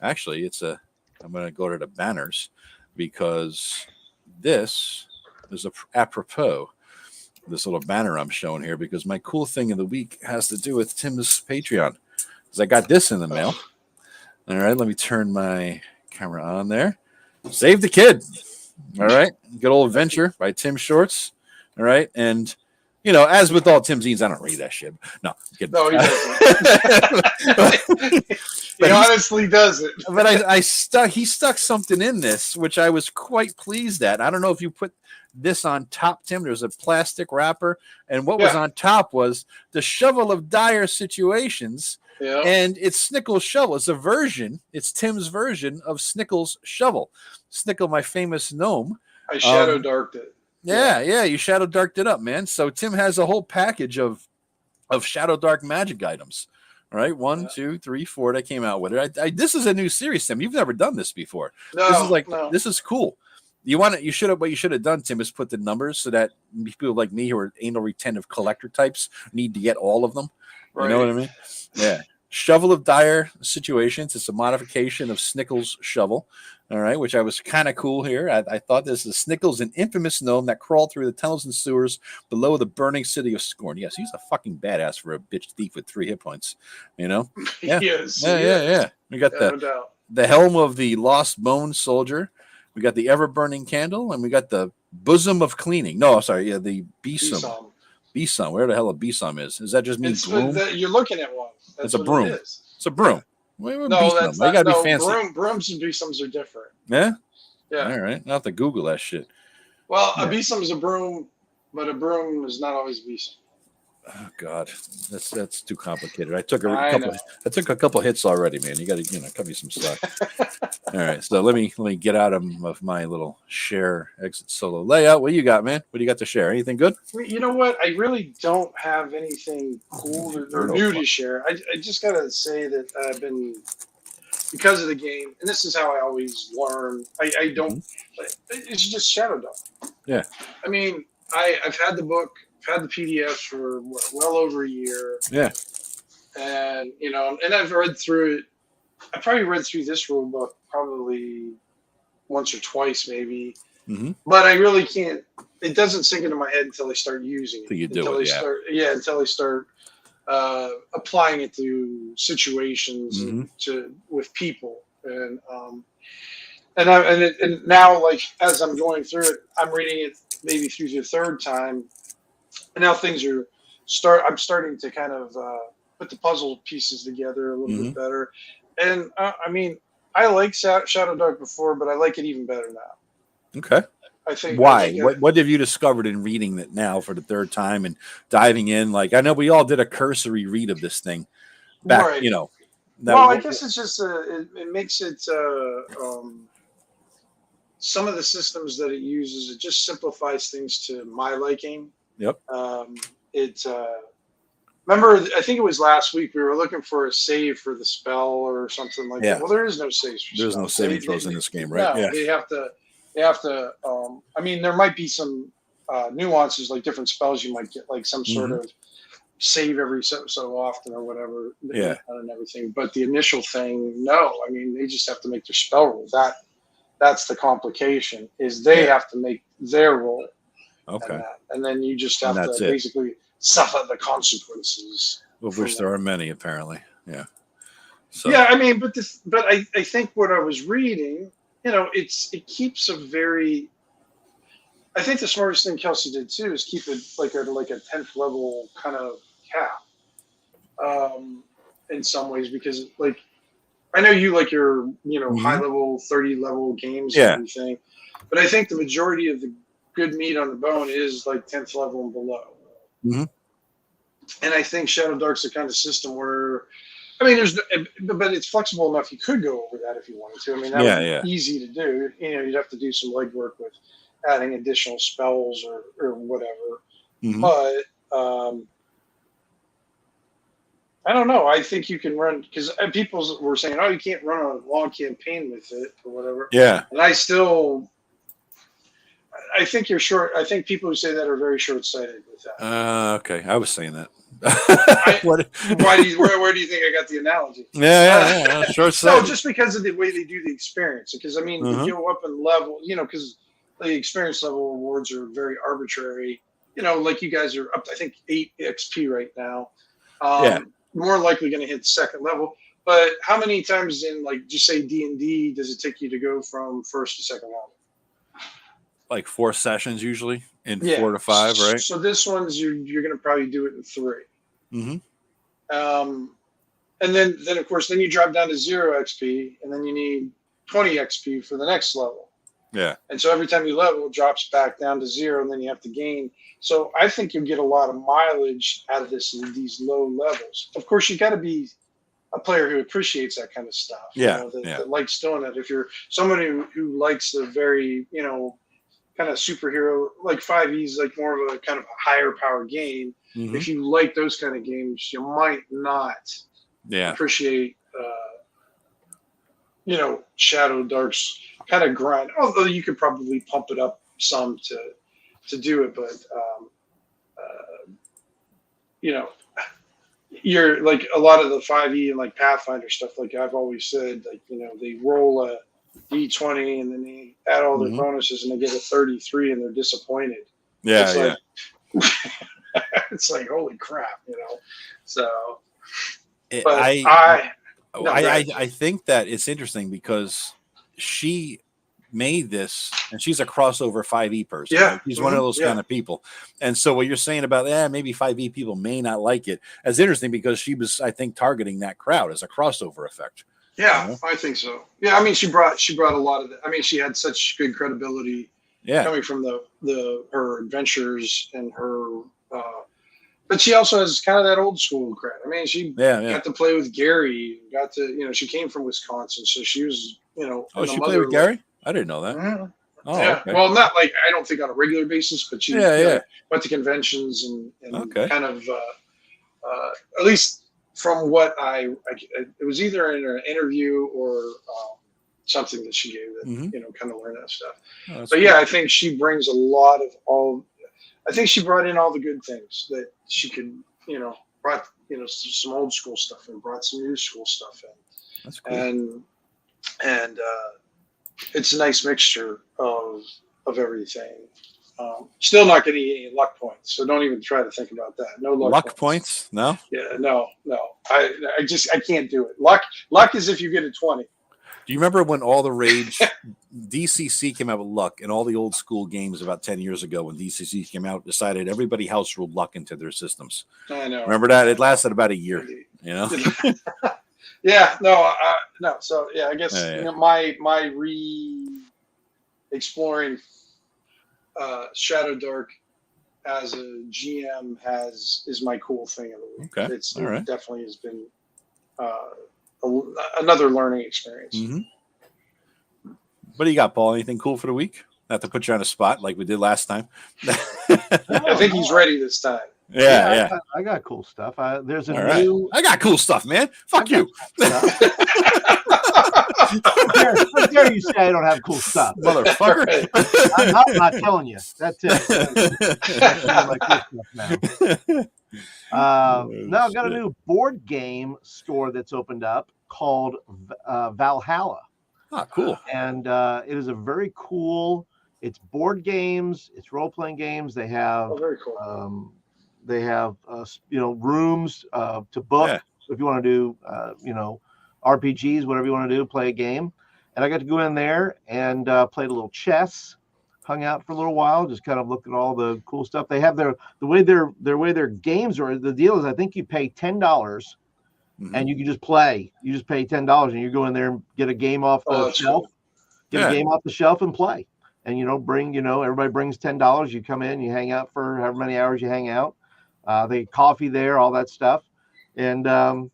Actually, I'm going to go to the banners because this is apropos. This little banner I'm showing here because my cool thing of the week has to do with Tim's Patreon. Because I got this in the mail. All right, let me turn my camera on there. Save the Kid. All right, good old adventure by Tim Shorts. All right, and as with all Tim zines, I don't read that shit. No, no, he doesn't. He honestly doesn't. But he stuck something in this, which I was quite pleased at. I don't know if you put this on top, Tim. There's a plastic wrapper, and what was on top was the shovel of dire situations. Yeah. And it's Snickle's shovel. It's Tim's version of Snickle's shovel. Snickle, my famous gnome. I Shadowdarked it. Yeah, you Shadowdarked it up, man. So Tim has a whole package of Shadowdark magic items. All right, 1, 2, 3, 4 that came out with it. This is a new series, Tim. You've never done this before. This is cool. What you should have done, Tim, is put the numbers so that people like me who are anal retentive collector types need to get all of them. Right. You know what I mean? Yeah. Shovel of Dire Situations. It's a modification of Snickle's shovel. All right, which I was kind of cool here. I thought this is Snickle's, an infamous gnome that crawled through the tunnels and sewers below the burning city of Scorn. Yes, he's a fucking badass for a bitch thief with 3 hit points. Yeah. Yeah. We got the helm of the lost bone soldier. We got the ever burning candle, and we got the bosom of cleaning. No, sorry, the besom. Besom. Where the hell a besom is? Does that just mean broom? You're looking at one. It's a broom. It's a broom. No, that's not. Gotta be fancy. Brooms and besoms are different. Yeah? Yeah. All right. I'll have to Google that shit. Well, a besom is a broom, but a broom is not always a besom. Oh God, that's too complicated. I took a couple hits already, man. You got to cut me some slack. All right, so let me get out of my little share exit solo layout. What do you got, man? What do you got to share? Anything good? You know what? I really don't have anything cool or new to share. I just gotta say that I've been, because of the game, and this is how I always learn. I don't. It's just Shadowdark. Yeah. I mean, I've had the book. Had the PDF for well over a year. Yeah. And and I've read through it. I probably read through this rule book probably once or twice, maybe. Mm-hmm. But I really can't. It doesn't sink into my head until I start using it. Until I start applying it to situations with people, and now, like, as I'm going through it, I'm reading it maybe through the third time. And now things are I'm starting to kind of put the puzzle pieces together a little bit better. And I mean, I liked Shadowdark before, but I like it even better now. Okay. I think. Why? What have you discovered in reading it now for the third time and diving in? Like, I know we all did a cursory read of this thing back, right. I guess it's just it makes it some of the systems that it uses, it just simplifies things to my liking. Yep. Remember, I think it was last week we were looking for a save for the spell or something like that. Well, there is no saves for There's no saving throws in this game, right? No, they have to. I mean, there might be some nuances, like different spells you might get, like some sort of save every so often or whatever. Yeah. And everything, but the initial thing, no. I mean, they just have to make their spell roll. That's the complication. Is they have to make their roll. Okay. And then you just have to basically suffer the consequences. Of which there are many, apparently. Yeah. So. Yeah, I mean, but I think what I was reading, it keeps a very. I think the smartest thing Kelsey did too is keep it like a 10th level kind of cap. In some ways, because like I know you like your high level 30 level games and everything, but I think the majority of the good meat on the bone is like 10th level and below. Mm-hmm. And I think Shadowdark's the kind of system where, I mean, but it's flexible enough. You could go over that if you wanted to. I mean, that would be easy to do. You'd have to do some legwork with adding additional spells or whatever. Mm-hmm. But I don't know. I think you can run, because people were saying, "Oh, you can't run a long campaign with it or whatever." Yeah. And I think you're short. I think people who say that are very short-sighted with that. Okay, I was saying that. What? Where do you think I got the analogy? Yeah. Sure. No, just because of the way they do the experience. Because I mean, Uh-huh. you go up in level, because the experience level awards are very arbitrary. Like you guys are up to, I think, 8 XP right now. More likely going to hit second level. But how many times in, like, just say D&D, does it take you to go from first to second level? Like 4 sessions usually, in 4 to 5, right? So this one's you're going to probably do it in 3. Mm-hmm. And then of course, then you drop down to 0 XP, and then you need 20 XP for the next level. Yeah. And so every time you level, it drops back down to 0, and then you have to gain. So I think you'll get a lot of mileage out of these low levels. Of course, you got to be a player who appreciates that kind of stuff. Yeah. That likes doing it. If you're somebody who likes the very, kind of superhero, like 5e's, like more of a kind of a higher power game. Mm-hmm. If you like those kind of games, you might not appreciate, Shadowdark's kind of grind. Although you could probably pump it up some to do it, but you're like a lot of the 5e and like Pathfinder stuff. Like I've always said, like they roll a D20 and then they add all their bonuses and they get a 33 and they're disappointed. It's like holy crap, So, I think that it's interesting because she made this, and she's a crossover 5e person. Yeah, right? She's one of those kind of people. And so what you're saying about maybe 5e people may not like it, is interesting because she was, I think, targeting that crowd as a crossover effect. Yeah, I think so. Yeah, I mean, she brought a lot of it. I mean, she had such good credibility coming from her adventures and her. But she also has kind of that old school cred. I mean, she got to play with Gary. Got to, she came from Wisconsin, so she was, Oh, she played with Gary? I didn't know that. Mm-hmm. Oh, yeah. Okay. Well, not like I don't think on a regular basis, but she went to conventions and kind of at least from what it was either in an interview or something that she gave that kind of learn that stuff. Oh, but cool. I think she brings a lot of I think she brought in all the good things that she could, brought some old school stuff and brought some new school stuff in. That's cool. And it's a nice mixture of everything. Still not getting any luck points, so don't even try to think about that. No luck points. No. Yeah, no. I can't do it. Luck is if you get a 20. Do you remember when all the rage DCC came out with luck, and all the old school games about 10 years ago when DCC came out decided everybody house ruled luck into their systems? I know. Remember that? It lasted about a year. Yeah. No. So I guess my exploring Shadowdark as a GM is my cool thing of the week. Okay. It definitely has been another learning experience. Mm-hmm. What do you got, Paul? Anything cool for the week? Not to put you on the spot like we did last time. I think he's ready this time. Yeah. I got cool stuff. There's a new. I got cool stuff, man. Fuck you. How dare you say I don't have cool stuff, motherfucker? I'm not telling you. That's it. My cool stuff now. I've got a new board game store that's opened up called Valhalla. Ah, cool. And it is a very cool. It's board games. It's role playing games. They have very cool. They have rooms to book if you want to do RPGs, whatever you want to do, play a game. And I got to go in there and played a little chess. Hung out for a little while, just kind of looked at all the cool stuff. They have the way their games are. The deal is, I think you pay $10 and you can just play. You just pay $10 and you go in there and get a game off the shelf. Cool. Get a game off the shelf and play. And everybody brings $10. You come in, you hang out for however many hours you hang out. They coffee there, all that stuff, and so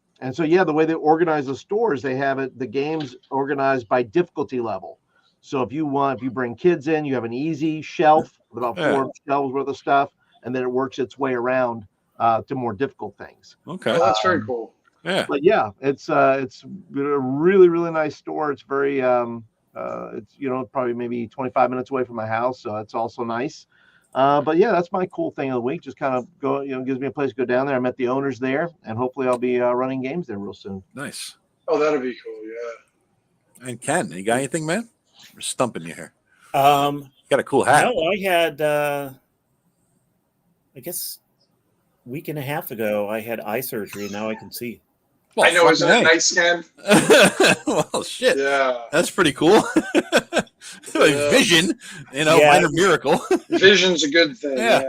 the way they organize the stores, they have the games organized by difficulty level. So if you bring kids in, you have an easy shelf with about 4 shelves worth of stuff, and then it works its way around to more difficult things. Okay, that's very cool. Yeah, but it's a really, really nice store. It's very it's probably maybe 25 minutes away from my house, so it's also nice. But yeah, that's my cool thing of the week. Just kind of go, gives me a place to go down there. I met the owners there, and hopefully I'll be running games there real soon. Nice. Oh, that'd be cool. Yeah. And Ken, you got anything, man? We're stumping you here. You got a cool hat. No, I had, I guess, a week and a half ago, I had eye surgery, and now I can see. Well, I know, isn't that nice, Ken? Well, shit. Yeah. That's pretty cool. Vision, minor miracle. Vision's a good thing. Yeah.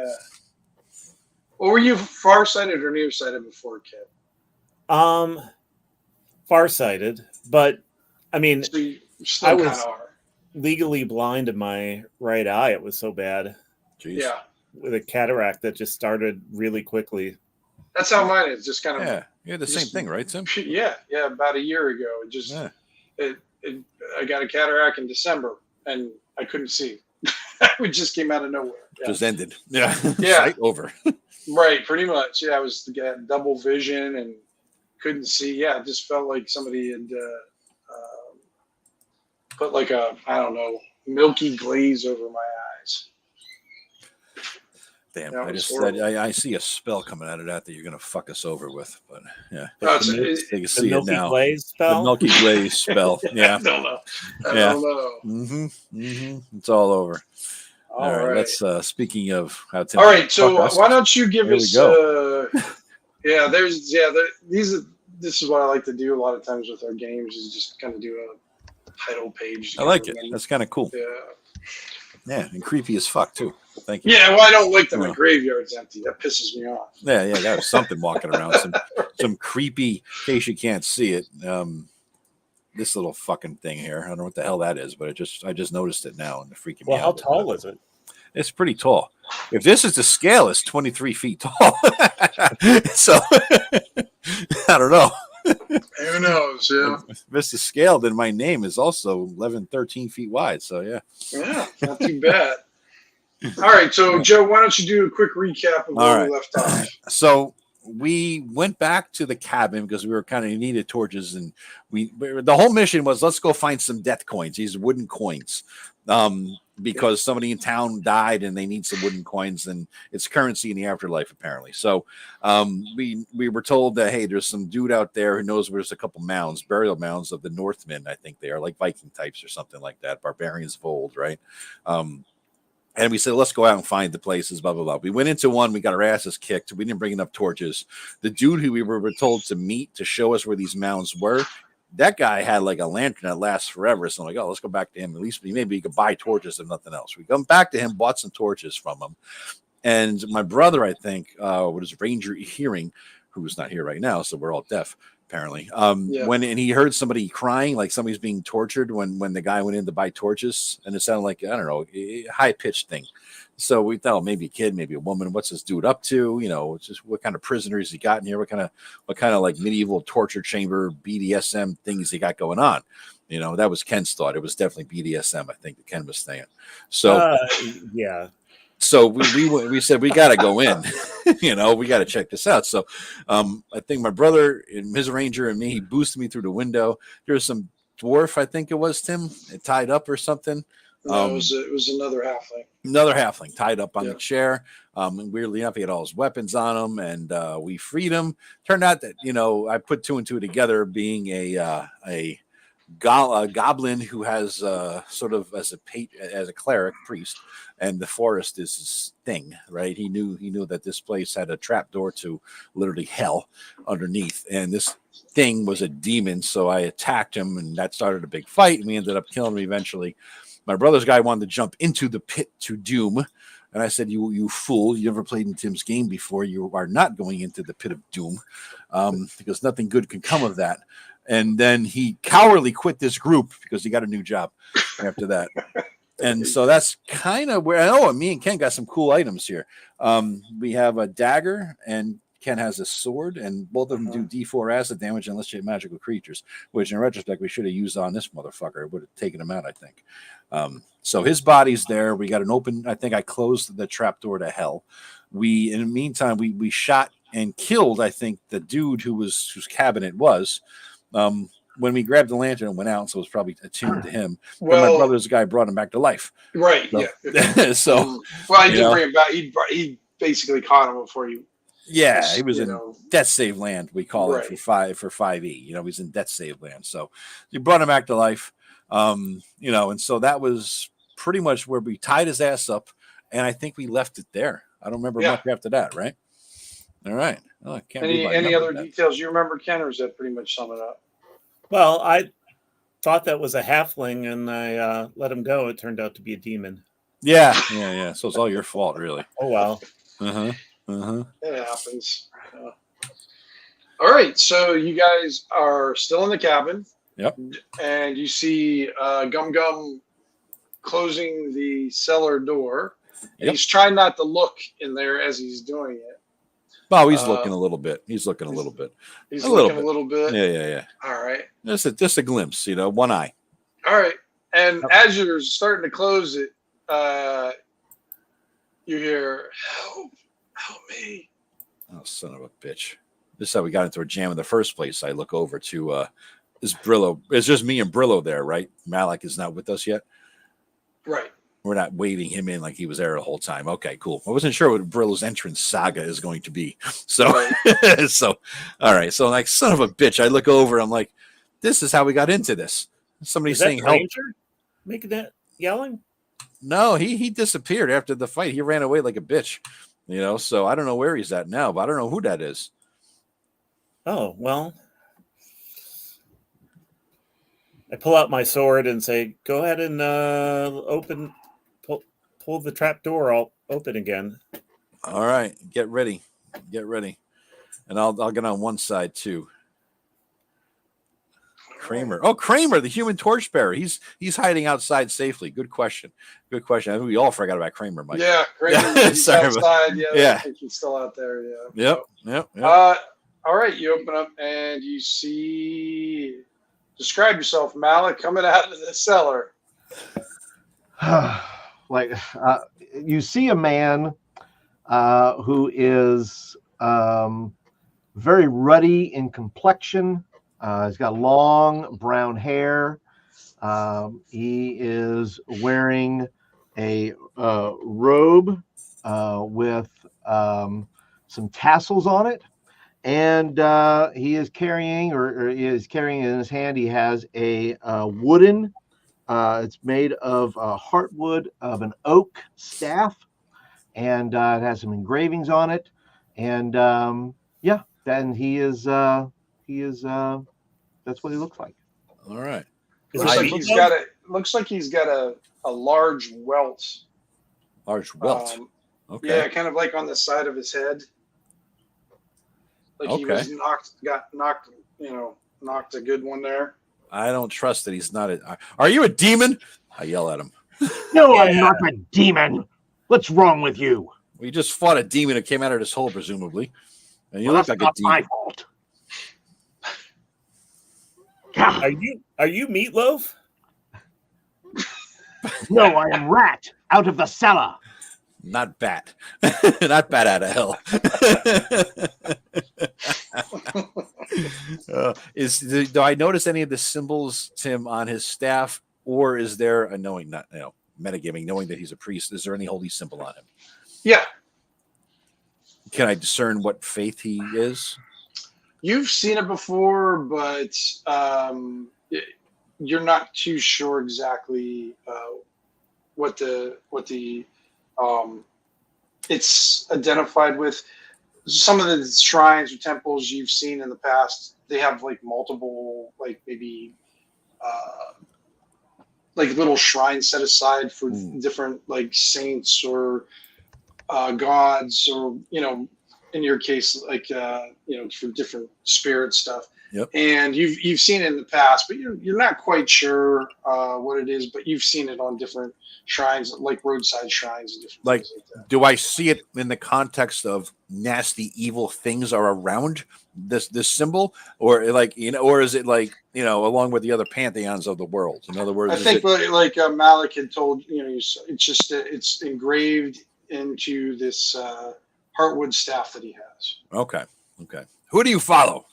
Well, were you farsighted or nearsighted before, Ken? Farsighted, but I mean, so I was legally blind in my right eye. It was so bad. Jeez. Yeah. With a cataract that just started really quickly. That's how mine is. Just kind of. Yeah. You had the same thing, right, Tim? Yeah. About a year ago, I got a cataract in December, and I couldn't see. It just came out of nowhere. Yeah. Just ended. Yeah. Yeah. Sight over. Right. Pretty much. Yeah. I was getting double vision and couldn't see. Yeah. It just felt like somebody had put like milky glaze over my eyes. Damn, I see a spell coming out of that you're gonna fuck us over with, but yeah, they can see it now. The Milky Glaze spell, yeah. I don't know. It's all over. All right. Let's. Speaking of how. All right, so why don't you give us? This is what I like to do a lot of times with our games is just kind of do a title page. I like it. That's kind of cool. Yeah. Yeah, and creepy as fuck too. Thank you. Yeah, well, I don't like that my graveyard's empty. That pisses me off. Yeah, that was something walking around. Some creepy, in case you can't see it. This little fucking thing here. I don't know what the hell that is, but I just noticed it now and it's freaking me out. Well, how tall is it? It's pretty tall. If this is the scale, it's 23 feet tall. So I don't know. Who knows? Yeah. If it's the scale, then my name is also 11, 13 feet wide. So yeah. Yeah, not too bad. All right, so Joe, why don't you do a quick recap of where we left off? So we went back to the cabin because we were kind of needed torches, and the whole mission was let's go find some death coins, these wooden coins, because somebody in town died and they need some wooden coins, and it's currency in the afterlife apparently. So we were told that hey, there's some dude out there who knows where there's a couple mounds, burial mounds of the Northmen. I think they are like Viking types or something like that, barbarians of old, right? And we said, let's go out and find the places, blah, blah, blah. We went into one. We got our asses kicked. We didn't bring enough torches. The dude who we were told to meet to show us where these mounds were, that guy had like a lantern that lasts forever. So I'm like, oh, let's go back to him. At least maybe he could buy torches if nothing else. We come back to him, bought some torches from him. And my brother, I think, was Ranger Hearing, who's not here right now, so we're all deaf. Apparently, when he heard somebody crying, like somebody's being tortured, when the guy went in to buy torches, and it sounded like I don't know, a high pitched thing. So we thought maybe a kid, maybe a woman. What's this dude up to? Just what kind of prisoners he got in here? What kind of like medieval torture chamber BDSM things he got going on? That was Ken's thought. It was definitely BDSM. I think that Ken was saying. So yeah. So we said we got to go in, we got to check this out. So I think my brother and his ranger and me, he boosted me through the window. There was some dwarf, I think it was Tim, tied up or something. No, it was another halfling. Another halfling tied up on the chair. And weirdly enough, he had all his weapons on him, and we freed him. Turned out that I put two and two together, being a goblin who has sort of as a cleric priest, and the forest is his thing, right? He knew that this place had a trap door to literally hell underneath, and this thing was a demon. So I attacked him, and that started a big fight, and we ended up killing him eventually. My brother's guy wanted to jump into the pit to doom, and I said, you fool, you never played in Tim's game before. You are not going into the pit of doom, because nothing good can come of that. And then he cowardly quit this group because he got a new job after that. And so that's kind of where me and Ken got some cool items here. We have a dagger, and Ken has a sword, and both of them do D4 acid damage unless you have magical creatures, which in retrospect we should have used on this motherfucker. It would have taken him out, I think. So his body's there. We got an open, I think I closed the trapdoor to hell. In the meantime, we shot and killed, I think, the dude whose cabin it was. when we grabbed the lantern and went out, so it was probably attuned to him. But Well, my brother's guy brought him back to life. right. So, Yeah. so well, he you did know. bring him back. He basically caught him before you. Yeah, he was you in know, death save land. We call it right. for 5e. You know, he's in death save land. So he brought him back to life. You know, and so that was pretty much where we tied his ass up, and I think we left it there. I don't remember much after that, right? All right. Oh, I can't believe I any other that. details you remember, Ken, or is that pretty much sum it up? Well, I thought that was a halfling, and I let him go. It turned out to be a demon. Yeah. So it's all your fault, really. Oh well. It happens. All right, so you guys are still in the cabin. Yep. And you see Gum Gum closing the cellar door. Yep. He's trying not to look in there as he's doing it. Oh, he's looking a little bit. He's looking a little bit. He's looking a little bit. Yeah. All right. Just a glimpse, you know, one eye. All right. And as you're starting to close it, you hear, help me. Oh, son of a bitch. This is how we got into a jam in the first place. I look over to is Brillo. It's just me and Brillo there, right? Malik is not with us yet. Right. We're not waving him in like he was there the whole time. Okay, cool. I wasn't sure what Brillo's entrance saga is going to be. So, so all right. So, like, son of a bitch, I look over. I'm like, this is how we got into this. Somebody's saying, "Help!" Ranger making that yelling? No, he disappeared after the fight. He ran away like a bitch. You know, so I don't know where he's at now, but I don't know who that is. Oh well. I pull out my sword and say, "Go ahead and pull the trap door. I'll open again." All right, get ready, and I'll get on one side too. Kramer, Kramer, the Human Torchbearer. He's hiding outside safely. Good question. I think we all forgot about Kramer, Mike. Yeah, Kramer. He's outside. Yeah, I think he's still out there. Yeah. Yep. All right, you open up and you see. Describe yourself, Malik, coming out of the cellar. You see a man who is very ruddy in complexion. He's got long brown hair. He is wearing a robe with some tassels on it. And he is carrying, or is carrying in his hand, he has a wooden, it's made of heartwood of an oak staff, and it has some engravings on it. And then he is that's what he looks like. All right. Looks like he's got a large welt. Large welt. Okay. Yeah, kind of like on the side of his head. Like he was knocked a good one there. I don't trust that he's not Are you a demon? I yell at him. No, I'm not a demon. What's wrong with you? We just fought a demon that came out of this hole, presumably. And you look like a demon. My fault. Are you Meatloaf? No, I am Rat out of the cellar. Not Bat. Not Bat out of hell. Do I notice any of the symbols, Tim, on his staff, or is there a metagaming, knowing that he's a priest? Is there any holy symbol on him? Yeah. Can I discern what faith he is? You've seen it before, but you're not too sure exactly what the it's identified with. Some of the shrines or temples you've seen in the past, they have like multiple, like maybe like little shrines set aside for different like saints or gods, or in your case, like for different spirit stuff. Yep. And you've seen it in the past, but you're not quite sure what it is. But you've seen it on different shrines, like roadside shrines and different things like that. Do I see it in the context of nasty, evil things are around this symbol, or or is it like along with the other pantheons of the world? In other words, I think like Malik had told it's engraved into this heartwood staff that he has. Okay. Who do you follow?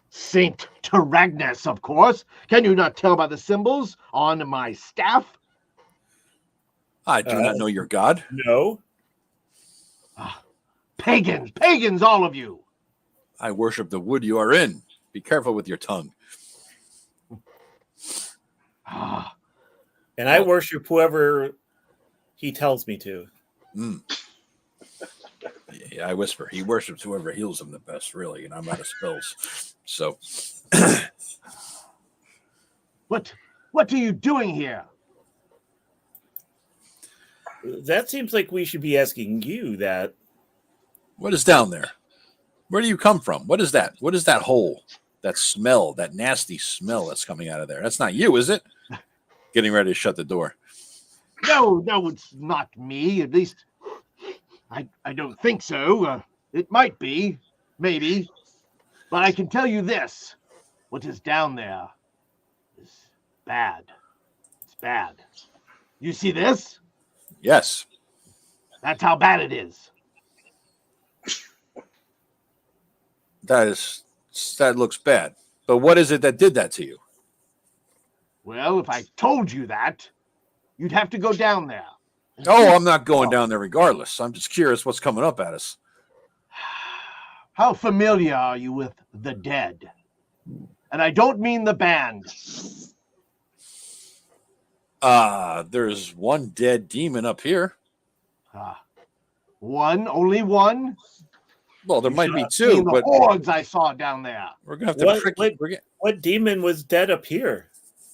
Saint Terragnis, of course. Can you not tell by the symbols on my staff? I do not know your god. No. Pagans, all of you. I worship the wood you are in. Be careful with your tongue. And I worship whoever he tells me to. Yeah, I whisper. He worships whoever heals him the best, really, and I'm out of spells. So, What are you doing here? That seems like we should be asking you that. what is down there? Where do you come from? What is that? What is that hole? That smell, that nasty smell that's coming out of there. That's not you, is it? Getting ready to shut the door. No, it's not me. At least, I don't think so. It might be, maybe. But I can tell you this. What is down there is bad. It's bad. You see this? Yes. That's how bad it is. That looks bad. But what is it that did that to you? Well, if I told you that, you'd have to go down there. Oh, I'm not going down there regardless. I'm just curious what's coming up at us. How familiar are you with the dead? And I don't mean the band. There's one dead demon up here. One, only one? Well, there You might should be have two, seen the but hordes I saw down there. we're gonna have to What demon was dead up here?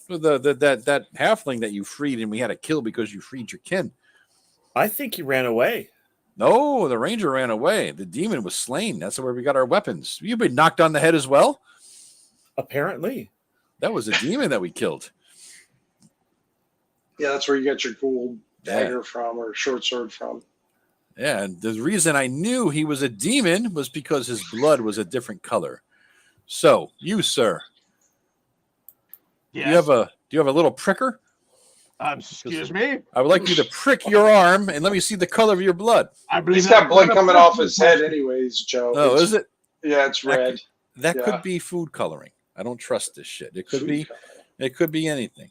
that halfling that you freed and we had to kill because you freed your kin. I think he ran away. No, the ranger ran away. The demon was slain. That's where we got our weapons. You've been knocked on the head as well. Apparently. That was a demon that we killed. Yeah, that's where you got your cool Yeah. dagger from or short sword from. Yeah, and the reason I knew he was a demon was because his blood was a different color. So, you, sir, Yes. do you have a little pricker? Excuse me? I would like you to prick your arm and let me see the color of your blood. I believe He's got that's blood not a coming off person his head question. anyways, Joe. Oh, It's- is it? Yeah, it's red. That Yeah. could be food coloring. I don't trust this shit. It could Food be coloring. it could be anything.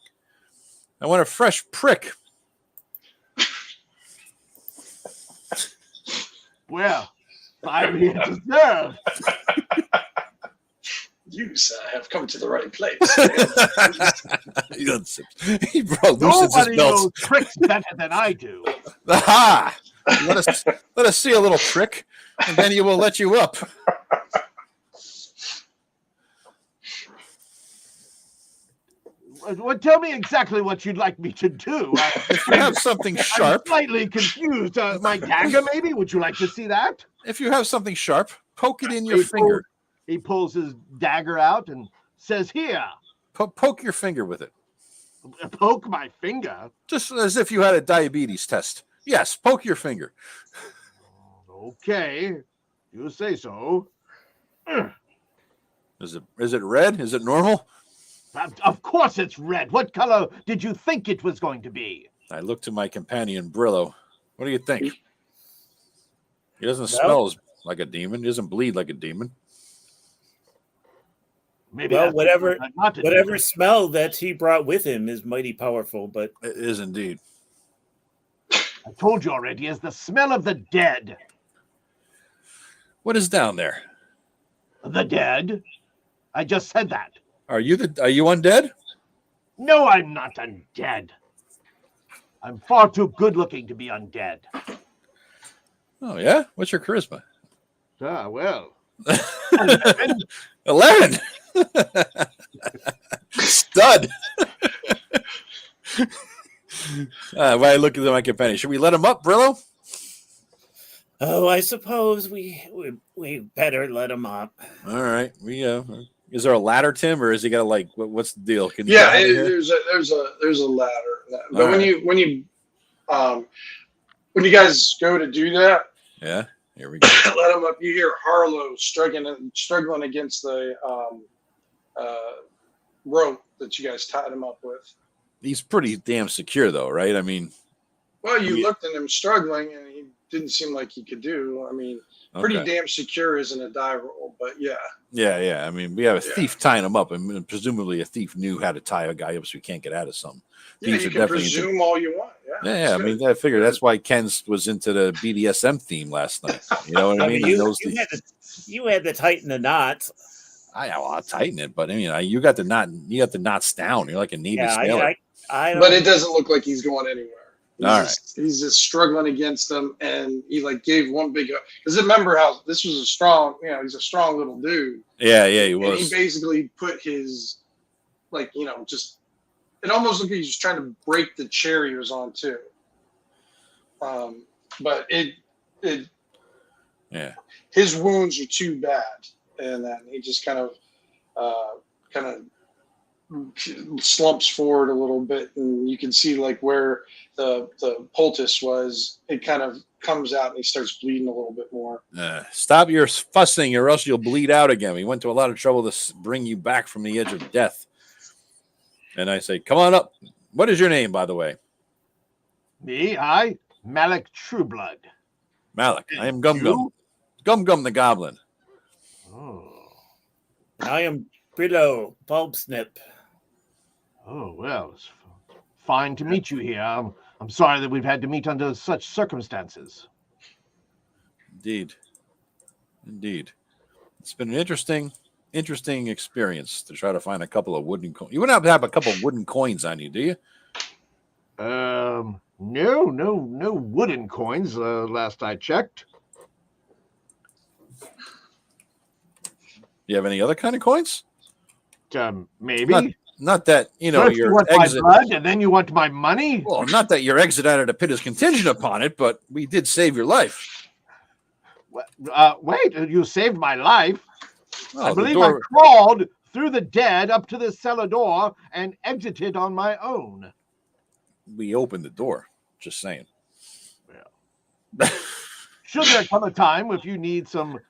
I want a fresh prick. Well, I'm here to serve. You, sir, have come to the right place. He brought loosens his Nobody belt. knows tricks better than I do. Aha! Let us see a little trick, and then he will let you up. Well, tell me exactly what you'd like me to do. If you have something I'm sharp, slightly confused. My dagger, maybe? Would you like to see that? if you have something sharp, poke it in your finger. He pulls his dagger out and says, "Here, Poke your finger with it, poke my finger." just as if you had a diabetes test. Yes, poke your finger. Okay, you say so. Is it red? Is it normal? Of course it's red. What color did you think it was going to be? I look to my companion Brillo. What do you think? He doesn't Well- smell like a demon. He doesn't bleed like a demon. Maybe Well, that's whatever not a whatever demon. smell that he brought with him is mighty powerful, but It is indeed. I told you already, is the smell of the dead. What is down there? The dead? I just said that. Are you undead? No, I'm not undead. I'm far too good looking to be undead. Oh yeah? What's your charisma? Ah, well. 11. Stud. When I look at my companion, should we let him up, Brillo? oh, I suppose we better let him up. All right. Is there a ladder, Tim, or is he got to what's the deal? Can you Yeah, get out of here? there's a ladder. But All when you guys go to do that, Yeah. Here we go. let him up. You hear Harlow struggling against the rope that you guys tied him up with. He's pretty damn secure, though, right? I mean, Well, you Yeah. looked at him struggling, and he didn't seem like he could do. I mean, pretty damn secure isn't a die roll, but yeah. Yeah. I mean, we have a thief tying him up, and presumably a thief knew how to tie a guy up so he can't get out of something. Yeah, you can presume all you want. Yeah. I mean, I figured that's why Ken was into the BDSM theme last night. You know what I mean? You had to tighten the knots. I'll tighten it, but I mean, you got the knot. You got the knots down. You're like a Navy sailor. But it doesn't look like he's going anywhere. He's just struggling against them, and he like gave one big. Because remember how this was a strong, he's a strong little dude. Yeah, he was. And he basically put his, just. It almost looked like he was trying to break the chair he was on too. But his wounds are too bad, and then he just kind of slumps forward a little bit, and you can see like where the poultice was. It kind of comes out, and he starts bleeding a little bit more. Stop your fussing, or else you'll bleed out again. We went to a lot of trouble to bring you back from the edge of death. And I say, come on up. What is your name, by the way? Me, Malik Trueblood. Malik. I am Gum Gum. Gum Gum the Goblin. Oh. I am Brillo Bulbsnip. Oh, well, it's fine to meet you here. I'm sorry that we've had to meet under such circumstances. Indeed. It's been an interesting experience to try to find a couple of wooden coins. You wouldn't have a couple of wooden coins on you, do you? No wooden coins. Last I checked. You have any other kind of coins? Maybe. Not that First you want my blood, and then you want my money. Well, not that your exit out of the pit is contingent upon it, but we did save your life. Wait, you saved my life. Well, I believe I crawled through the dead up to the cellar door and exited on my own. We opened the door. Just saying. Well, should there come a time if you need some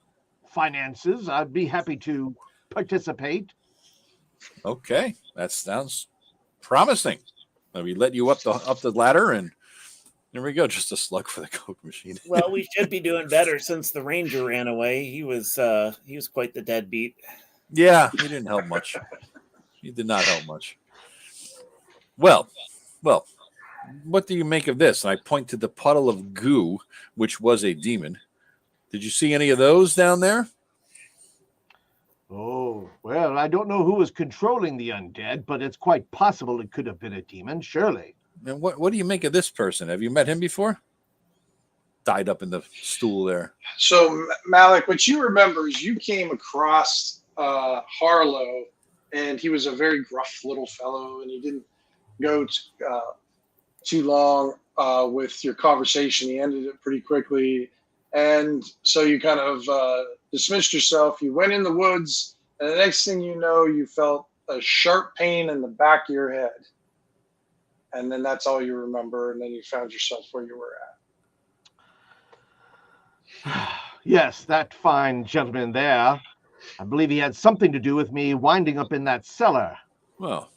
finances, I'd be happy to participate. Okay, that sounds promising. We let you up the ladder, and there we go. Just a slug for the Coke machine. Well, we should be doing better since the Ranger ran away. He was quite the deadbeat. Yeah, he didn't help much. He did not help much. Well, what do you make of this? And I point to the puddle of goo, which was a demon. Did you see any of those down there? Oh, well, I don't know who was controlling the undead, but it's quite possible it could have been a demon, surely. And what do you make of this person? Have you met him before? Tied up in the stool there. So, Malik, what you remember is you came across Harlow, and he was a very gruff little fellow, and he didn't go too long with your conversation. He ended it pretty quickly. And so you kind of dismissed yourself. You went in the woods, and the next thing you know, you felt a sharp pain in the back of your head. And then that's all you remember, and then you found yourself where you were at. Yes, that fine gentleman there. I believe he had something to do with me winding up in that cellar. Well,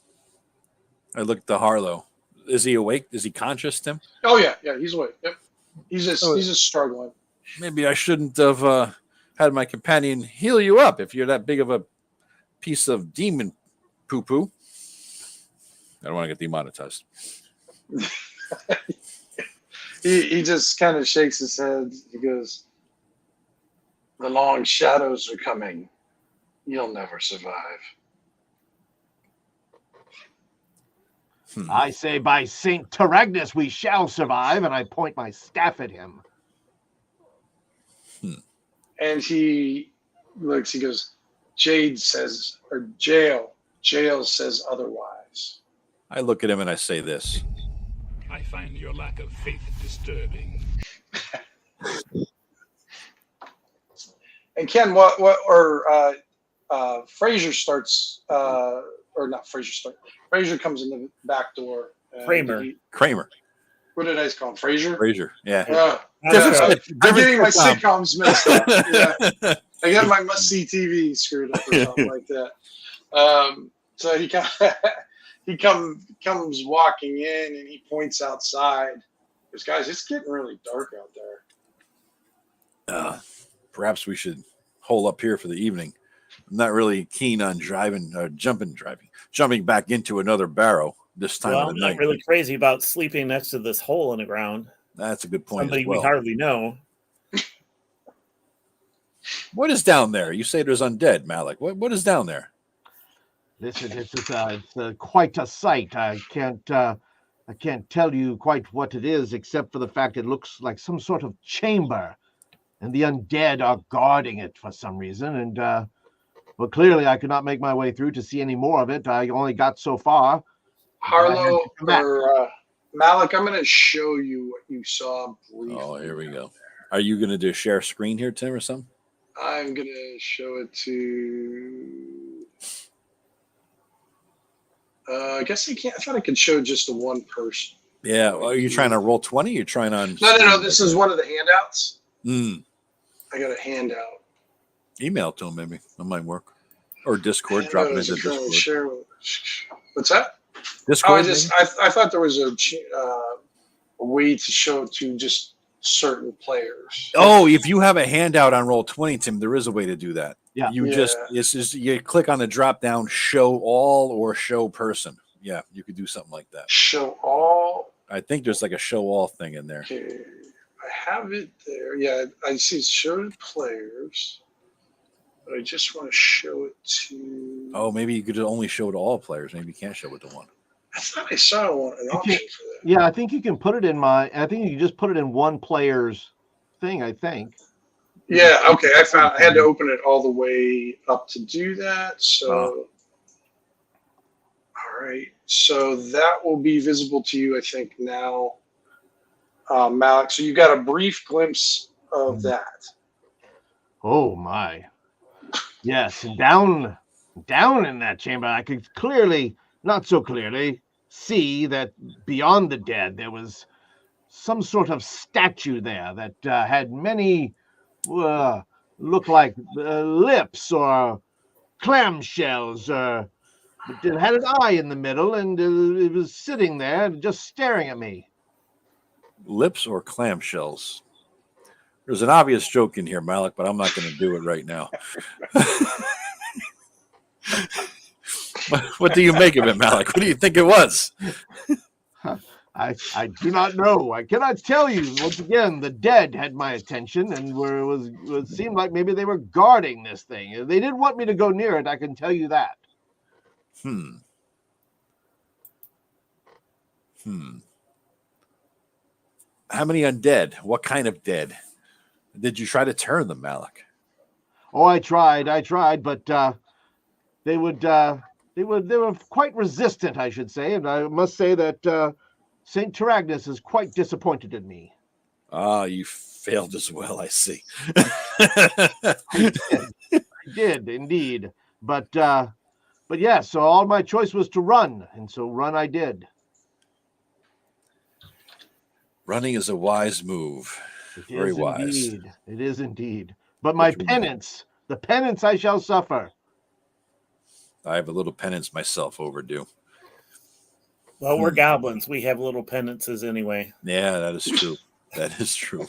I looked at Harlow. Is he awake? Is he conscious, Tim? Oh, yeah, he's awake. Yep. He's just struggling. Maybe I shouldn't have had my companion heal you up if you're that big of a piece of demon poo-poo. I don't want to get demonetized. He just kind of shakes his head. He goes, "The long shadows are coming. You'll never survive." I say by Saint Terragnis we shall survive, and I point my staff at him. And he looks, he goes, Jail says otherwise. I look at him and I say this. I find your lack of faith disturbing. And Ken, Fraser starts, or not Fraser starts. Fraser comes in the back door. Kramer. What did I call him? Fraser? Fraser, yeah. I'm getting my sitcoms mixed up. Yeah. I got my must-see TV screwed up or something like that. So he comes walking in, and he points outside. He goes, "Guys, it's getting really dark out there." Perhaps we should hole up here for the evening. I'm not really keen on jumping back into another barrow this time of I'm the not night. really crazy about sleeping next to this hole in the ground. That's a good point Somebody as well. we hardly know. What is down there? You say there's undead, Malik. What is down there? Listen, it's quite a sight. I can't tell you quite what it is, except for the fact it looks like some sort of chamber, and the undead are guarding it for some reason. And well, clearly I could not make my way through to see any more of it. I only got so far. Harlow or Malik, I'm going to show you what you saw briefly. Oh, here we go. Are you going to do share screen here, Tim, or something? I'm going to show it to... I guess I can't. I thought I could show just the one person. Yeah. Are you trying to roll 20? You're trying on... No. This is one of the handouts. I got a handout. Email to him, maybe. That might work. Or Discord. Drop it into Discord. Share. What's that? Discord. I thought there was a way to show it to just certain players. Oh, if you have a handout on Roll20, Tim, there is a way to do that. Yeah. You click on the drop down, show all or show person. Yeah, you could do something like that. Show all. I think there's like a show all thing in there. Okay, I have it there. Yeah, I see show to players, but I just want to show it to. Oh, maybe you could only show it to all players. Maybe you can't show it to one. I thought I saw an option for that. Yeah, I think you can put it in I think you can just put it in one player's thing, I think. Yeah, okay. I had to open it all the way up to do that. So, all right. So that will be visible to you, I think, now, Malik. So you got a brief glimpse of that. Oh my. Yes, and down in that chamber, I could not so clearly, see that beyond the dead there was some sort of statue there that had many looked like lips or clamshells, but it had an eye in the middle, and it was sitting there just staring at me. Lips or clamshells? There's an obvious joke in here, Malik, but I'm not going to do it right now. What do you make of it, Malik? What do you think it was? I do not know. I cannot tell you. Once again, the dead had my attention, and it seemed like maybe they were guarding this thing. They didn't want me to go near it, I can tell you that. How many undead? What kind of dead? Did you try to turn them, Malik? Oh, I tried, but they were quite resistant, I should say, and I must say that Saint Terragnis is quite disappointed in me. Ah, you failed as well, I see. I did indeed, but yeah. So all my choice was to run, and so run I did. Running is a wise move. Very wise. Indeed. It is indeed. But my penance, the penance I shall suffer. I have a little penance myself overdue. Well, we're goblins. We have little penances anyway. Yeah, that is true. That is true.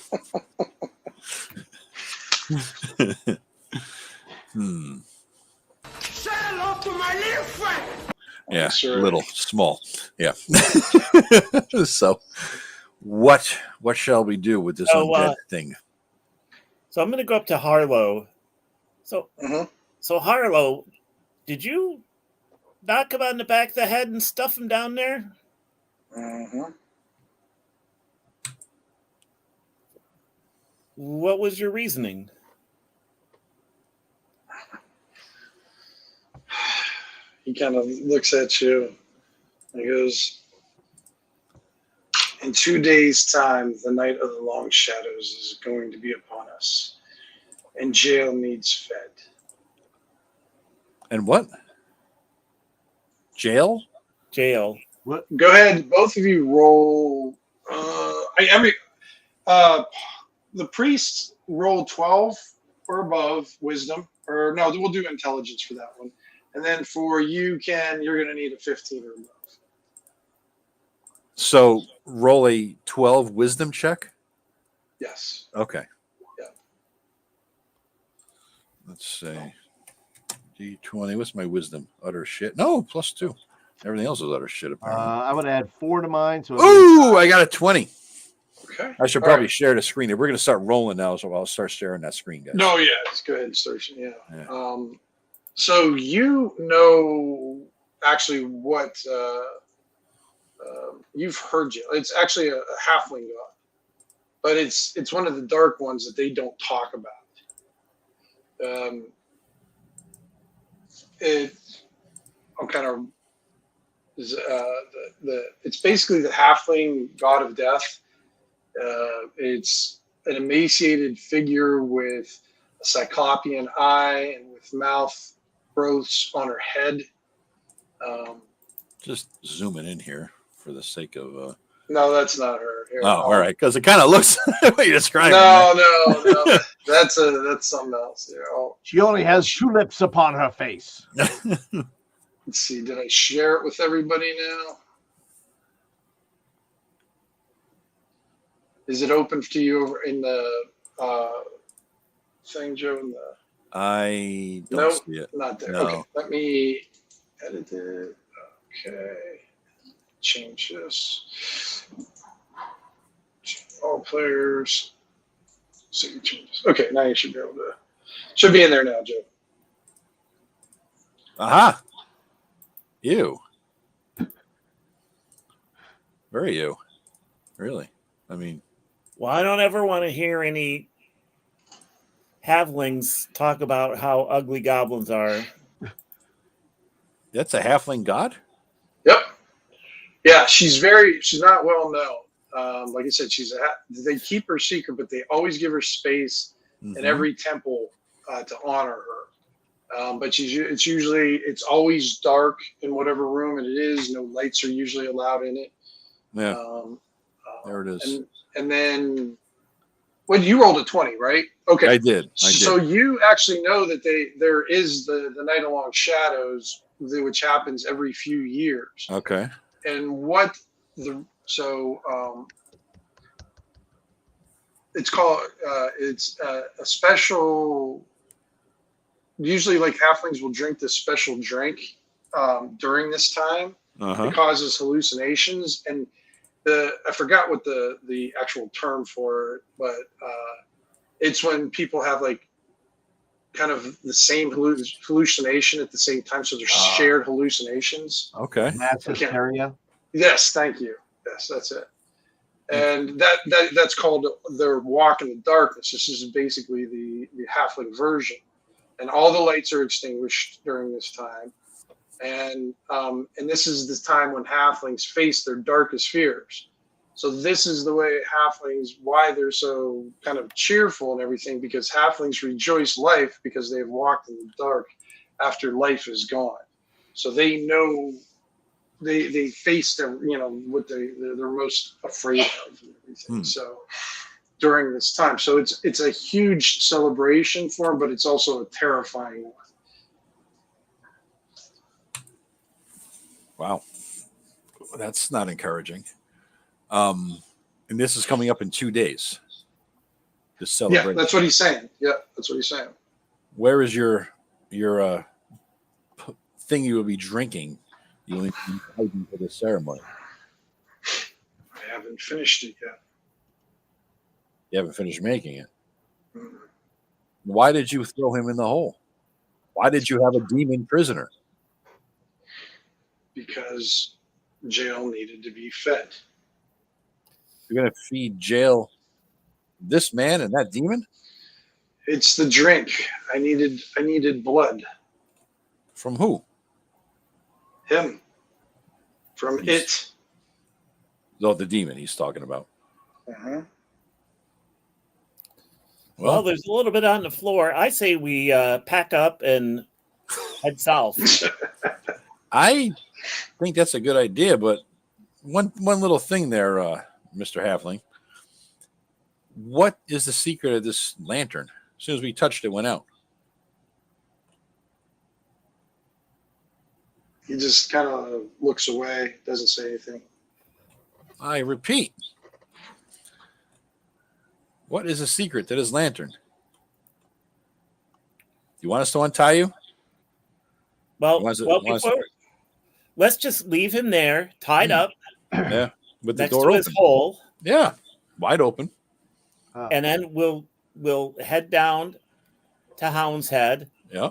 Say hello to my little friend. Yeah, Sure. little, small. Yeah. So, what shall we do with this undead thing? So I'm going to go up to Harlow. So, Mhm. so Harlow, did you knock him on the back of the head and stuff him down there? Mhm. What was your reasoning? He kind of looks at you and he goes, in 2 days' time, the night of the long shadows is going to be upon us, and jail needs fed. And what? Jail? Jail. Go ahead, both of you roll. The priest rolled 12 or above wisdom, or no, we'll do intelligence for that one. And then for you, Ken, you're going to need a 15 or above. So roll a 12 wisdom check. Yes. Okay. Yeah. Let's see. D20. What's my wisdom? Utter shit. No, +2. Everything else is utter shit, apparently. I would add 4 to mine. So Ooh, I got a 20. Okay. I should probably share the screen. We're going to start rolling now, so I'll start sharing that screen, guys. No, yeah, let's go ahead and start. Yeah. Yeah. So you know actually what you've heard. It's actually a halfling god, but it's one of the dark ones that they don't talk about. It's basically the halfling god of death. It's an emaciated figure with a cyclopean eye and with mouth growths on her head. Just zooming in here for the sake of. No, that's not her. Here, all right, because it kind of looks what you're describing. No, that's something else. Here, she only has tulips upon her face. Let's see. Did I share it with everybody now? Is it open to you over in the thing, Joe? I don't see it. Not there. No. Okay, let me edit it. Okay, change this. All players. Save changes. Okay, now you should be able to. Should be in there now, Joe. Aha. You. Very you. Really. I mean. Well, I don't ever want to hear any halflings talk about how ugly goblins are. That's a halfling god? Yep. Yeah, she's not well known. Like I said, they keep her secret, but they always give her space in every temple to honor her. But it's always dark in whatever room it is. No lights are usually allowed in it. Yeah. There it is. And then, well, you rolled a 20, right? Okay. I did. So you actually know that there is the Night Along Shadows, which happens every few years. Okay. And it's called it's a special. Usually, like halflings will drink this special drink during this time. It causes hallucinations, and I forgot what the actual term for it, but it's when people have like kind of the same hallucination at the same time, so they're shared hallucinations. Okay. Mass hysteria. Yes, thank you. Yes, that's it. And that's called their walk in the darkness. This is basically the halfling version, and all the lights are extinguished during this time. And this is the time when halflings face their darkest fears. So this is the way halflings, why they're so kind of cheerful and everything, because halflings rejoice life because they've walked in the dark after life is gone. So they know they face what they're most afraid of and everything. So during this time, so it's a huge celebration for them, but it's also a terrifying one. Wow. That's not encouraging. And this is coming up in 2 days. The celebration. Yeah, that's what he's saying. Yeah, that's what he's saying. Where is your thing you will be drinking? You will be hiding for the ceremony. I haven't finished it yet. You haven't finished making it. Mm-hmm. Why did you throw him in the hole? Why did you have a demon prisoner? Because jail needed to be fed. You're going to feed jail this man and that demon? It's the drink. I needed blood. From who? Him. From it. Oh, the demon he's talking about. Uh-huh. Well, there's a little bit on the floor. I say we pack up and head south. I think that's a good idea, but one little thing there, Mr. Halfling. What is the secret of this lantern? As soon as we touched it, went out. He just kind of looks away, doesn't say anything. I repeat. What is the secret to this lantern? You want us to untie you? Well, Was it- well was- before, let's just leave him there, tied up Yeah, with the next door to open. his hole, Yeah, wide open. and then we'll head down to Hound's Head, Yeah,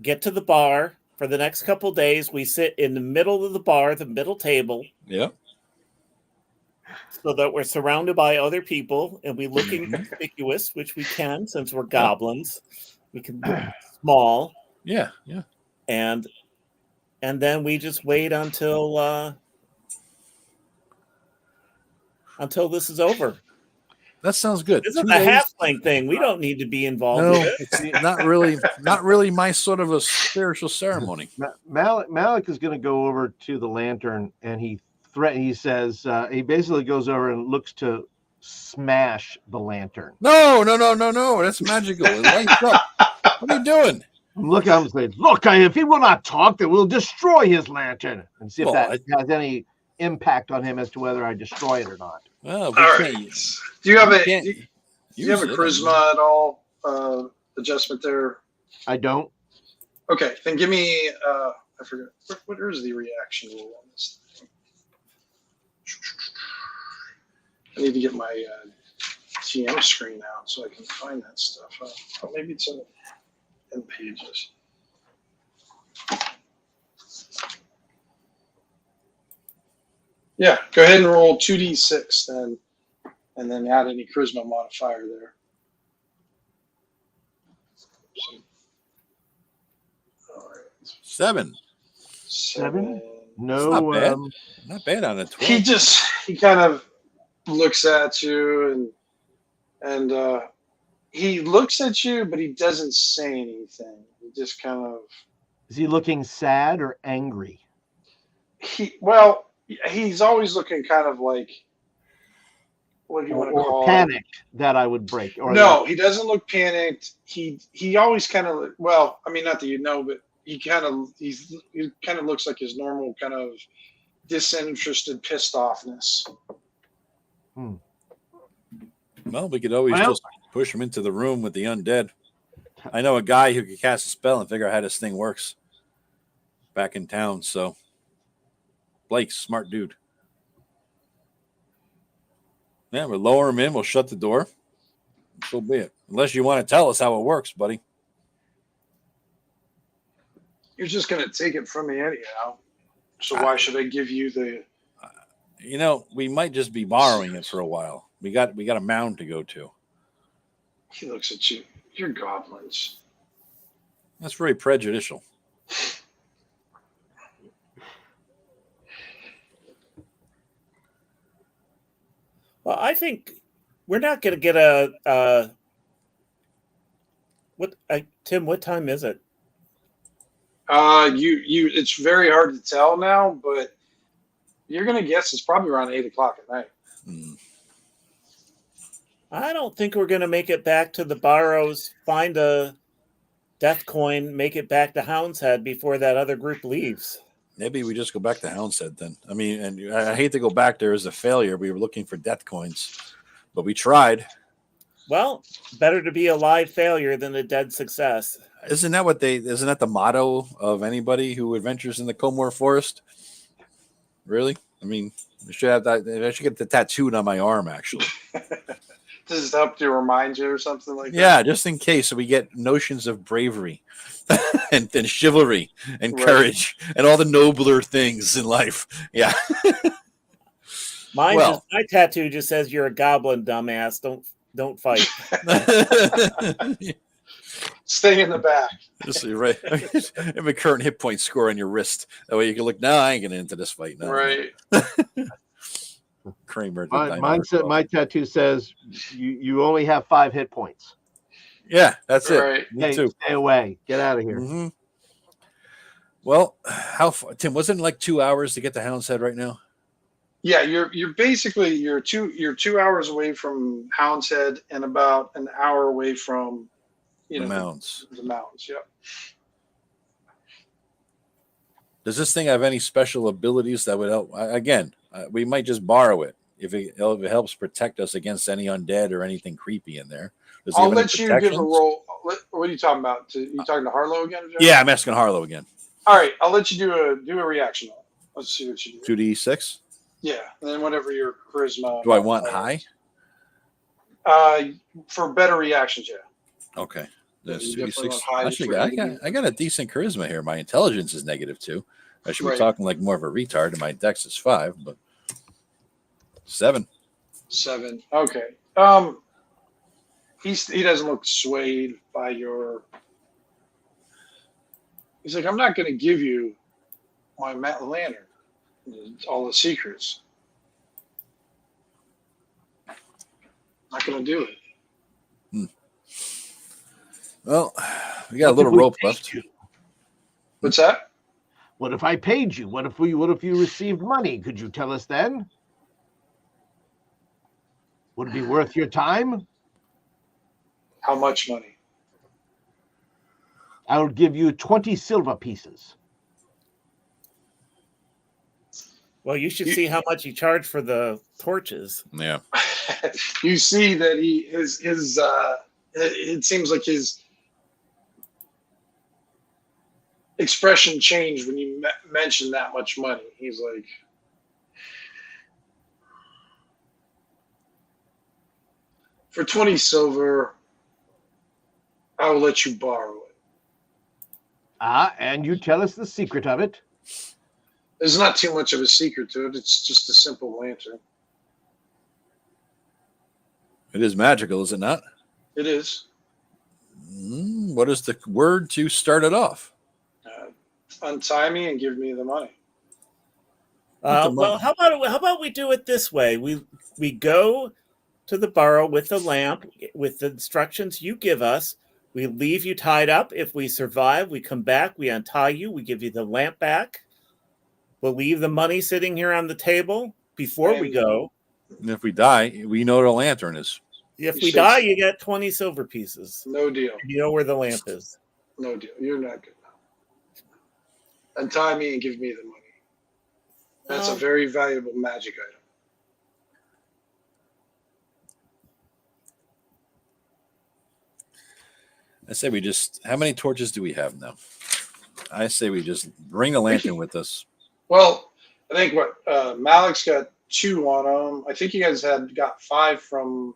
get to the bar. For the next couple days, we sit in the middle of the bar, the middle table, yeah. so that we're surrounded by other people and we look inconspicuous, which we can since we're goblins. We can look small, Yeah, yeah. and then we just wait until this is over. That sounds good. This is 2 a days. halfling thing. We don't need to be involved No, with it. it's not really my sort of a spiritual ceremony. Malik is going to go over to the lantern, and he says he basically goes over and looks to smash the lantern. No. That's magical. It lights up. What are you doing? I'm saying, look, if he will not talk, then we'll destroy his lantern and see if that has any impact on him as to whether I destroy it or not. Well, All right. Do you have a charisma at all adjustment there? I don't. Okay, then give me. I forget. What is the reaction rule on this thing? I need to get my TM screen out so I can find that stuff. Oh, maybe it's in pages. Yeah, go ahead and roll 2d6 then, and then add any charisma modifier there. All right. 7. 7? No, It's not bad. Not bad on a 12. He kind of looks at you and he looks at you, but he doesn't say anything. He just kind of. Is he looking sad or angry? He's always looking kind of like, what do you want to call panicked that I would break? Or no, he doesn't look panicked. He always kind of, well, I mean, not that you know, but he kind of looks like his normal kind of disinterested, pissed offness. Well, we could always just push him into the room with the undead. I know a guy who could cast a spell and figure out how this thing works back in town, so Blake's smart dude. Yeah, we'll lower him in. We'll shut the door. So be it. Unless you want to tell us how it works, buddy. You're just going to take it from me anyhow. So why should I give you the... We might just be borrowing it for a while. We got a mound to go to. He looks at you. You're goblins. That's very prejudicial. Well, I think we're not going to get a Tim, what time is it? It's very hard to tell now, but you're going to guess it's probably around 8:00 at night. I don't think we're going to make it back to the Barrows, find a death coin, make it back to Hound's Head before that other group leaves. Maybe we just go back to Hound's Head then. I mean, and I hate to go back there as a failure. We were looking for death coins, but we tried. Well, better to be a live failure than a dead success. Isn't that the motto of anybody who adventures in the Comor Forest? Really? I mean, I should have that. I should get the tattooed on my arm, actually. Does it help to remind you or something like that? Yeah, just in case, so we get notions of bravery and chivalry and courage and all the nobler things in life. Yeah. My tattoo just says you're a goblin, dumbass. Don't fight. Stay in the back. Just right. Have a current hit point score on your wrist. That way you can look. No, I ain't getting into this fight now. Right. Kramer. My tattoo says you only have 5 hit points. Yeah, that's right. it. Me too. Stay away. Get out of here. Mm-hmm. Well, how far, Tim? Wasn't it like 2 hours to get to Hound's Head right now? Yeah, you're basically you're 2 hours away from Hound's Head and about an hour away from the mountains. The mountains. Yep. Does this thing have any special abilities that would help? Again, we might just borrow it if it helps protect us against any undead or anything creepy in there. Does he I'll have any let you give a protections? roll. What are you talking about? You talking to Harlow again? Joe? Yeah, I'm asking Harlow again. All right, I'll let you do a reaction roll. Let's see what you do. 2d6. Yeah, and then whatever your charisma. Do I want high? For better reactions, yeah. Okay. That's You definitely 2d6. want high Actually, for I you. got a decent charisma here. My intelligence is -2. I should be Right. talking like more of a retard, and my dex is 5, but 7. 7. Okay. He doesn't look swayed by your. He's like, I'm not going to give you my lantern, all the secrets. Not going to do it. Well, we got a little rope left. What's that? What if I paid you? What if you received money? Could you tell us then? Would it be worth your time? How much money? I would give you 20 silver pieces. Well, you should see how much he charged for the torches. Yeah. You see that it seems like his expression changed when you mentioned that much money. He's like, for 20 silver, I will let you borrow it. And you tell us the secret of it. There's not too much of a secret to it. It's just a simple lantern. It is magical, is it not? It is. What is the word to start it off? Untie me and give me the money. Well, how about we do it this way? We go to the burrow with the lamp, with the instructions you give us. We leave you tied up. If we survive, we come back, we untie you, we give you the lamp back. We'll leave the money sitting here on the table before we go. And if we die, we know what a lantern is. If we die, you get 20 silver pieces. No deal. You know where the lamp is. No deal. You're not good now. Untie me and give me the money. That's a very valuable magic item. I say we just. How many torches do we have now? I say we just bring the lantern with us. Well, I think Malik's got 2 on him. I think you guys got 5 from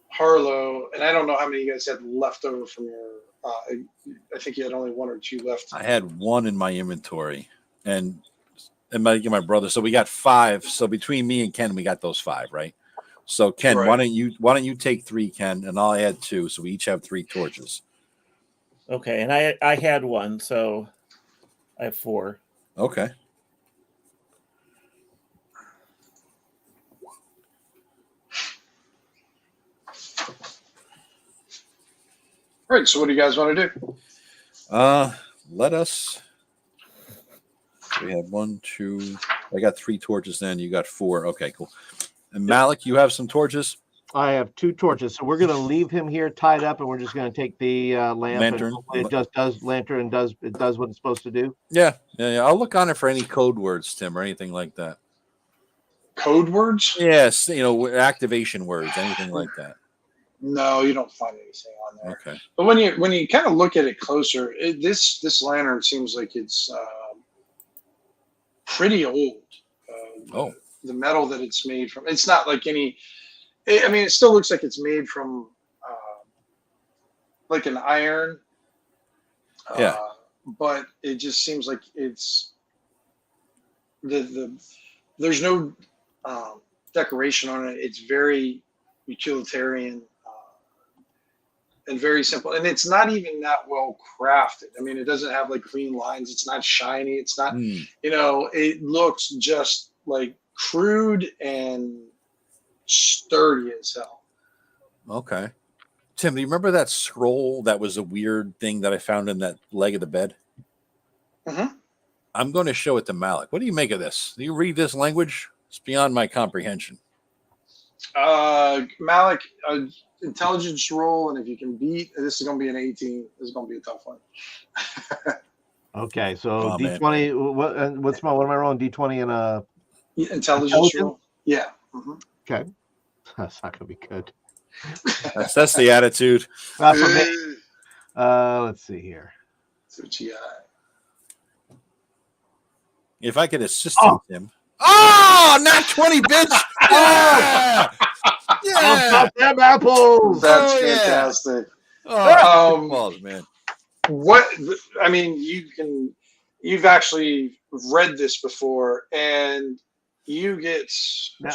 Harlow, and I don't know how many you guys had left over from your. I think you had only 1 or 2 left. I had 1 in my inventory, and my brother. So we got 5. So between me and Ken, we got those 5, right? So Ken, Right. why don't you take 3, Ken, and I'll add 2, so we each have 3 torches. Okay, and I had 1, so I have 4. Okay. All right. So what do you guys want to do? Let us. We have 1, 2. I got 3 torches. Then you got 4. Okay, cool. And Malik, you have some torches. I have 2 torches, so we're going to leave him here tied up, and we're just going to take the lamp. Lantern. And hopefully it does lantern and does what it's supposed to do. Yeah. I'll look on it for any code words, Tim, or anything like that. Code words? Yes, activation words, anything like that. No, you don't find anything on there. Okay. But when you kind of look at it closer, this lantern seems like it's pretty old. The metal that it's made from. It's not like any. I mean, it still looks like it's made from like an iron. Yeah. But it just seems like it's there's no decoration on it. It's very utilitarian and very simple. And it's not even that well crafted. I mean, it doesn't have like clean lines. It's not shiny. It's not, it looks just like crude and sturdy as hell. Okay. Tim, do you remember that scroll that was a weird thing that I found in that leg of the bed? Mm-hmm. I'm going to show it to Malik. What do you make of this? Do you read this language? It's beyond my comprehension. Malik, intelligence roll, and if you can beat, this is going to be an 18. This is going to be a tough one. Okay, so D20. What am I rolling? D20 and a intelligence roll. Yeah. Mm-hmm. Okay, that's not going to be good. That's the attitude. That's what me. Let's see here. So GI. If I could assist him. Oh, not 20, bitch. Yeah. Yeah. Them apples. That's fantastic. Oh, balls, man. What I mean, you've actually read this before, and you get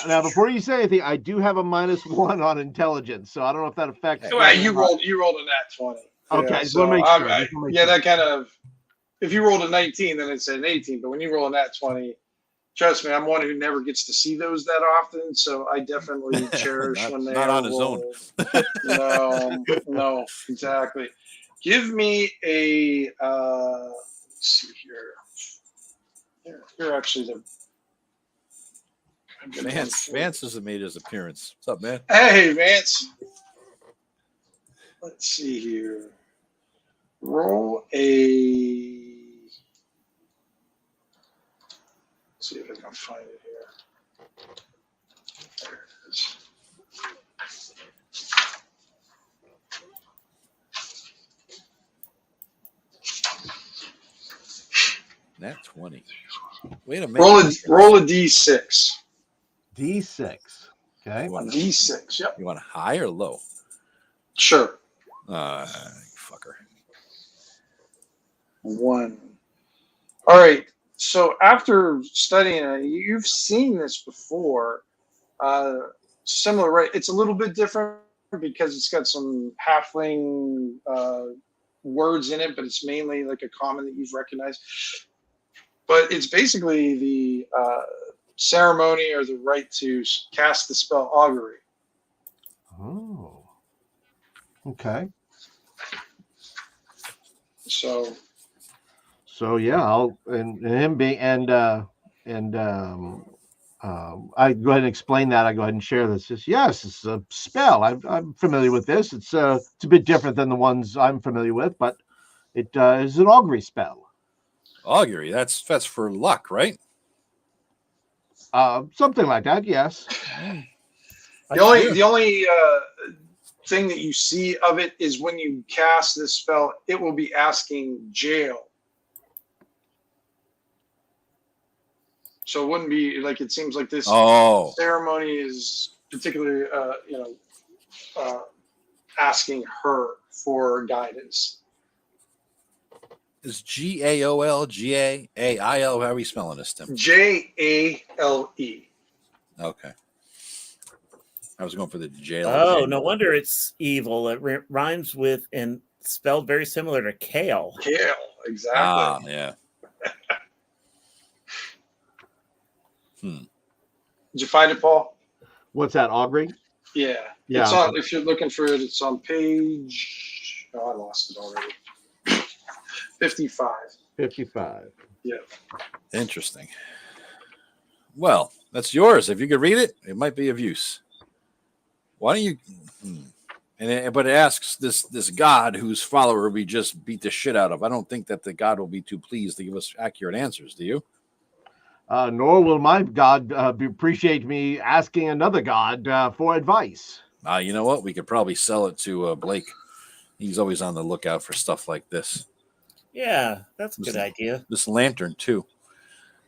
now before you say anything, I do have a -1 on intelligence, so I don't know if that affects. Well, you rolled a nat 20. Okay, Yeah, so make sure. that kind of. If you rolled a 19, then it's an 18. But when you roll a nat 20, trust me, I'm one who never gets to see those that often. So I definitely cherish when they not are on his own. No, exactly. Give me a. Let's see here. You're actually the. Vance has made his appearance. What's up, man? Hey, Vance. Let's see here. Roll a. Let's see if I can find it here. There it is. Nat 20. Wait a minute. Roll a D6. D6. Okay. D6. Yep. You want high or low? Sure. Fucker. 1. All right. So after studying it, you've seen this before. Similar, right? It's a little bit different because it's got some halfling words in it, but it's mainly like a common that you've recognized. But it's basically the ceremony or the right to cast the spell augury. Oh. Okay. So yeah, I'll and him being I go ahead and explain that. I go ahead and share this. Yes, it's a spell. I'm familiar with this. It's a bit different than the ones I'm familiar with, but it is an augury spell. Augury, that's for luck, right? Something like that. Yes. The only thing that you see of it is when you cast this spell, it will be asking jail. So it wouldn't be like it seems like this ceremony is particularly, asking her for guidance. Is GAOL, GAAIL? How are we spelling this, Tim? JALE. Okay. I was going for the jail. Oh, no wonder it's evil. It rhymes with and spelled very similar to kale. Kale, exactly. Yeah. Did you find it, Paul? What's that, augury? Yeah. It's on, if you're looking for it, it's on page. Oh, I lost it already. 55. 55. Yeah. Interesting. Well, that's yours. If you could read it, it might be of use. Why don't you? But it asks this god whose follower we just beat the shit out of. I don't think that the god will be too pleased to give us accurate answers. Do you? Nor will my god appreciate me asking another god for advice. You know what? We could probably sell it to Blake. He's always on the lookout for stuff like this. Yeah, that's a good idea. This lantern too.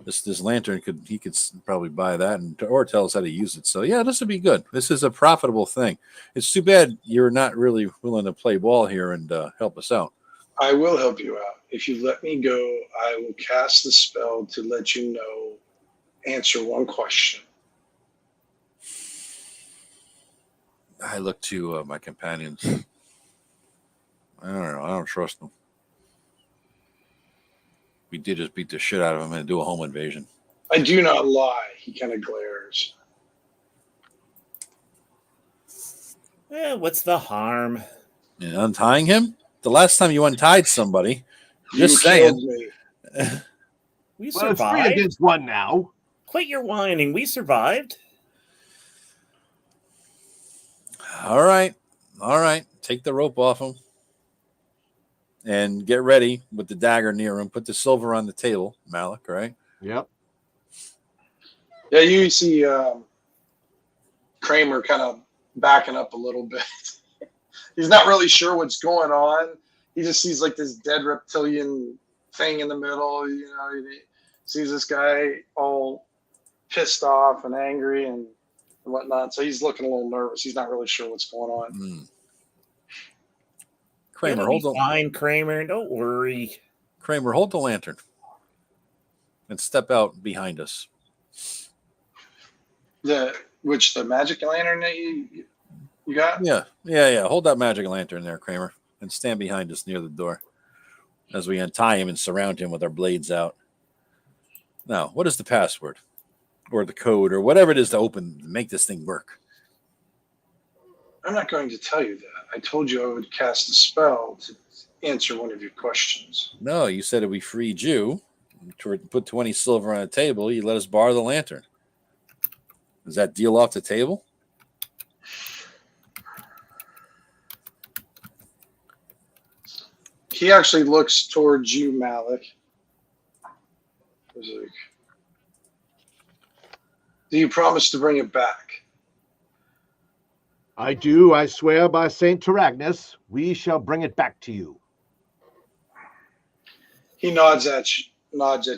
This lantern could probably buy that or tell us how to use it. So yeah, this would be good. This is a profitable thing. It's too bad you're not really willing to play ball here and help us out. I will help you out. If you let me go, I will cast the spell to let you know. Answer one question. I look to my companions. I don't know. I don't trust them. We did just beat the shit out of him and do a home invasion. I do not lie. He kind of glares. What's the harm? And untying him? The last time you untied somebody, just saying. We Well, it's 3 survived. against 1 now. Quit your whining. We survived. All right. Take the rope off him. And get ready with the dagger near him. Put the silver on the table, Malik, right? Yep. Yeah, you see Kramer kind of backing up a little bit. He's not really sure what's going on. He just sees like this dead reptilian thing in the middle. He sees this guy all pissed off and angry and whatnot. So he's looking a little nervous. He's not really sure what's going on. Kramer, hold on. Fine, Kramer. Don't worry. Kramer, hold the lantern and step out behind us. The magic lantern that you got? Yeah. Hold that magic lantern there, Kramer, and stand behind us near the door as we untie him and surround him with our blades out. Now, what is the password or the code or whatever it is to make this thing work? I'm not going to tell you that. I told you I would cast a spell to answer one of your questions. No, you said if we freed you, put 20 silver on the table, you let us borrow the lantern. Is that deal off the table? He actually looks towards you, Malik. He's like, do you promise to bring it back? I do. I swear by Saint Terragnis, we shall bring it back to you. He nods at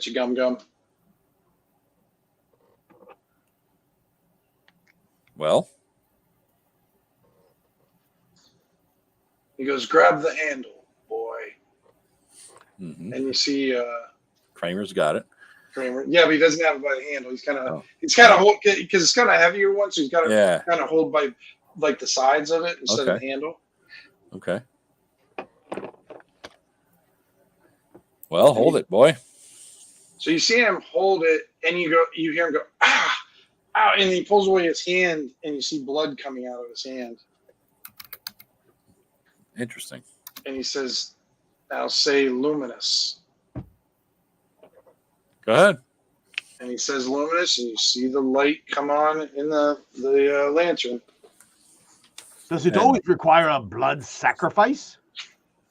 you, Gum Gum. Well, he goes, grab the handle, boy. Mm-hmm. And you see Kramer's got it. Kramer. Yeah, but he doesn't have it by the handle. He's kind of hold because it's kind of heavier one, so he's got to kind of hold by like the sides of it instead of the handle. Okay. Well, hold it, boy. So you see him hold it, and you hear him go, ah, ow, and he pulls away his hand, and you see blood coming out of his hand. Interesting. And he says, now say luminous. Go ahead. And he says luminous, and you see the light come on in the lantern. Does it always require a blood sacrifice?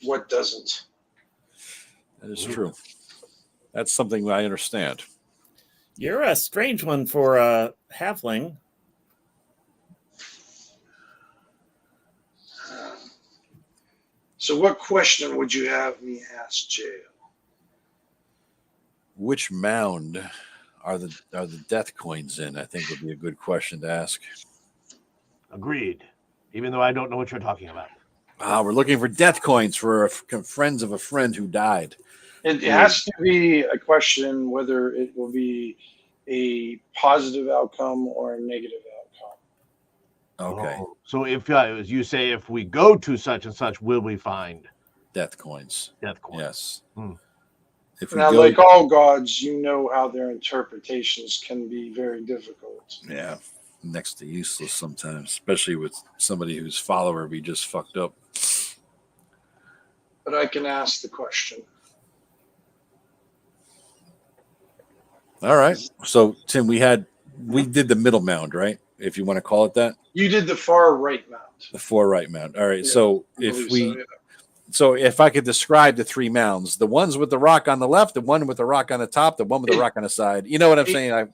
What doesn't? That is true. That's something I understand. You're a strange one for a halfling. So what question would you have me ask Jail? Which mound are the death coins in? I think would be a good question to ask. Agreed. Even though I don't know what you're talking about. We're looking for death coins for friends of a friend who died. It has to be a question whether it will be a positive outcome or a negative outcome. Okay. Oh, so if as you say, if we go to such and such, will we find death coins? Death coins. Yes. If now, like all gods, you know how their interpretations can be very difficult. Yeah. Next to useless sometimes, especially with somebody whose follower be just fucked up. But I can ask the question. All right. So, Tim, we did the middle mound, right? If you want to call it that. You did the far right mound. The far right mound. All right. Yeah, so if so if I could describe the three mounds, the ones with the rock on the left, the one with the rock on the top, the one with the rock on the side. You know what I'm saying?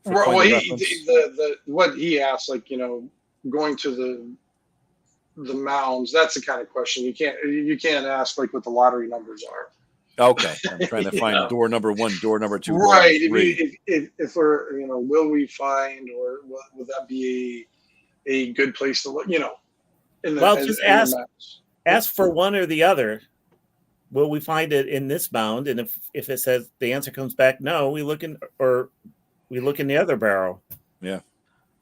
What he asked, like, going to the mounds, that's the kind of question you can't ask like what the lottery numbers are. Okay, I'm trying to find door number 1, door number 2, right? Door number 3. If we're will we find, or would that be a good place to look? Just ask for one or the other. Will we find it in this mound? And if it says the answer comes back no, we look in the other barrel. Yeah.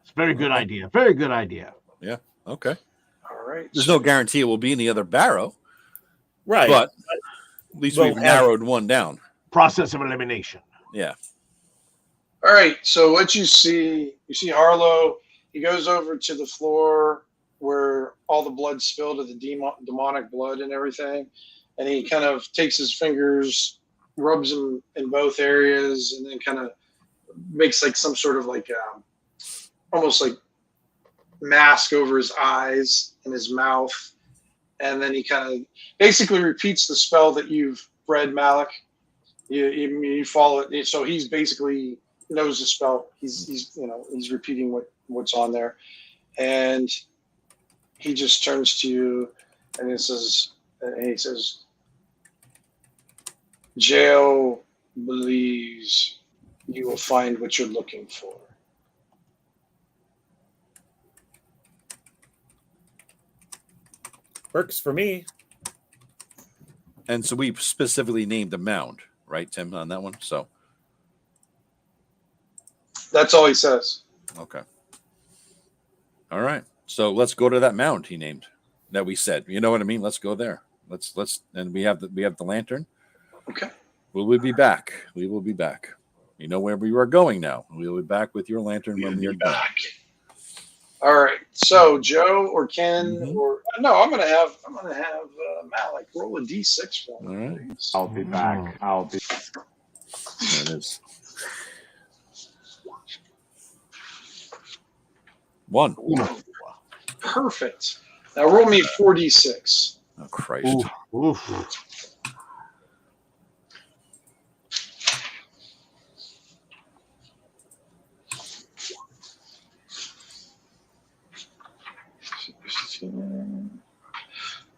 It's a very good idea. Very good idea. Yeah. Okay. All right. There's no guarantee it will be in the other barrel. Right. But at least we've narrowed one down. Process of elimination. Yeah. All right. So what you see Harlow, he goes over to the floor where all the blood spilled of the demonic blood and everything. And he kind of takes his fingers, rubs them in both areas, and then kind of makes like some sort of like almost like mask over his eyes and his mouth. And then he kind of basically repeats the spell that you've read, Malik. You follow it. So he's basically knows the spell. He's repeating what's on there. And he just turns to you and he says, Jail believes you will find what you're looking for. Works for me. And so we specifically named the mound, right, Tim, on that one? So that's all he says. Okay. All right. So let's go to that mound he named that we said. You know what I mean? Let's go there. Let's and we have the lantern. Okay. We will be back. We will be back. You know where we are going now. We will be back with your lantern when we are back. All right. So Joe or Ken or no, I'm gonna have Malik roll a d6 for me. All right. Please. I'll be back. There it is. 1. Perfect. Now roll me 4d6. Oh Christ. Oof.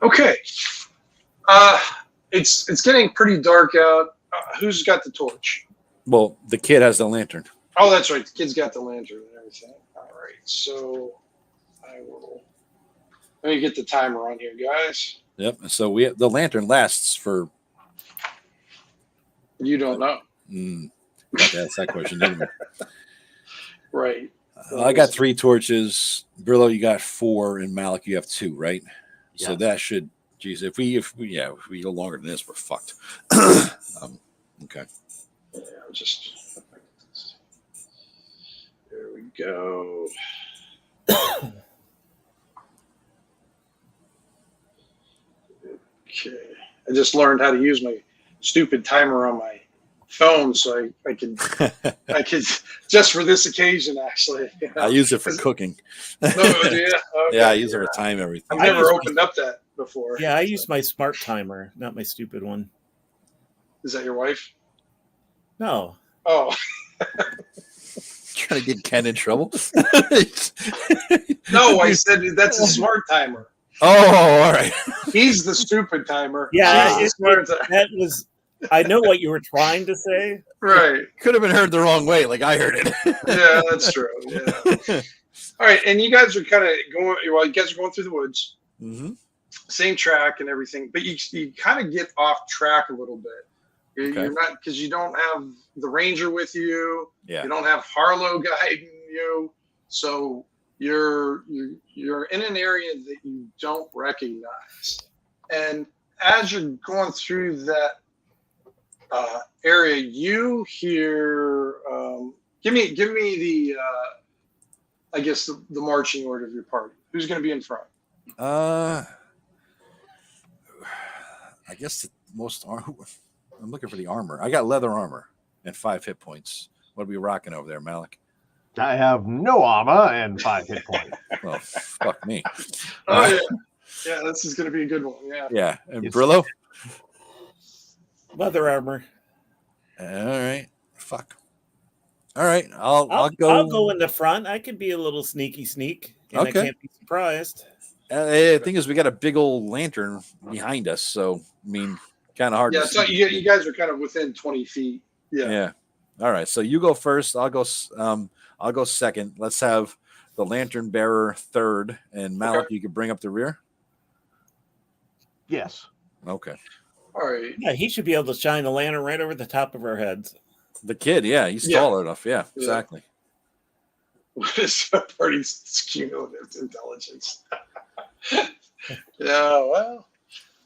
Okay. It's getting pretty dark out. Who's got the torch? Well, the kid has the lantern. Oh, that's right. The kid's got the lantern and everything. All right. So I will. Let me get the timer on here, guys. Yep. So the lantern lasts for. You don't know. That's that question, didn't we? Right. I got 3 torches. Brillo, you got 4, and Malik, you have 2, right? Yeah. So that should. Geez, if we go longer than this, we're fucked. Okay. Yeah, just. There we go. Okay. I just learned how to use my stupid timer on my phone, so I could just for this occasion actually. You know? I use it for cooking. No, okay. Yeah, I use it to time everything. I've never opened up that before. Yeah, I use my smart timer, not my stupid one. Is that your wife? No. Oh. Trying to get Ken in trouble. No, I said that's a smart timer. Oh, all right. He's the stupid timer. Yeah, She's the smart timer. that was. I know what you were trying to say. Right. Could have been heard the wrong way, like I heard it. Yeah, that's true. Yeah. All right, and you guys are kind of going. Well, you guys are going through the woods. Mm-hmm. Same track and everything, but you kind of get off track a little bit. You're not, because you don't have the ranger with you. Yeah. You don't have Harlow guiding you, so you're in an area that you don't recognize. And as you're going through that area, you hear. Give me the. I guess the marching order of your party. Who's going to be in front? I guess the most. I'm looking for the armor. I got leather armor and 5 hit points. What are we rocking over there, Malik? I have no armor and 5 hit points. Well, fuck me. Oh yeah, yeah. This is going to be a good one. Yeah. Yeah, and Brillo. Leather armor. All right. Fuck. All right. I'll go. I'll go in the front. I could be a little sneak, and I can't be surprised. The thing is, we got a big old lantern behind us, so I mean, kind of hard. Yeah, to so see. you guys are kind of within 20 feet. Yeah. Yeah. All right. So you go first. I'll go second. Let's have the lantern bearer third, and Malik, you can bring up the rear. Yes. Okay. All right. Yeah, he should be able to shine the lantern right over the top of our heads. The kid, yeah, he's tall enough. Yeah, exactly. What is a party's cumulative intelligence? Yeah, well,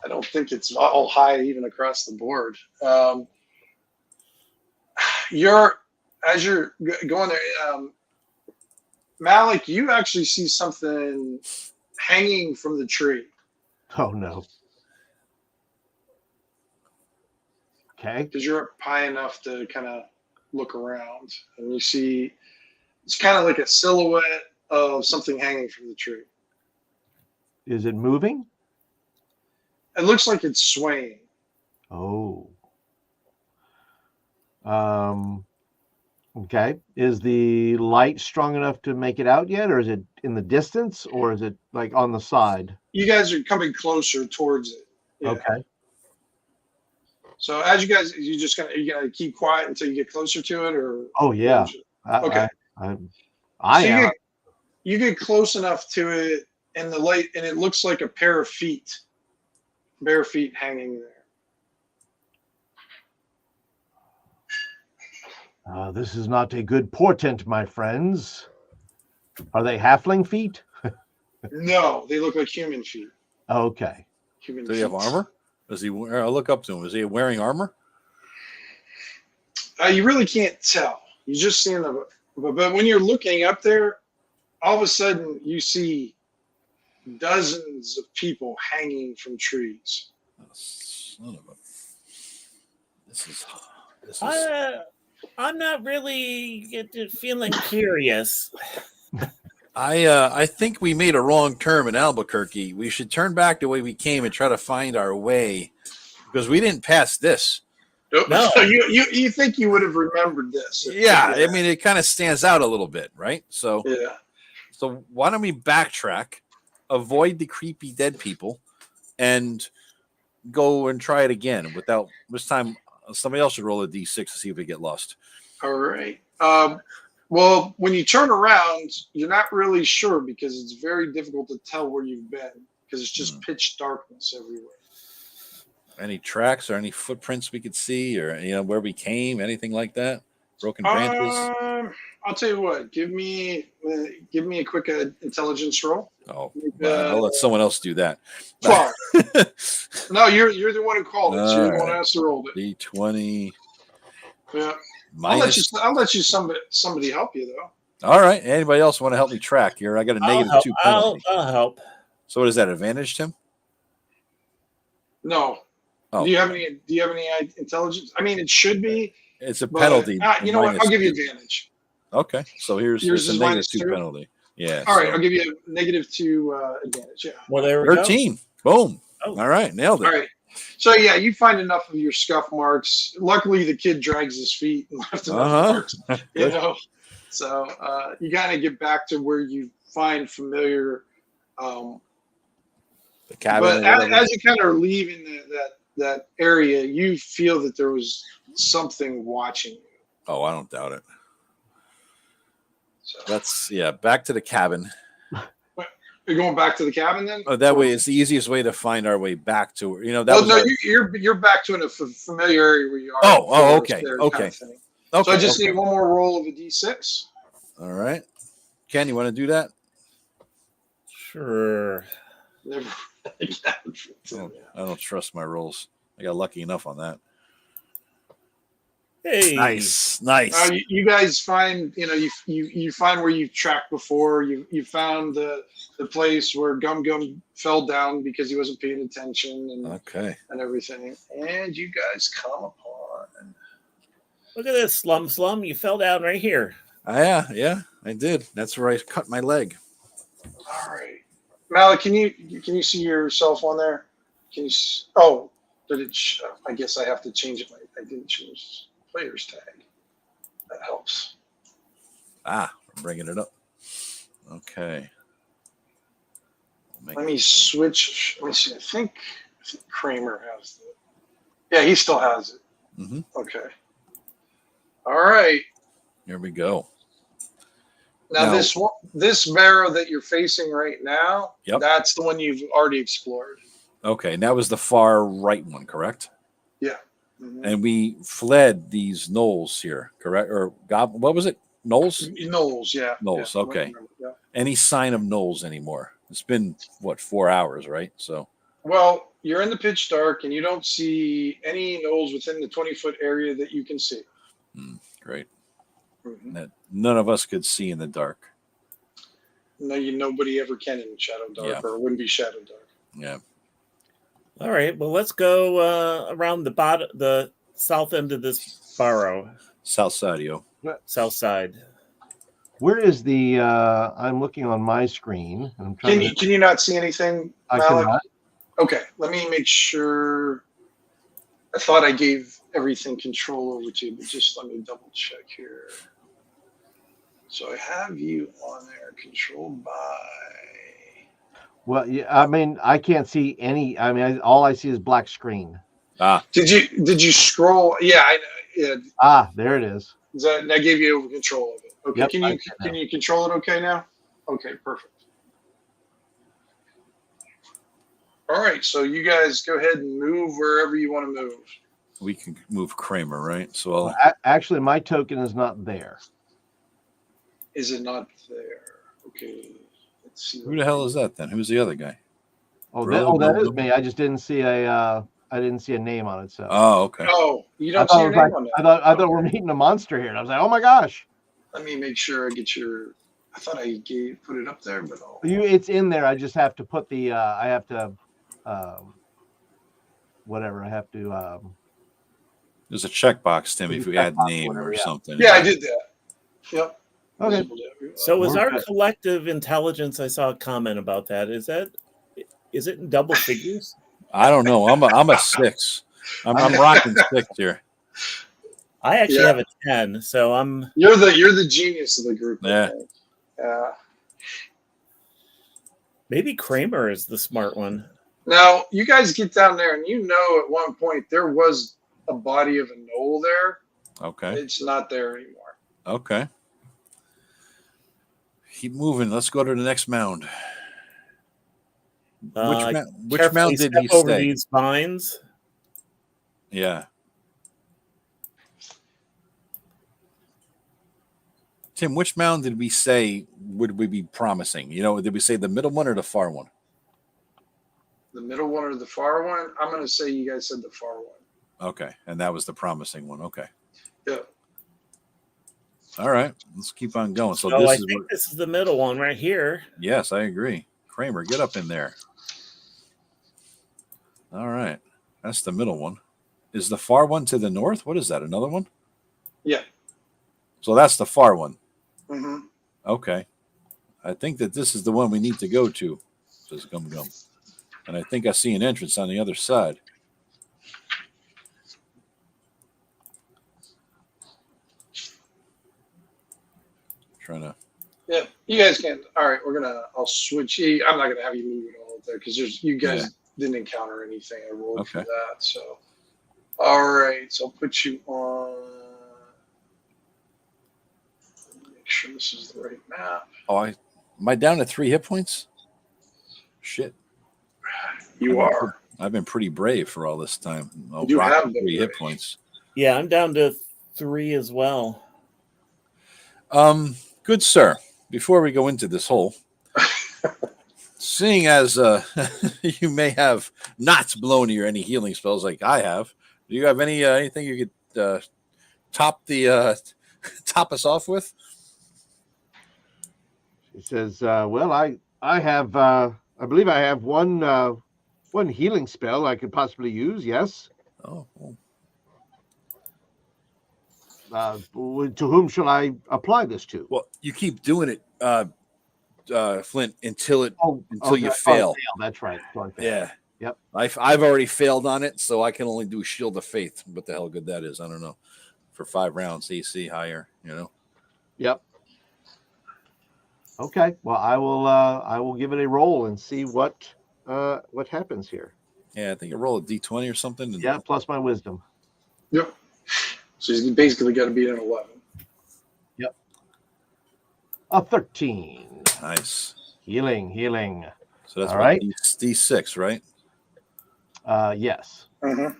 I don't think it's all high even across the board. As you're going there, Malik, you actually see something hanging from the tree. Oh no. Okay. Because you're up high enough to kind of look around, and you see it's kind of like a silhouette of something hanging from the tree. Is it moving? It looks like it's swaying. Oh. Okay. Is the light strong enough to make it out yet, or is it in the distance, or is it like on the side? You guys are coming closer towards it. Yeah. Okay. So as you guys, you gonna keep quiet until you get closer to it, or? Oh yeah. Okay. I am. You get close enough to it, and the light, and it looks like a pair of feet, bare feet hanging there. This is not a good portent, my friends. Are they halfling feet? No, they look like human feet. Okay. Human Do he have armor? Does he? I'll look up to him. Is he wearing armor? You really can't tell. You just see them, but when you're looking up there, all of a sudden you see dozens of people hanging from trees. Oh, son of a... This is. I'm not really feeling curious. I think we made a wrong turn in Albuquerque. We should turn back the way we came and try to find our way, because we didn't pass this. No. So you think you would have remembered this? Yeah, I mean, it kind of stands out a little bit, right? So yeah. So why don't we backtrack, avoid the creepy dead people, and go and try it again? Without this time, somebody else should roll a d6 to see if we get lost. All right. Well, when you turn around, you're not really sure because it's very difficult to tell where you've been because it's just pitch darkness everywhere. Any tracks or any footprints we could see, or where we came, anything like that? Broken branches. I'll tell you what. Give me a quick intelligence roll. Oh, I'll let someone else do that. Well, no, you're the one who called it. So you're the one who has to roll it. D20. Yeah. Minus... I'll let you somebody help you though. All right. Anybody else want to help me track here? I got a -2 penalty. I'll help. So what is that? Advantage, Tim? No. Oh. Do you have any intelligence? I mean, it should be. It's a penalty. You know what? I'll give you advantage. Okay. So here's a -2 penalty. Yeah. All right. I'll give you a -2 advantage. Yeah. Well, there we 13. Go. Boom. Oh. All right. Nailed it. All right. So yeah, you find enough of your scuff marks. Luckily, the kid drags his feet and left enough marks. So you kind of get back to where you find familiar. The cabin. But as you kind of leaving that area, you feel that there was something watching you. Oh, I don't doubt it. So. Back to the cabin. You're going back to the cabin then? Oh, that way it's the easiest way to find our way back to you're back to a familiar area where you are. Oh, okay. Okay. Kind of so I just need one more roll of a d6. All right. Ken, you want to do that? Sure. I don't trust my rolls. I got lucky enough on that. Hey, nice. You guys find, you find where you've tracked before. You found the place where Gum Gum fell down because he wasn't paying attention and everything. And you guys come upon. Look at this, Slum. You fell down right here. Yeah, I did. That's where I cut my leg. All right, Malik, can you see yourself on there? Can you? Oh, did it? I guess I have to change it. I didn't change player's tag. That helps. I'm bringing it up. Okay. Let me switch. Let me see. I think Kramer has it. Yeah, he still has it. Mm-hmm. Okay. All right. Here we go. Now this barrow that you're facing right now, that's the one you've already explored. Okay, and that was the far right one, correct? Yeah. Mm-hmm. And we fled these knolls here, correct? Or what was it? Knolls? Knolls, yeah. Knolls, yeah. Okay. Yeah. Any sign of knolls anymore? It's been, 4 hours, right? So. Well, you're in the pitch dark, and you don't see any knolls within the 20-foot area that you can see. Great. Mm-hmm. That none of us could see in the dark. No, nobody ever can in Shadowdark, or it wouldn't be Shadowdark. Yeah. All right. Well, let's go around the south end of this burrow. South side, South side. Where is the? I'm looking on my screen. I'm trying can you not see anything, Malik? I cannot. Okay, let me make sure. I thought I gave everything control over to you, but just let me double check here. So I have you on there, controlled by. Well, yeah, I mean, I can't see any. I mean, all I see is black screen. Did you scroll? Yeah, I know. Yeah. There it is. That gave you over control of it. Okay, Yep, can you control it? Okay, now. Okay, perfect. All right, so you guys go ahead and move wherever you want to move. We can move Kramer, right? So actually, my token is not there. Is it not there? Okay, let's see. Who the hell is that then? Who's the other guy? That is me. I just didn't see a name on it. So. Oh, okay. Oh, you don't see your name on that. I thought we're meeting a monster here, and I was like, oh my gosh. Let me make sure I get your. I thought I put it up there, but it's in there. I just have to put the. I have to. Whatever I have to. There's a checkbox, Tim, if we add name or something. Yeah, I did that. Yep. Okay. So is our collective intelligence? I saw a comment about that. Is it in double figures? I don't know. I'm a 6. I'm rocking 6 here. I actually have a 10, so I'm. You're the genius of the group. Yeah. Maybe Kramer is the smart one. Now you guys get down there, and at one point there was a body of a knoll there. Okay. It's not there anymore. Okay. Keep moving. Let's go to the next mound. Which mound did he over say? These vines. Yeah. Tim, which mound did we say would we be promising? Did we say the middle one or the far one? The middle one or the far one? I'm going to say you guys said the far one. Okay. And that was the promising one. Okay. Yeah. All right. Let's keep on going. So I think this is the middle one right here. Yes, I agree. Kramer, get up in there. All right. That's the middle one. Is the far one to the north? What is that? Another one? Yeah. So that's the far one. Mm-hmm. Okay. I think that this is the one we need to go to, says Gum Gum. And I think I see an entrance on the other side. Trying to. Yeah, you guys can. All right, I'll switch. I'm not gonna have you move it all there because you guys didn't encounter anything. I rolled for that. So, all right, so I'll put you on. Make sure this is the right map. Oh, am I down to 3 hit points? Shit. I've been pretty brave for all this time. You have 3 hit points. Yeah, I'm down to 3 as well. Good sir. Before we go into this hole, seeing as you may have not blown you any healing spells like I have, do you have anything you could top us off with? He says, "Well, I have I believe I have one healing spell I could possibly use. Yes. Oh. To whom shall I apply this to?" Well, you keep doing it, Flint, until you fail. Fail. That's right. Yeah. Yep. I've already failed on it, so I can only do Shield of Faith. What the hell good that is, I don't know. For 5 rounds, AC higher, Yep. Okay. Well, I will give it a roll and see what happens here. Yeah, I think you roll a D20 or something. Yeah, plus my wisdom. Yep. So he's basically got to beat an 11. Yep. A 13. Nice. Healing. So that's all right. D6, right? Yes. Mm-hmm.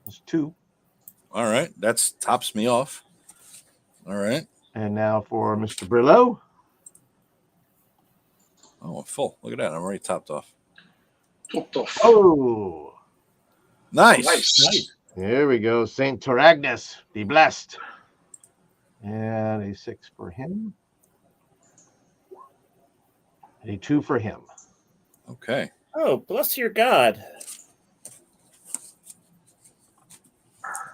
It's 2. All right. That's tops me off. All right. And now for Mr. Brillo. Oh, I'm full. Look at that. I'm already topped off. Oh. Nice. Here we go. Saint Terragnis, be blessed. And a 6 for him. And a 2 for him. Okay. Oh, bless your God.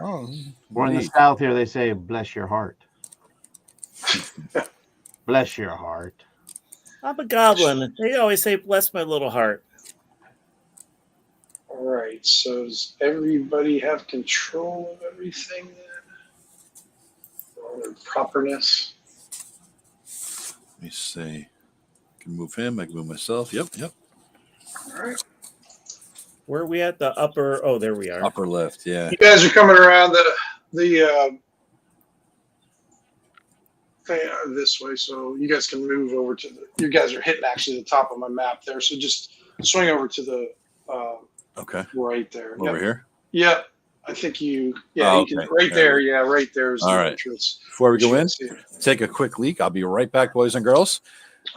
Oh, or in the South here, they say, bless your heart. Bless your heart. I'm a goblin. They always say, bless my little heart. All right. So does everybody have control of everything then? or properness. Let me see. I can move him. I can move myself. Yep. All right. Where are we at? The upper. Oh, there we are. Upper left. Yeah. You guys are coming around the thing this way, so you guys can move over to the. You guys are hitting actually the top of my map there, so just swing over to the. Okay. Right there. Over here. Yep. I think you. Yeah. Oh, You can, okay. right there. Yeah. Right there is All the right. entrance. Before we go in, See it. take a quick leak. I'll be right back, boys and girls.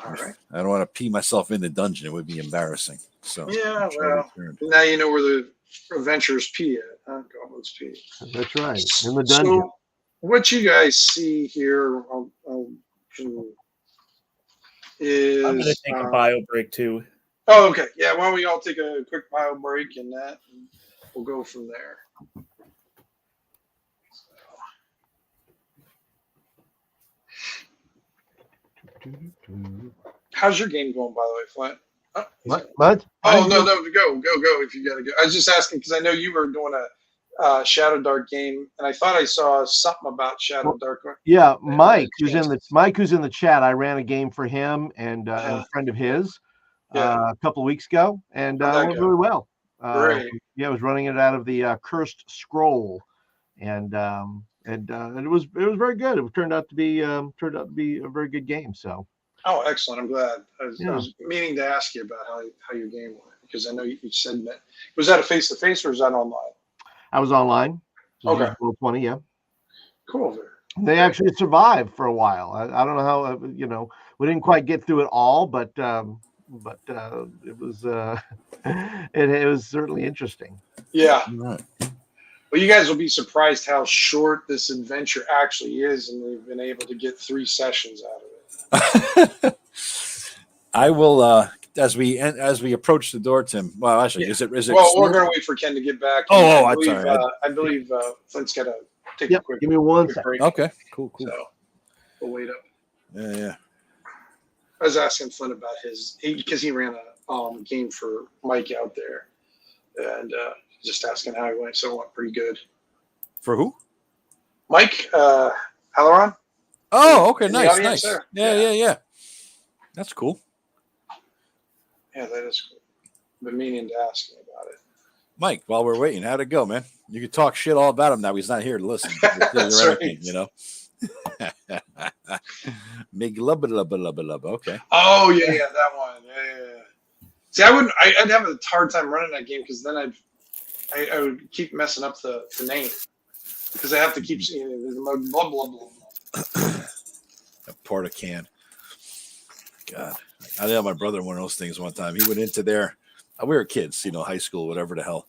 All right. I don't want to pee myself in the dungeon. It would be embarrassing. So Yeah. Well, now you know where the adventurers pee at. Huh? Goblins pee. That's right. In the dungeon. So, what you guys see here is. I'm going to take a bio break too. Oh, okay. Yeah. Why don't we all take a quick bio break and that, and we'll go from there. How's your game going, by the way, Flint? Oh, What? Oh, no, go if you got to go. I was just asking because I know you were doing a Shadowdark game, and I thought I saw something about Shadowdark. Yeah, Mike, who's in the chat. I ran a game for him and a friend of his a couple of weeks ago, and it went really well. Great. Yeah, I was running it out of the Cursed Scroll, and it was very good. It turned out to be a very good game. So. Oh, excellent! I'm glad. I was meaning to ask you about how your game went because I know you said that. Was that a face-to-face or was that online? I was online. Okay. Roll 20, yeah. Cool. They actually survived for a while. I don't know how we didn't quite get through it all, but it was it was certainly interesting. Yeah. Right. Well, you guys will be surprised how short this adventure actually is, and we've been able to get 3 sessions out of it. I will as we approach the door, Tim. Well, actually, is it? Well, we're going to wait for Ken to get back. I'm sorry. I believe Flint's got to take a quick. Give me one second. Break. Okay, cool. So we'll wait up. Yeah. I was asking Flint about because he ran a game for Mike out there, and just asking how he went. So it went pretty good. For who? Mike Halloran. Oh, okay, nice. There. Yeah. That's cool. Yeah, that is cool. Been meaning to ask him about it. Mike, while we're waiting, how'd it go, man? You can talk shit all about him now. He's not here to listen. That's right. You know. Big lub. Okay. Oh yeah, that one. Yeah. See, I'd have a hard time running that game because then I would keep messing up the name because I have to keep seeing the blah blah blah. A porta can. God, I had my brother one of those things one time. He went into there. We were kids, high school, whatever the hell.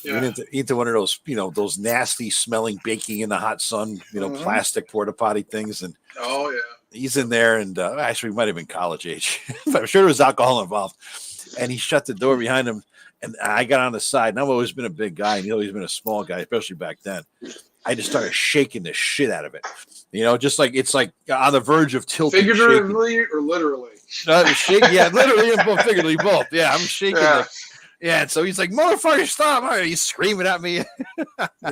Yeah. We went into one of those, those nasty smelling baking in the hot sun, plastic porta potty things. And oh yeah, he's in there, and actually, we might have been college age. I'm sure there was alcohol involved. And he shut the door behind him, and I got on the side. And I've always been a big guy, and he's always been a small guy, especially back then. I just started shaking the shit out of it. Just like it's like on the verge of tilting. Figuratively or literally? Yeah, literally and both, figuratively both. Yeah, I'm shaking. Yeah. And so he's like, "Motherfucker, stop!" He's screaming at me.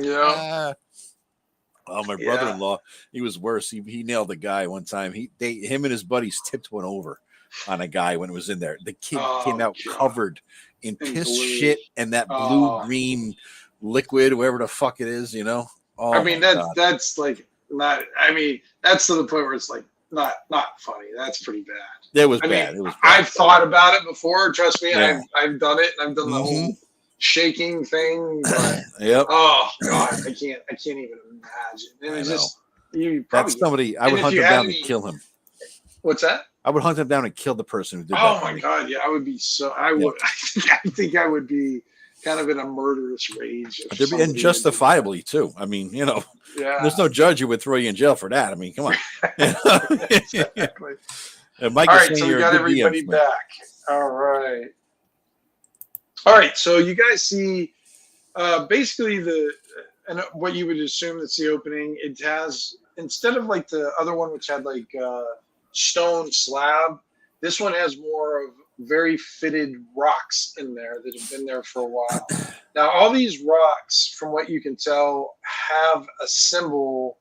Yeah. Oh, my brother-in-law, he was worse. He nailed a guy one time. Him and his buddies tipped one over on a guy when it was in there. The kid came out covered in piss shit and that blue-green liquid, whatever the fuck it is, Oh, I mean, that's like not. I mean, that's to the point where it's like not funny. That's pretty bad. It was bad. It was bad. I've thought about it before. Trust me, yeah. I've done it. And I've done the whole shaking thing. But, yep. Oh God, I can't even imagine. And it's just that's somebody. I would hunt him down and kill him. What's that? I would hunt him down and kill the person who did that. Oh my God, yeah, I would be so. I would. I think I would be kind of in a murderous rage. And justifiably too. I mean, there's no judge who would throw you in jail for that. I mean, come on. Exactly. Mike, all right, so we got everybody back. All right. So you guys see basically and what you would assume that's the opening. It has, instead of like the other one, which had like stone slab, this one has more of very fitted rocks in there that have been there for a while. Now, all these rocks, from what you can tell, have a symbol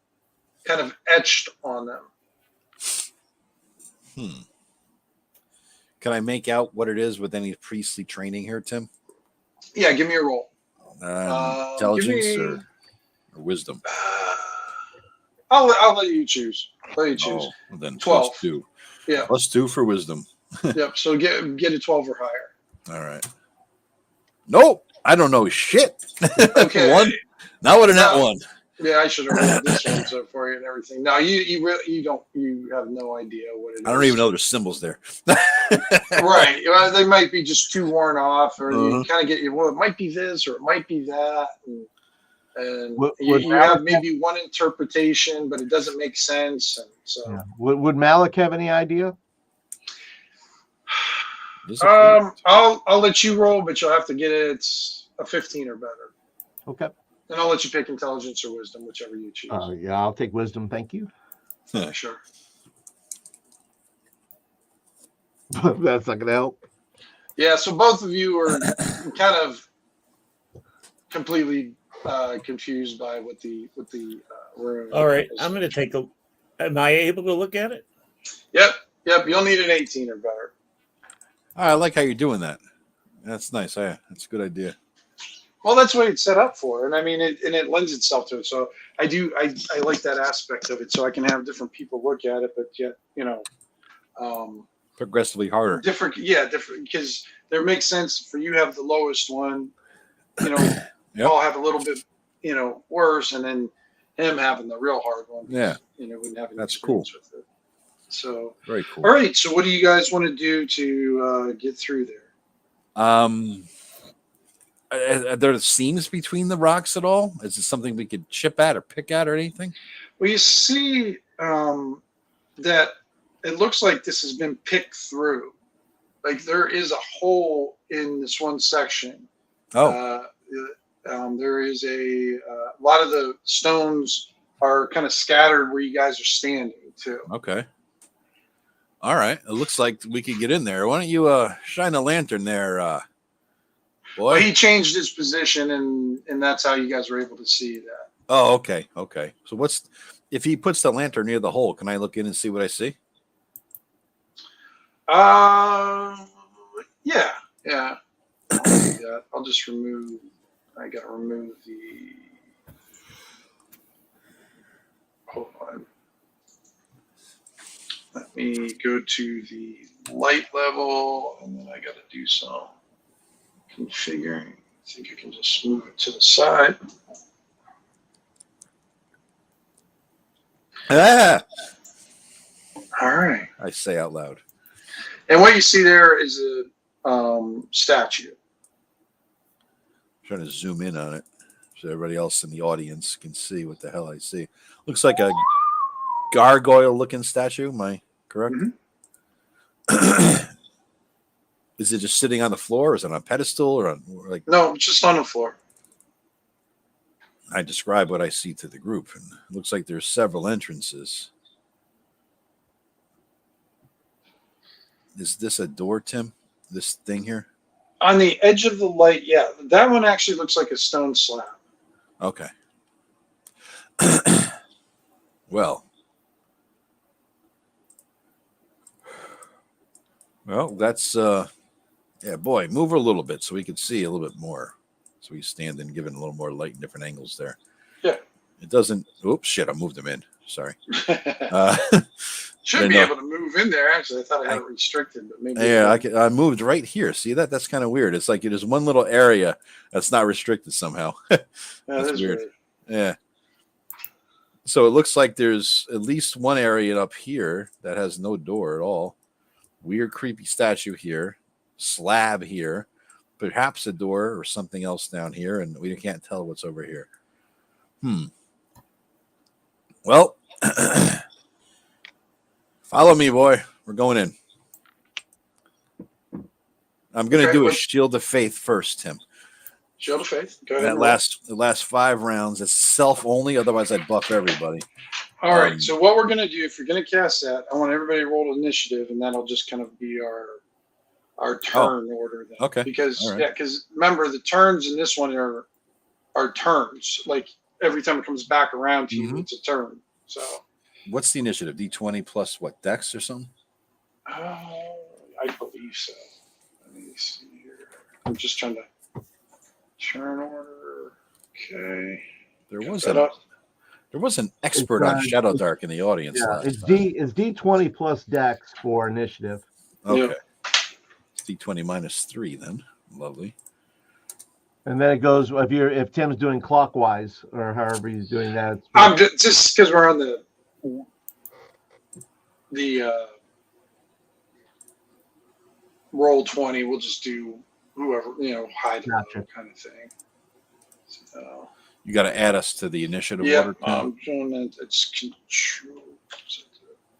kind of etched on them. Can I make out what it is with any priestly training here, Tim? Yeah, give me a roll. Intelligence or wisdom? I'll let you choose. Let you choose. Well then 12. +2. Yeah. +2 for wisdom. Yep. So get a 12 or higher. All right. Nope. I don't know shit. Okay. 1. Not with a net 1. Yeah, I should have rolled this one so for you and everything. No, you have no idea what it is. I don't even know there's symbols there. Right. Well, they might be just too worn off, or you kind of get it might be this or it might be that. And you have maybe one interpretation, but it doesn't make sense. And so, yeah. Would Malik have any idea? I'll let you roll, but you'll have to get it a 15 or better. Okay. And I'll let you pick intelligence or wisdom, whichever you choose. Yeah, I'll take wisdom. Thank you. Sure. That's not going to help. Yeah, so both of you are kind of completely confused by what the room. All right, is. I'm going to take a. Am I able to look at it? Yep. You'll need an 18 or better. I like how you're doing that. That's nice. Yeah, that's a good idea. Well, that's what it's set up for, and I mean, it lends itself to it. So I like that aspect of it, so I can have different people look at it, but yet, Progressively harder. different, because there makes sense for you have the lowest one, Yep. I'll have a little bit, worse, and then him having the real hard one. Yeah. Wouldn't have any That's cool. experience with it. So Very cool. all right. So what do you guys want to do to get through there? Are there seams between the rocks at all? Is it something we could chip at or pick at or anything? Well, you see that it looks like this has been picked through. Like there is a hole in this one section. Oh. There is a lot of the stones are kind of scattered where you guys are standing too. Okay. All right. It looks like we could get in there. Why don't you shine a lantern there, boy? Well, he changed his position, and that's how you guys were able to see that. Oh, okay. Okay. So if he puts the lantern near the hole, can I look in and see what I see? Yeah. I'll do that. I'll just remove. I gotta remove the. Hold on. Let me go to the light level, and then I gotta do some configuring. I think I can just move it to the side. Ah! All right. I say out loud. And what you see there is a statue. I'm trying to zoom in on it so everybody else in the audience can see what the hell I see. Looks like a gargoyle-looking statue. Am I correct? Mm-hmm. Is it just sitting on the floor? Or is it on a pedestal or on like? No, it's just on the floor. I describe what I see to the group, and it looks like there's several entrances. Is this a door, Tim? This thing here? On the edge of the light, yeah. That one actually looks like a stone slab. Okay. Well, that's yeah, boy, move her a little bit so we can see a little bit more. So we stand and give it a little more light in different angles there. Yeah. It doesn't. Oops, shit! I moved them in. Sorry. Should be able to move in there. Actually, I thought I had it restricted, but maybe. Yeah, I moved right here. See that? That's kind of weird. It's like it is one little area that's not restricted somehow. That's weird. Yeah. So it looks like there's at least one area up here that has no door at all. Weird, creepy statue here. Slab here. Perhaps a door or something else down here, and we can't tell what's over here. Well, follow me, boy. We're going in. I'm going to do a shield of faith first, Tim. Shield of faith. Go ahead. The last 5 rounds. It's self only. Otherwise, I'd buff everybody. All right. So what we're going to do, if you're going to cast that, I want everybody to roll initiative, and that'll just kind of be our turn order. Then. Okay. Because remember the turns in this one are turns. Like every time it comes back around to you, it's a turn. So, what's the initiative? D20 plus what? Dex or something? I believe so. Let me see here. I'm just trying to turn order. Okay. There was an expert on Shadowdark in the audience. Yeah, last it's time. It's D20 plus Dex for initiative. Okay. Yep. It's D20 minus 3 then. Lovely. And then it goes if Tim's doing clockwise or however he's doing that. I'm just because we're on the roll 20. We'll just do whoever high to low kind of thing. So, you got to add us to the initiative yeah, order. I'm doing it. It's control.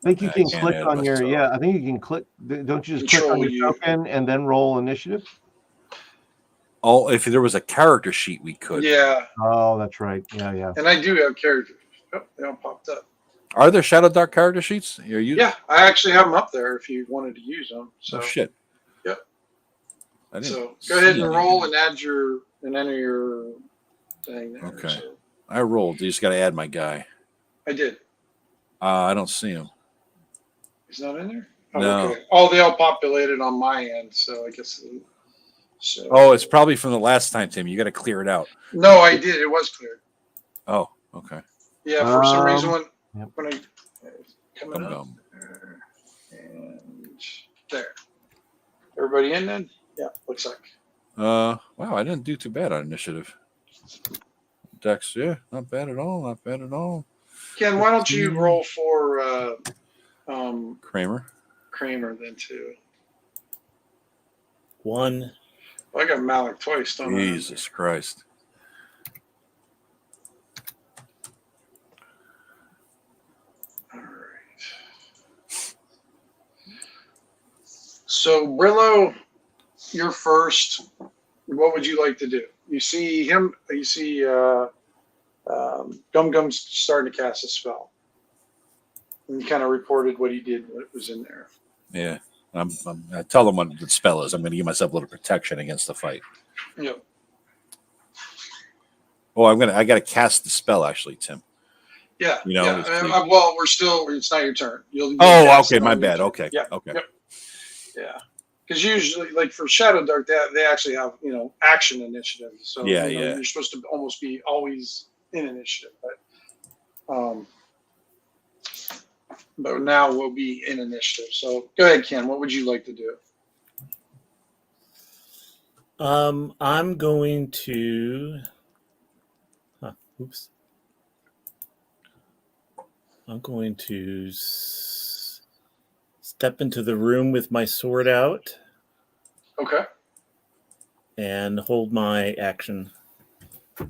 I think you can can't click add on your myself. I think you can click. Don't you just Control click on your token and then roll initiative? Oh, if there was a character sheet, we could. Yeah. Oh, that's right. Yeah. And I do have characters. Oh, they all popped up. Are there Shadowdark character sheets? Yeah, I actually have them up there if you wanted to use them. So. Oh shit. Yep. So go ahead and roll and enter your thing there. Okay. So. I rolled. You just got to add my guy. I did. I don't see him. He's not in there? Oh, No. Okay. Oh, they all populated on my end, so I guess. So. Oh, it's probably from the last time, Tim. You got to clear it out. No, I did. It was cleared. Oh, okay. Yeah, for some reason when I coming up and there. Everybody in then? Yeah, looks like. Wow, I didn't do too bad on initiative. Dex, yeah, not bad at all. Not bad at all. Ken, why don't you roll for Kramer then too? 1. Well, I got Malik twice, don't I? Jesus Christ. All right. So, Brillo, you're first. What would you like to do? You see him. You see Gum Gum's starting to cast a spell. And he kind of reported what he did, what was in there. Yeah. I tell them what the spell is. I'm going to give myself a little protection against the fight. Yep. Oh, I got to cast the spell actually, Tim. Yeah. You know, yeah. Well, it's not your turn. You'll okay. My bad. Okay. Yeah. Okay. Yep. Yeah. Because usually, like for Shadowdark, they actually have action initiative. So you're supposed to almost be always in initiative, but now we'll be in initiative. So go ahead, Ken. What would you like to do? I'm going to. Oops. I'm going to step into the room with my sword out. Okay. And hold my action. All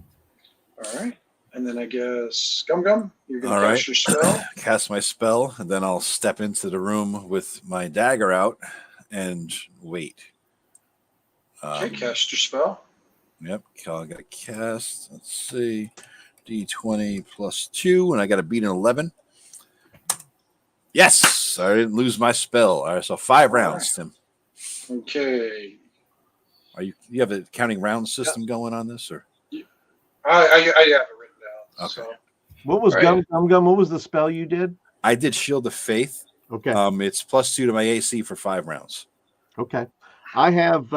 right. And then I guess Gum Gum, you're going to cast your spell. Cast my spell, and then I'll step into the room with my dagger out and wait. Okay, cast your spell. Yep, I got to cast. Let's see. D20 plus 2, and I got to beat an 11. Yes, I didn't lose my spell. All right, so 5 rounds, Tim. Okay. You have a counting round system going on this, or? I have it written down. Okay. So. What was Gum Gum? What was the spell you did? I did Shield of Faith. Okay. It's plus 2 to my AC for 5 rounds. Okay. I have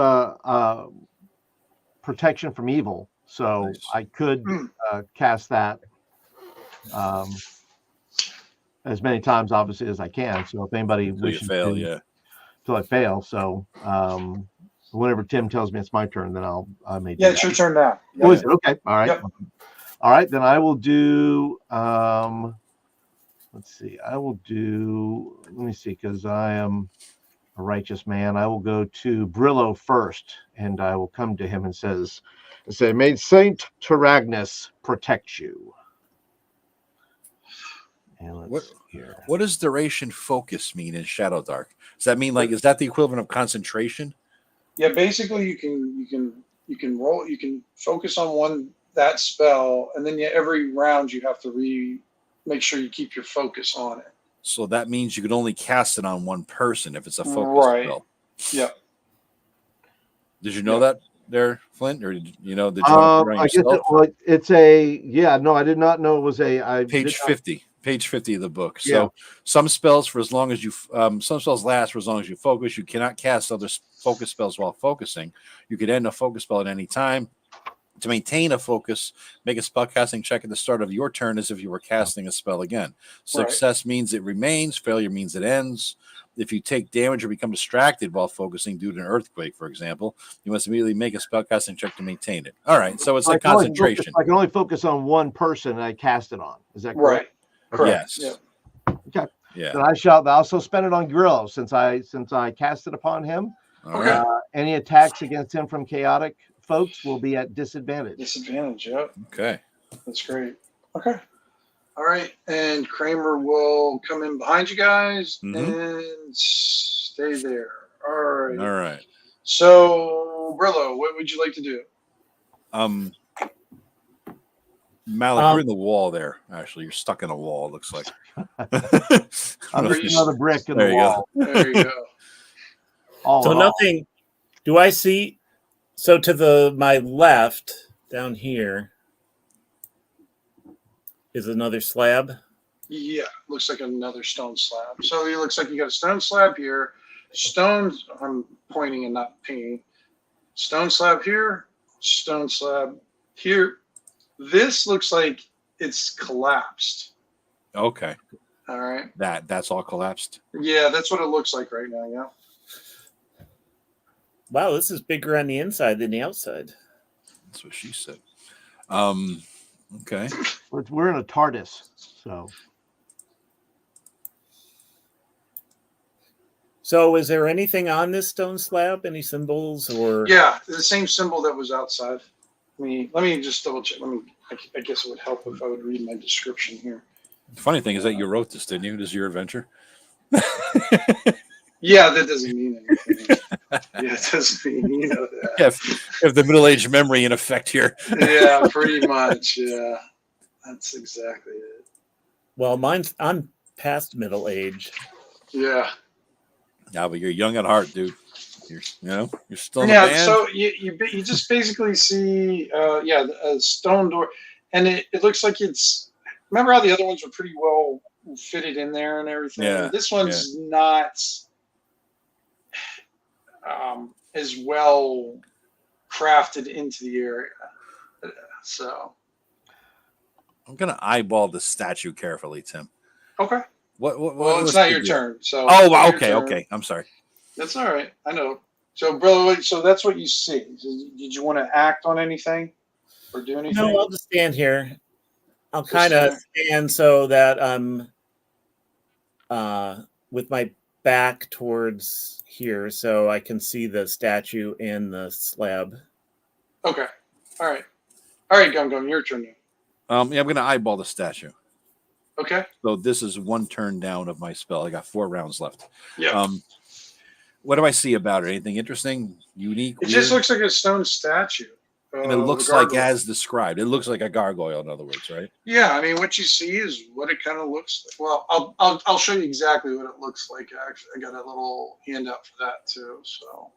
protection from evil, so nice. I could cast that as many times, obviously, as I can. So if anybody wishes to, till I fail. So whenever Tim tells me it's my turn, then I may. Yeah, it's your turn now. Yeah. Oh, is it? Okay. All right. Yep. All right. Then I will do. Let's see. I will do. Let me see, because I am a righteous man. I will go to Brillo first, and I will come to him and say, "May Saint Terragnis protect you." And what does duration focus mean in Shadowdark? Does that mean is that the equivalent of concentration? Yeah, basically you can roll, you can focus on that spell, and then every round you have to make sure you keep your focus on it. So that means you could only cast it on one person if it's a focus spell. Yeah. Did you know that there, Flint, or did you I guess it's a no. I did not know it was a. Page 50. Page 50 of the book. Yeah. So some spells for as long as you some spells last for as long as you focus. You cannot cast other focus spells while focusing. You could end a focus spell at any time. To maintain a focus, make a spellcasting check at the start of your turn as if you were casting a spell again. Success means it remains. Failure means it ends. If you take damage or become distracted while focusing due to an earthquake, for example, you must immediately make a spellcasting check to maintain it. All right, so it's like concentration. I can only focus on one person and I cast it on. Is that correct? Correct. Yes. Yeah. Okay. Yeah. Then I shall also spend it on Grillo since I cast it upon him. All right. Any attacks against him from chaotic folks will be at disadvantage. Yeah. Okay. That's great. Okay. All right. And Kramer will come in behind you guys and stay there. All right. All right. So, Brillo, what would you like to do? Malik, you're in the wall there. Actually, you're stuck in a wall, it looks like. I'm just another brick in the wall. There you go. So nothing. Do I see? So to my left down here is another slab. Yeah, looks like another stone slab. So it looks like you got a stone slab here. Stones. I'm pointing and not painting. Stone slab here. Stone slab here. This looks like it's collapsed. Okay. All right. That's all collapsed. Yeah, that's what it looks like right now. Yeah. Wow, this is bigger on the inside than the outside. That's what she said. Okay. We're in a TARDIS, so. So is there anything on this stone slab? Any symbols or? Yeah, the same symbol that was outside. Let me just double check. I guess it would help if I would read my description here. The funny thing is that you wrote this, didn't you? This is your adventure. Yeah, that doesn't mean anything. Yeah, it doesn't mean that. Yeah, if the middle-aged memory in effect here. Yeah, pretty much. Yeah, that's exactly it. Well, I'm past middle age. Yeah. Yeah, but you're young at heart, dude. You're still in the band. So you just basically see a stone door, and it looks like it's. Remember how the other ones were pretty well fitted in there and everything. Yeah. This one's not as well crafted into the area. So I'm gonna eyeball the statue carefully, Tim. Okay. Well, it's not your turn. So. Oh, okay. I'm sorry. That's all right. I know. So, brother, so that's what you see. Did you want to act on anything or do anything? No, I'll just stand here. I'll kind of stand so that I'm with my back towards here so I can see the statue and the slab. Okay. All right, Gum, your turn now. I'm going to eyeball the statue. Okay. So this is one turn down of my spell. I got 4 rounds left. Yeah. What do I see about it? Anything interesting, unique? It just looks like a stone statue. And it looks like as described. It looks like a gargoyle, in other words, right? Yeah, I mean, what you see is what it kind of looks like. Well, I'll show you exactly what it looks like. Actually, I got a little handout for that too. So,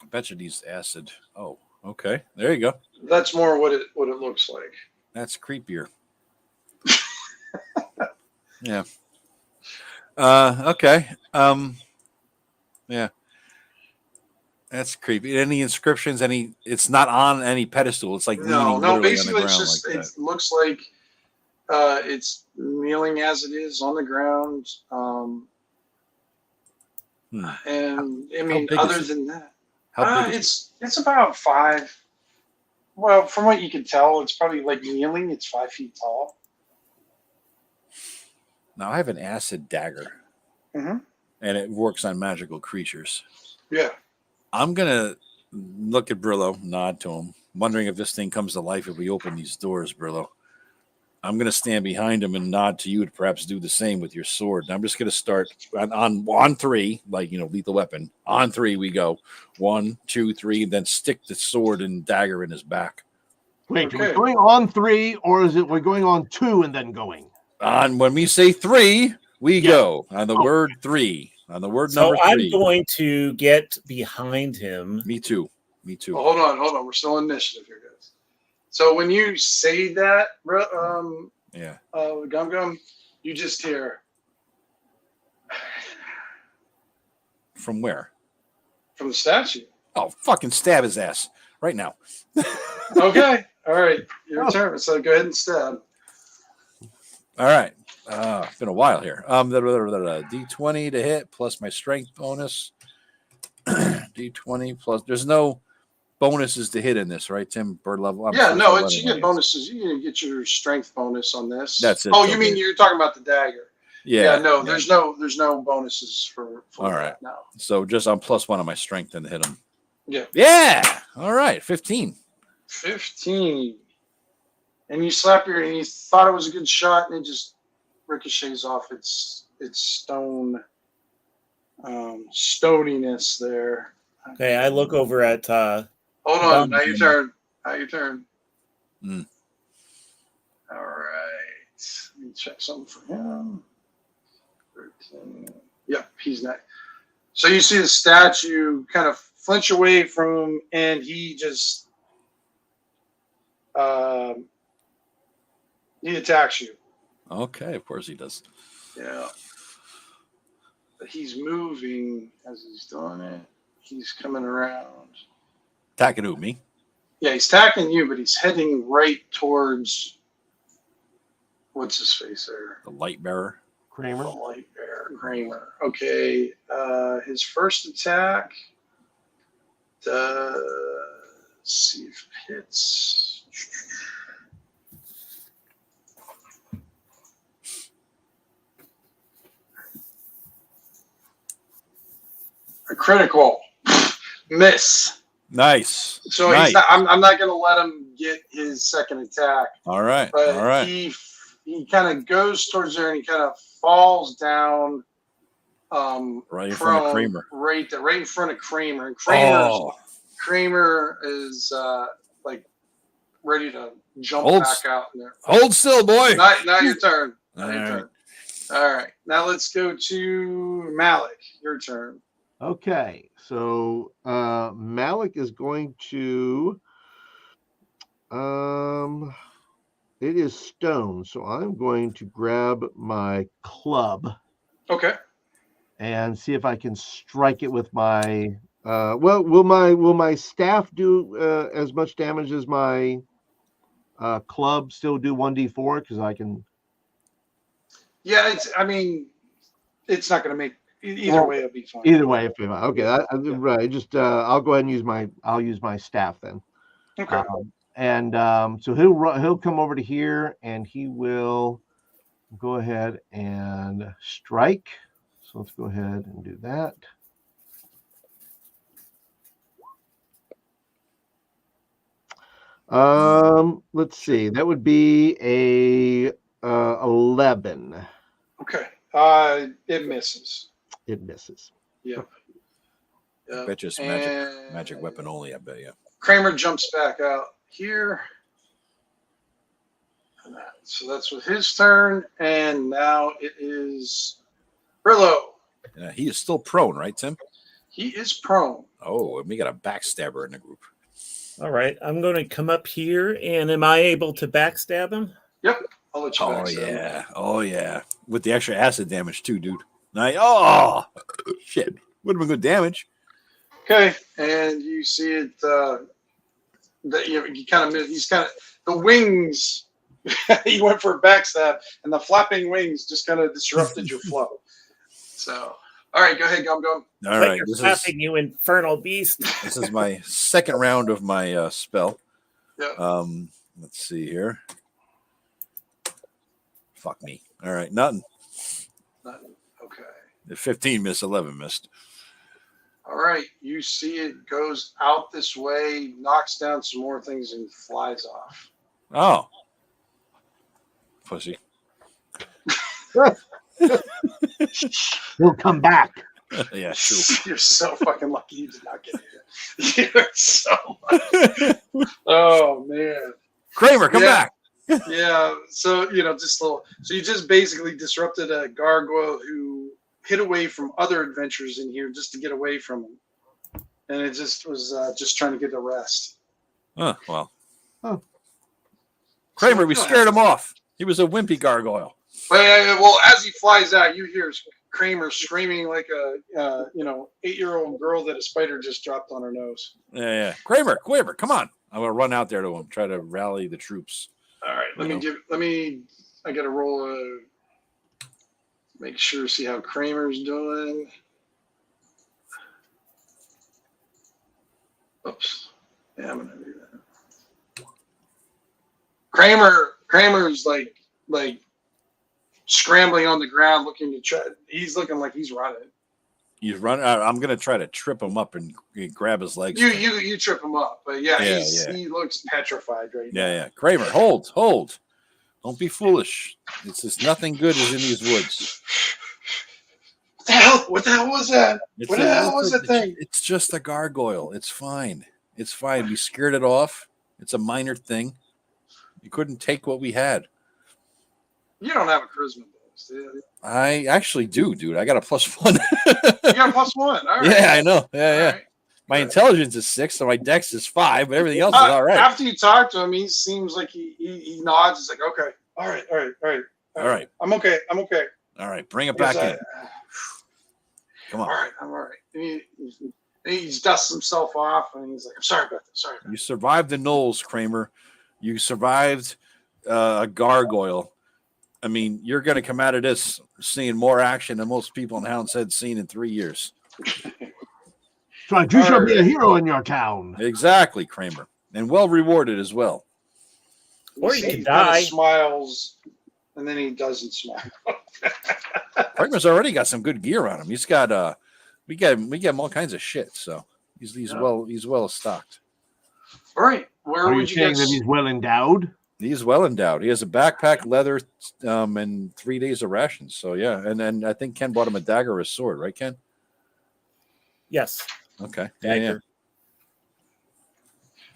I bet you needs acid. Oh, okay. There you go. That's more what it looks like. That's creepier. Yeah. Okay. Yeah. That's creepy. Any inscriptions? It's not on any pedestal. It's like no. Basically, it's just like it looks like it's kneeling as it is on the ground. And I mean, other than that, how big it's about 5. Well, from what you can tell, it's probably like kneeling. It's 5 feet tall. Now I have an acid dagger, and it works on magical creatures. Yeah. I'm gonna look at Brillo, nod to him, wondering if this thing comes to life if we open these doors, Brillo. I'm gonna stand behind him and nod to you to perhaps do the same with your sword. And I'm just gonna start on 3, like lethal weapon. On 3 we go. 1, 2, 3, and then stick the sword and dagger in his back. Wait, are we going on 3, or is it we're going on 2 and then going? On when we say 3, we go. On the word 3. On the word number 3. So I'm going to get behind him. Me too. Well, hold on. We're still in initiative here, guys. So when you say that, Yeah. Gum Gum, you just hear From where? from the statue. Oh, fucking stab his ass right now. Okay. All right. Your turn. So go ahead and stab. All right. It's been a while here. D20 to hit plus my strength bonus. D20 plus. There's no bonuses to hit in this, right, Tim? Bird level. You get bonuses. You can get your strength bonus on this. That's it. Oh, you mean you're talking about the dagger? Yeah. No, there's no bonuses for all that right. now. So just on +1 on my strength and hit him. Yeah. Yeah. All right. 15. 15. And you slap and you thought it was a good shot, and it just ricochets off its stone stoniness there. Okay, I look over at hold on, now your turn. All right. Let me check something for him. 13. Yep, he's next. So you see the statue kind of flinch away from him, and he just he attacks you. Okay, of course he does. Yeah. But he's moving as he's doing it. He's coming around. Attacking who, me? Yeah, he's attacking you, but he's heading right towards what's his face there? The light bearer. Kramer. The light bearer, Kramer. Okay. His first attack. Let's see if it hits. A critical miss. Nice. So nice. he's not, I'm not going to let him get his second attack. All right. But all right. He kind of goes towards there and he kind of falls down. Right in front of Kramer. Right in front of Kramer. And Kramer is like ready to jump back out in there. Hold still, boy. Now your turn. All right. All right. Now let's go to Malik. Your turn. Okay, so Malik is going to it is stone, so I'm going to grab my club. Okay. And see if I can strike it with my will my staff do as much damage as my club still do 1d4 because I can. Yeah, it's not going to make either way. It'll be fine. Either way, if okay, right. Just I'll go ahead and use my staff then. Okay. So he'll come over to here and he will go ahead and strike. So let's go ahead and do that. Let's see. That would be a 11. Okay. It misses. It misses. Yep. I bet you it's magic weapon only, I bet you. Kramer jumps back out here. So that's with his turn. And now it is Brillo. Yeah, he is still prone, right, Tim? He is prone. Oh, and we got a backstabber in the group. All right. I'm going to come up here, and am I able to backstab him? Yep. I'll let you backstab him. Oh, yeah. With the extra acid damage, too, dude. Nice. Oh, shit. Would have been good damage. Okay. And you see it, that he kind of, he's kind of, the wings, he went for a backstab, and the flapping wings just kind of disrupted your flow. So, all right, go ahead, Gum Gum. All right. You're flapping, you infernal beast. This is my second round of my spell. Yeah. Let's see here. Fuck me. All right, nothing. Nothing. Okay. The 15 missed, 11 missed. All right, you see it goes out this way, knocks down some more things, and flies off. Oh. Pussy. He'll come back. Yeah, true. You're so fucking lucky you did not get here. You're so lucky. Oh, man. Kramer, come back. Yeah, so, just a little. So you just basically disrupted a gargoyle who hid away from other adventurers in here just to get away from him. And it just was just trying to get a rest. Oh, well. Oh. Kramer, we scared him off. He was a wimpy gargoyle. Well, as he flies out, you hear Kramer screaming like a 8-year-old girl that a spider just dropped on her nose. Yeah. Kramer, come on. I'm gonna run out there to him, try to rally the troops. All right, I gotta roll make sure, see how Kramer's doing. Oops. Yeah, I'm gonna do that. Kramer's like scrambling on the ground, looking to try. He's looking like he's running. He's running. I'm gonna try to trip him up and grab his legs. You trip him up, but he looks petrified right now. Yeah. Kramer, hold. Don't be foolish. It's just nothing good is in these woods. What the hell was that? What the hell was that thing? It's just a gargoyle. It's fine. We scared it off. It's a minor thing. You couldn't take what we had. You don't have a charisma bonus, do you? I actually do, dude. I got a +1. You got a +1. All right. Yeah, I know. Yeah. Right. My intelligence is 6, so my dex is 5, but everything else is all right. After you talk to him, he seems like he nods. He's like, okay, all right. I'm okay. All right, bring it back in. Come on. All right, I'm all right. He's dusted himself off, and he's like, I'm sorry about this. You survived the Knolls, Kramer. You survived a gargoyle. I mean, you're going to come out of this seeing more action than most people in Hound's Head seen in 3 years. So you shall be a hero in your town. Exactly, Kramer. And well rewarded as well. Or you can die. He smiles, and then he doesn't smile. Kramer's already got some good gear on him. He's got we get him all kinds of shit, so he's well stocked. All right. Are you saying that he's well endowed? He's well endowed. He has a backpack, leather, and 3 days of rations. So yeah, and then I think Ken bought him a dagger or a sword, right, Ken? Yes. Okay. Dagger.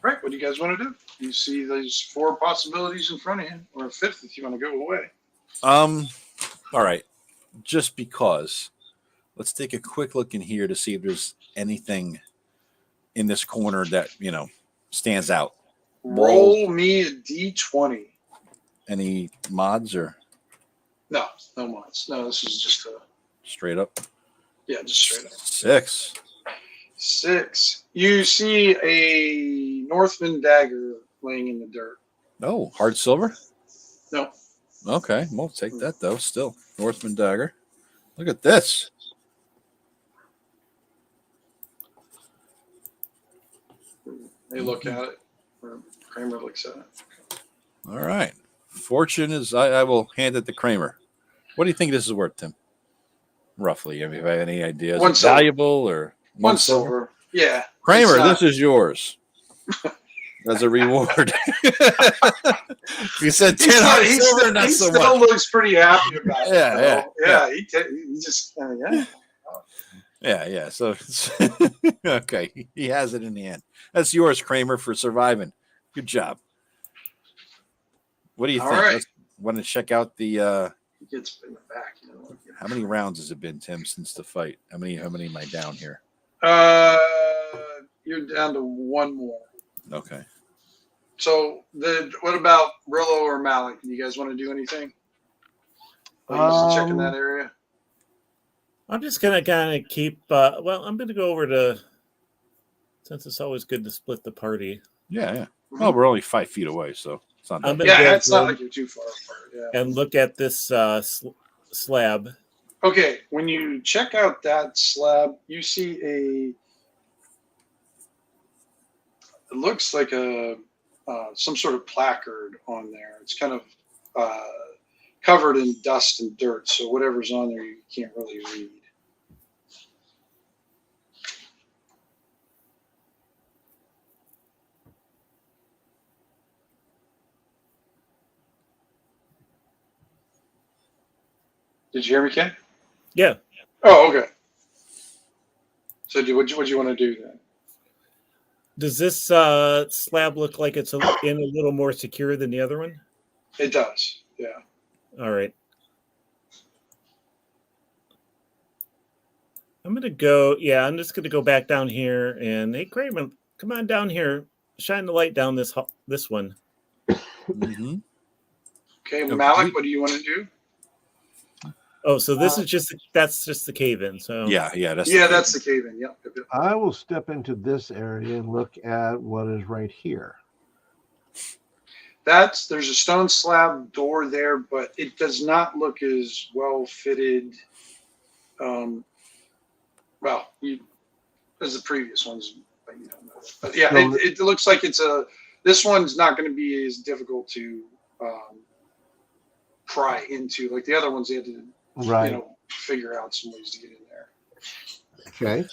All right. What do you guys want to do? You see these 4 possibilities in front of you, or a 5th if you want to go away. All right. Just because, let's take a quick look in here to see if there's anything in this corner that stands out. Roll me a d20. Any mods or no mods? No, this is just a straight up. Yeah, just straight up. 6. You see a Northman dagger laying in the dirt. Oh, hard silver? No. Okay, we'll take that though. Still, Northman dagger. Look at this. They look at it. Kramer looks at it. All right. Fortune is. I will hand it to Kramer. What do you think this is worth, Tim? Roughly, if you have any ideas. One silver. Valuable or one silver? Yeah. Kramer, this is yours. As a reward. If you said 10 silver, not so much. He still looks pretty happy about it. Yeah. He just Yeah. So, okay. He has it in the end. That's yours, Kramer, for surviving. Good job. What do you think? Right. Want to check out the He gets in the back. How many rounds has it been, Tim, since the fight? How many am I down here? You're down to 1 more. Okay. So what about Rillo or Malik? Do you guys want to do anything? Just check in that area. I'm just gonna kind of keep. I'm gonna go over to. Since it's always good to split the party. Yeah. Mm-hmm. Well, we're only 5 feet away, so it's not. It's not like you're too far apart. Yeah. And look at this slab. Okay, when you check out that slab, you see it looks like some sort of placard on there. It's kind of covered in dust and dirt, so whatever's on there you can't really read. Did you hear me, Ken? Yeah. Oh, okay. So what do you want to do then? Does this slab look like it's in a little more secure than the other one? It does, yeah. All right. I'm just going to go back down here. And, hey, Kramer, come on down here. Shine the light down this one. Mm-hmm. Okay, Malik, what do you want to do? Oh, so this is that's just the cave-in. So yeah, that's the cave-in. Yep. I will step into this area and look at what is right here. There's a stone slab door there, but it does not look as well fitted. As the previous ones, but you don't know. But yeah, So it looks like this one's not going to be as difficult to pry into. Like the other ones, they had to, figure out some ways to get in there. Okay.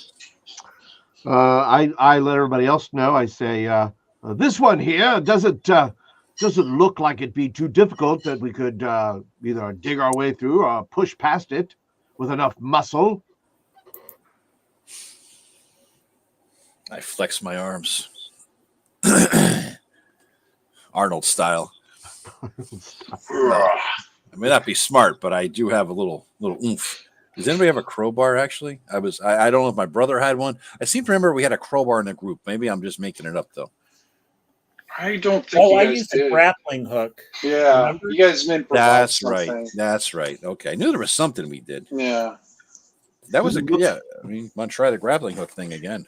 I let everybody else know. I say, this one here doesn't look like it'd be too difficult that we could either dig our way through or push past it with enough muscle. I flex my arms. Arnold style. I may not be smart, but I do have a little oomph. Does anybody have a crowbar, actually? I don't know if my brother had one. I seem to remember we had a crowbar in the group. Maybe I'm just making it up, though. I don't think you guys I used did. a grappling hook. Yeah, remember? You guys meant That's something. right. That's right. Okay. I knew there was something we did. Yeah. That was a good, I mean, want to try the grappling hook thing again.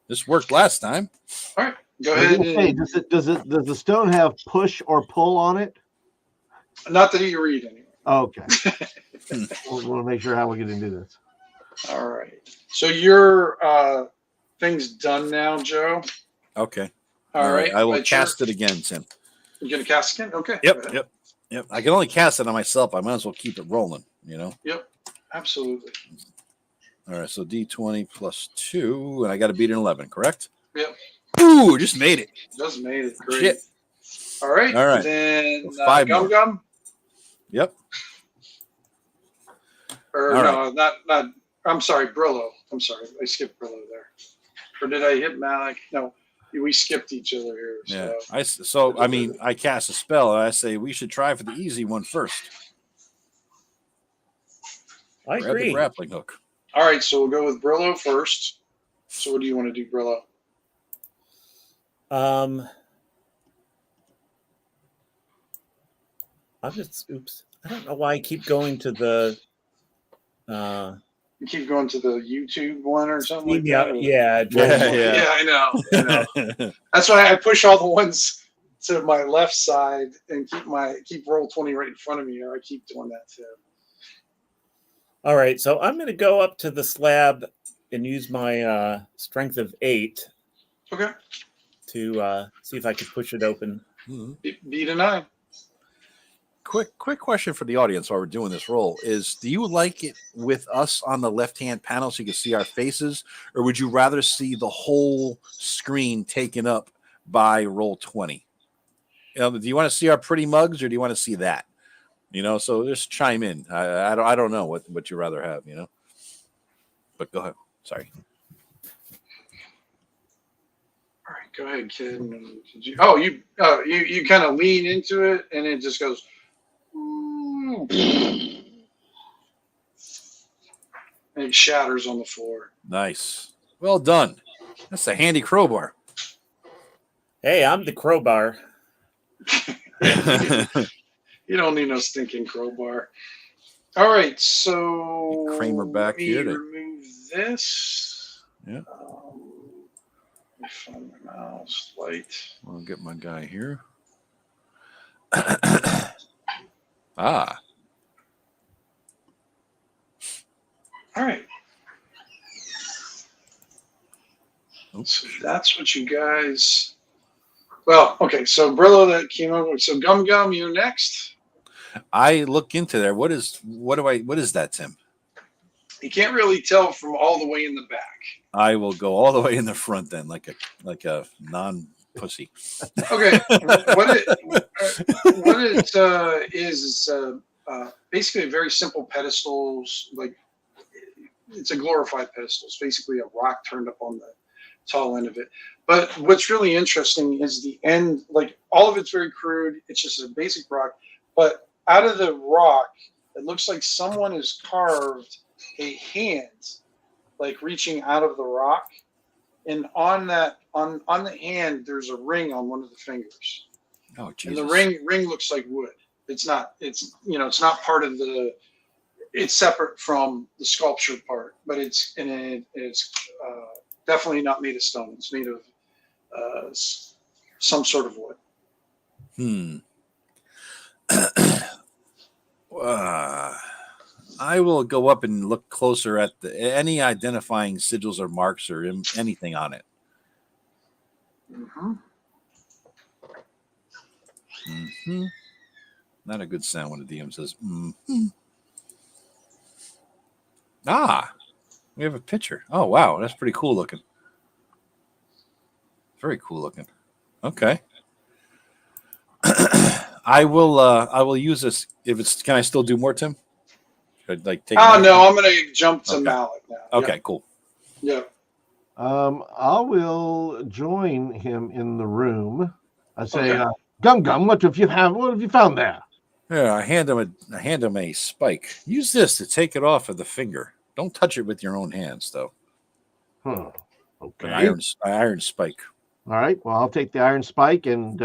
This worked last time. All right. Go ahead. Hey, does the stone have push or pull on it? Not that you read anyway. Okay. We'll want to make sure how we get into this. All right. So your thing's done now, Joe. Okay. All right. I will cast it again, Tim. You're gonna cast again? Okay. Yep. I can only cast it on myself. I might as well keep it rolling, Yep. Absolutely. All right. So D20 plus 2, and I got to beat an 11, correct? Yep. Ooh, just made it. Just made it. Great. Shit. All right. All right. Then 5 more. Gum. Yep. Or all no, not. I'm sorry, Brillo. I'm sorry, I skipped Brillo there. Or did I hit Malik? No, we skipped each other here. So. Yeah. I cast a spell, and I say we should try for the easy one first. I Grab agree. the grappling hook. All right, so we'll go with Brillo first. So what do you want to do, Brillo? Oops. I don't know why I keep going to the. You keep going to the YouTube one or something like Yeah, that? yeah. I know. That's why I push all the ones to my left side and keep Roll20 right in front of me. Or I keep doing that too. All right, so I'm going to go up to the slab and use my strength of 8. Okay. To see if I can push it open. Beat a 9. Quick question for the audience while we're doing this roll is: do you like it with us on the left-hand panel so you can see our faces, or would you rather see the whole screen taken up by Roll20? Do you want to see our pretty mugs, or do you want to see that? So just chime in. I don't know what you rather have. But go ahead. Sorry. All right, go ahead, kid. You kind of lean into it, and it just goes. And it shatters on the floor. Nice. Well done. That's a handy crowbar. Hey, I'm the crowbar. You don't need no stinking crowbar. All right, so Kramer back here to remove this. Yeah. Let me find my mouse light. I'll get my guy here. All right. Oops. So that's what you guys. Well, okay. So Brillo that came over. So Gum, you're next. I look into there. What is that, Tim? You can't really tell from all the way in the back. I will go all the way in the front then, like a non-pussy. Okay. What it is basically a very simple pedestal. Like it's a glorified pedestal. It's basically a rock turned up on the tall end of it. But what's really interesting is the end. Like all of it's very crude. It's just a basic rock. But out of the rock, it looks like someone has carved a hand, like reaching out of the rock, and on the hand there's a ring on one of the fingers. Oh, Jesus. And the ring looks like wood. It's not. It's it's not part of the. It's separate from the sculpture part, but it's definitely not made of stone. It's made of some sort of wood. I will go up and look closer at any identifying sigils or marks or anything on it. Not a good sound when the DM says we have a picture. Oh wow, that's pretty cool looking. Very cool looking. Okay. I will use this if it's. Can I still do more, Tim? Should I, take no, I'm gonna jump to Malik now. Okay, cool. Yeah. I will join him in the room. I say, Gum Gum, what have you found there? Yeah, I hand him a spike. Use this to take it off of the finger. Don't touch it with your own hands, though. Okay. An iron spike. All right. Well, I'll take the iron spike and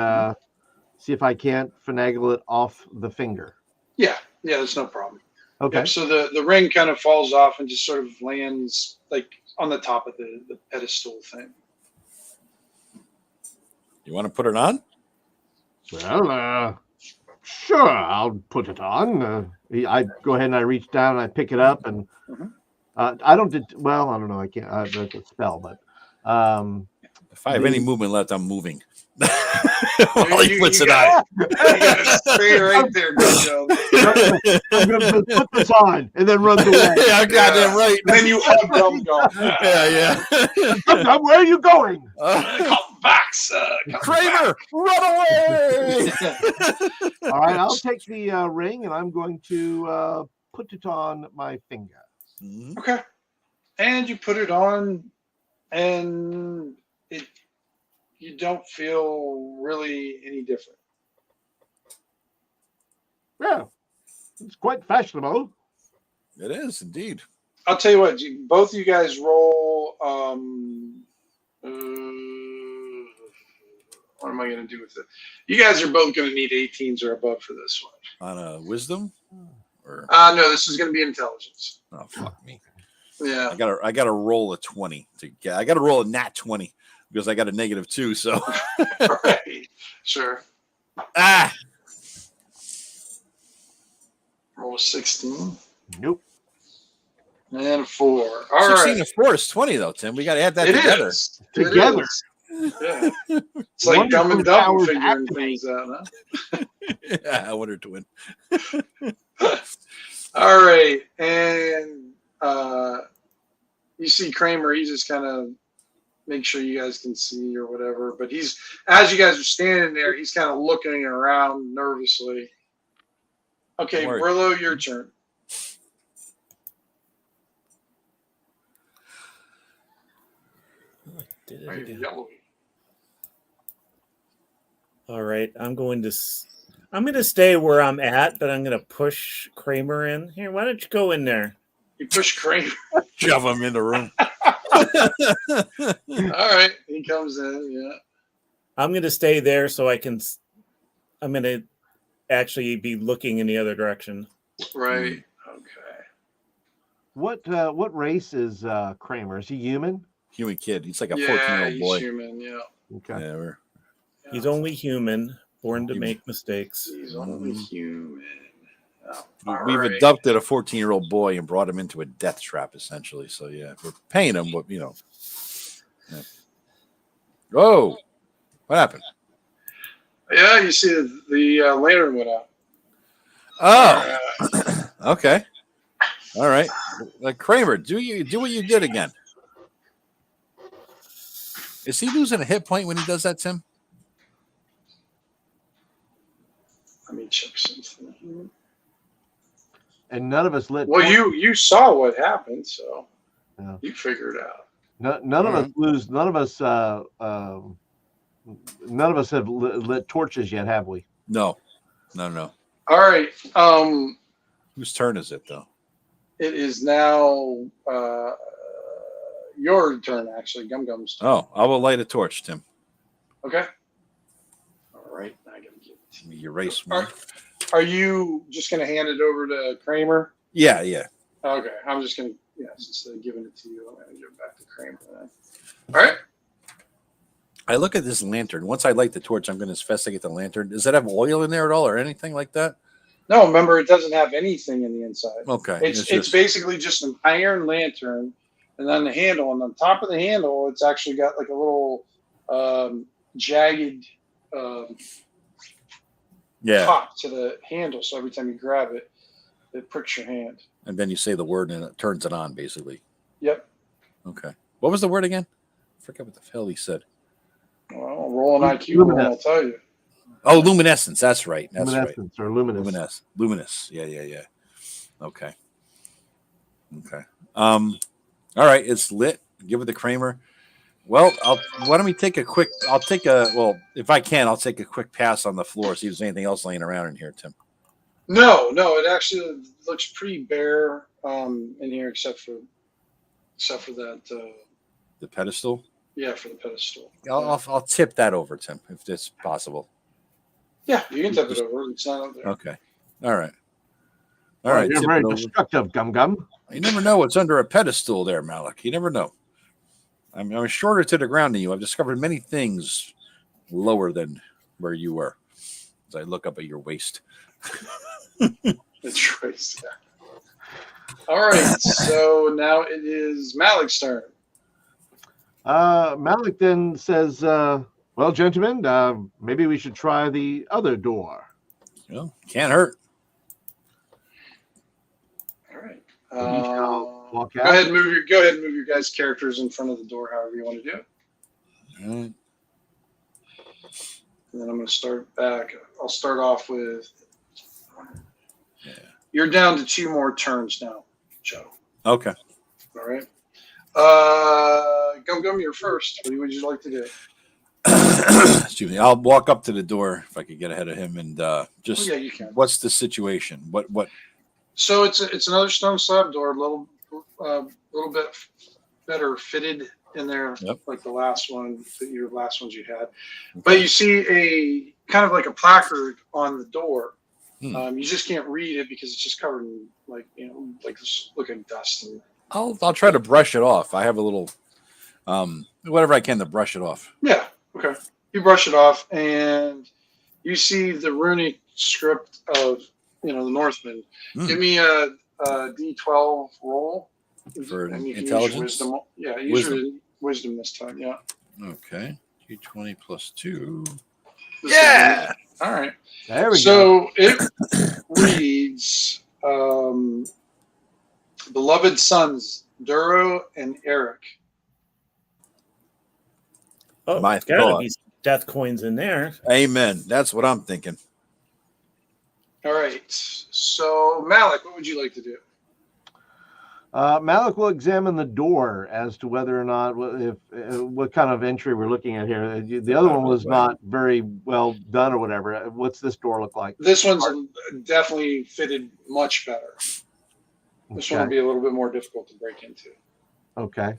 see if I can't finagle it off the finger. Yeah, that's no problem. Okay. Yep, so the ring kind of falls off and just sort of lands like on the top of the pedestal thing. You want to put it on? Well, sure, I'll put it on. I go ahead and I reach down and I pick it up and I don't know. I can't. That's a spell, but if I have any movement left, I'm moving. While he puts it on. You gotta stay right there, Joe. I'm going to put this on and then run away. Yeah, goddamn right. And then you hug Gum Gum. Yeah. Gum Gum, where are you going? Come back, sir. Kramer, run away! All right, I'll take the ring and I'm going to put it on my finger. Okay. And you put it on, and you don't feel really any different. Yeah, it's quite fashionable. It is indeed. I'll tell you what, both you guys roll. What am I going to do with it? You guys are both going to need 18s or above for this one. On a wisdom? Or no, this is going to be intelligence. oh fuck me. Yeah. I gotta roll a 20 to get. I gotta roll a nat 20 because I got a -2. So Right. Sure. Roll a 16. Nope. And a 4. All 16 right. to 4 is 20 though, Tim. We gotta add that It together. is. Together. It is. Yeah. It's like Dumb and Dumb figuring things out, huh? Yeah, Wonder Twin. All right. And you see Kramer, he just kind of makes sure you guys can see or whatever. But as you guys are standing there, he's kind of looking around nervously. Okay, Brillo, your turn. Did it Right, again. yellow. All right, I'm going to stay where I'm at, but I'm going to push Kramer in. Here, why don't you go in there? You push Kramer. Shove him in the room. All right, he comes in. Yeah. I'm going to stay there so I'm going to actually be looking in the other direction. Right. Okay. What race is Kramer? Is he human? Human kid. He's like a 14-year-old boy. He's human. Yeah. Okay. Yeah, He's only human, born to make mistakes. He's only human. We've adopted a 14-year-old boy and brought him into a death trap, essentially. So yeah, we're paying him, but Yeah. Whoa! What happened? Yeah, you see the lantern went out. Oh, okay. All right. Like Kramer, do what you did again? Is he losing a hit point when he does that, Tim? Let me check something. And none of us lit. Well, you saw what happened, so you figured it out. None of us lose. None of us. None of us have lit torches yet, have we? No. All right. Whose turn is it, though? It is now your turn, actually. Gum Gum's turn. Oh, I will light a torch, Tim. Okay. All right. I gotta get You erase one. Are you just going to hand it over to Kramer? Yeah, yeah. Okay, I'm just going to, instead of giving it to you, I'm going to give it back to Kramer then. All right. I look at this lantern. Once I light the torch, I'm going to investigate the lantern. Does it have oil in there at all or anything like that? No, remember, it doesn't have anything in the inside. Okay. It's basically just an iron lantern, and then the handle. And on top of the handle, it's actually got like a little jagged top to the handle. So every time you grab it, it pricks your hand. And then you say the word and it turns it on, basically. Yep. Okay. What was the word again? I forget what the hell he said. Well, roll an IQ roll, I'll tell you. Oh, luminescence. That's right. That's luminescence right. Or luminous. Luminous. Yeah. Okay. All right. It's lit. Give it to Kramer. Well, why don't we take a quick? If I can, I'll take a quick pass on the floor. See if there's anything else laying around in here, Tim. No. It actually looks pretty bare in here, except for that. The pedestal. Yeah, for the pedestal. I'll tip that over, Tim, if it's possible. Yeah, you can tip it over. It's not up there. Okay. All right. You're very destructive, Gum. You never know what's under a pedestal there, Malik. You never know. I'm shorter to the ground than you. I've discovered many things lower than where you were. As I look up at your waist. It's waist. All right. So now it is Malik's turn. Malik then says, well, gentlemen, maybe we should try the other door. Well, can't hurt. All right. Walk go out. ahead and move your guys' characters in front of the door, however you want to do it. All right. And then I'm going to start back. I'll start off with. Yeah. You're down to 2 more turns now, Joe. Okay. All right. Gum, you're first. What would you like to do? Excuse me. I'll walk up to the door if I could get ahead of him and just. Yeah, you can. What's the situation? What? So it's another stone slab door, a little bit better fitted in there, like the last one, your last ones you had. Okay. But you see a kind of like a placard on the door. You just can't read it because it's just covered in like this looking dust. And I'll try to brush it off. I have a little whatever I can to brush it off. Yeah. Okay. You brush it off and you see the runic script of the Northmen. Give me a D12 roll for and you can intelligence. Use wisdom. Yeah, use your wisdom this time. Yeah. Okay. D20 plus 2. Yeah. All right. There we go. So it reads, beloved sons, Duro and Eric. Oh, my gotta thought. be death coins in there. Amen. That's what I'm thinking. All right. So, Malik, what would you like to do? Malik will examine the door as to whether or not what kind of entry we're looking at here. The other one was not very well done or whatever. What's this door look like? This one's definitely fitted much better. This one will be a little bit more difficult to break into. Okay.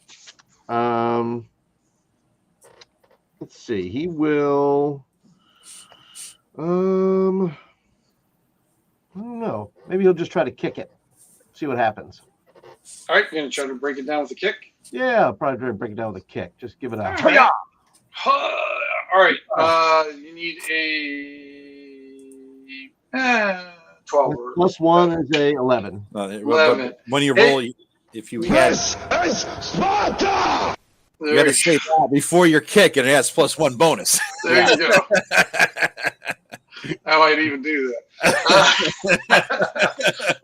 Let's see. He will. I don't know. Maybe he'll just try to kick it. See what happens. All right, you're gonna try to break it down with a kick. Yeah, I'll probably try to break it down with a kick. Just give it a. All right. You need a 12. Plus 1 is a 11. 11. When you roll, if you add, Sparta! you got to say that before your kick, and it has plus 1 bonus. There you go. I might even do that.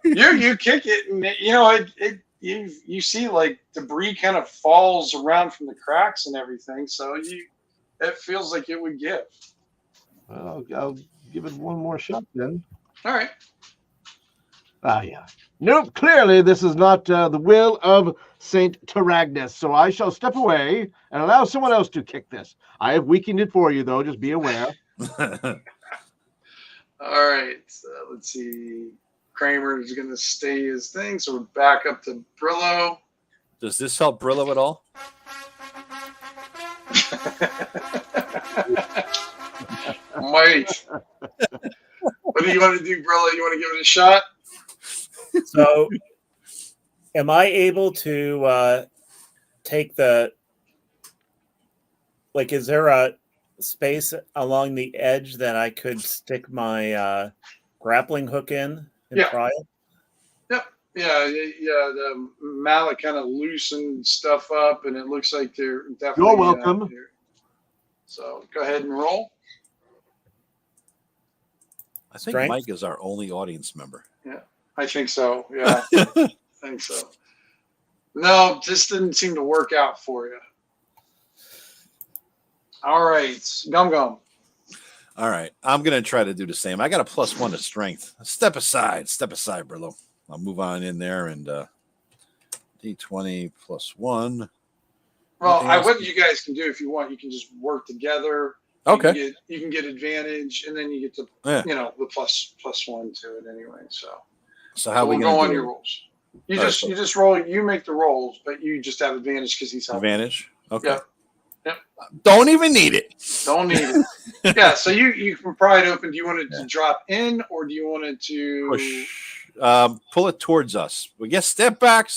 You kick it, and you see like debris kind of falls around from the cracks and everything. So it feels like it would give. Well, I'll give it one more shot then. All right. Yeah. Nope. Clearly, this is not the will of Saint Terragnis. So I shall step away and allow someone else to kick this. I have weakened it for you, though. Just be aware. All right. Let's see. Kramer is going to stay his thing, so we're back up to Brillo. Does this help Brillo at all? Might. What do you want to do, Brilla? You want to give it a shot? So, am I able to take the, like, is there a space along the edge that I could stick my grappling hook in and Yeah. try it? Yep. Yeah. The mallet kind of loosened stuff up, and it looks like they're definitely. You're welcome. So go ahead and roll. I think Strength? Mike is our only audience member. Yeah, I think so. Yeah, I think so. No, this didn't seem to work out for you. All right, Gum Gum. All right. I'm going to try to do the same. I got a +1 to strength. Step aside, Brillo. I'll move on in there and D20 +1. Well, what you guys can do if you want, you can just work together. Okay. You can get advantage, and then you get to the plus one to it anyway. So how we'll we go on do your it? rolls. You just roll. You make the rolls, but you just have advantage because he's helping. Advantage. Okay. Yep. Don't even need it. Don't need it. Yeah. So you can pry it open. Do you want it to drop in, or do you want it to push? Pull it towards us. We get step back,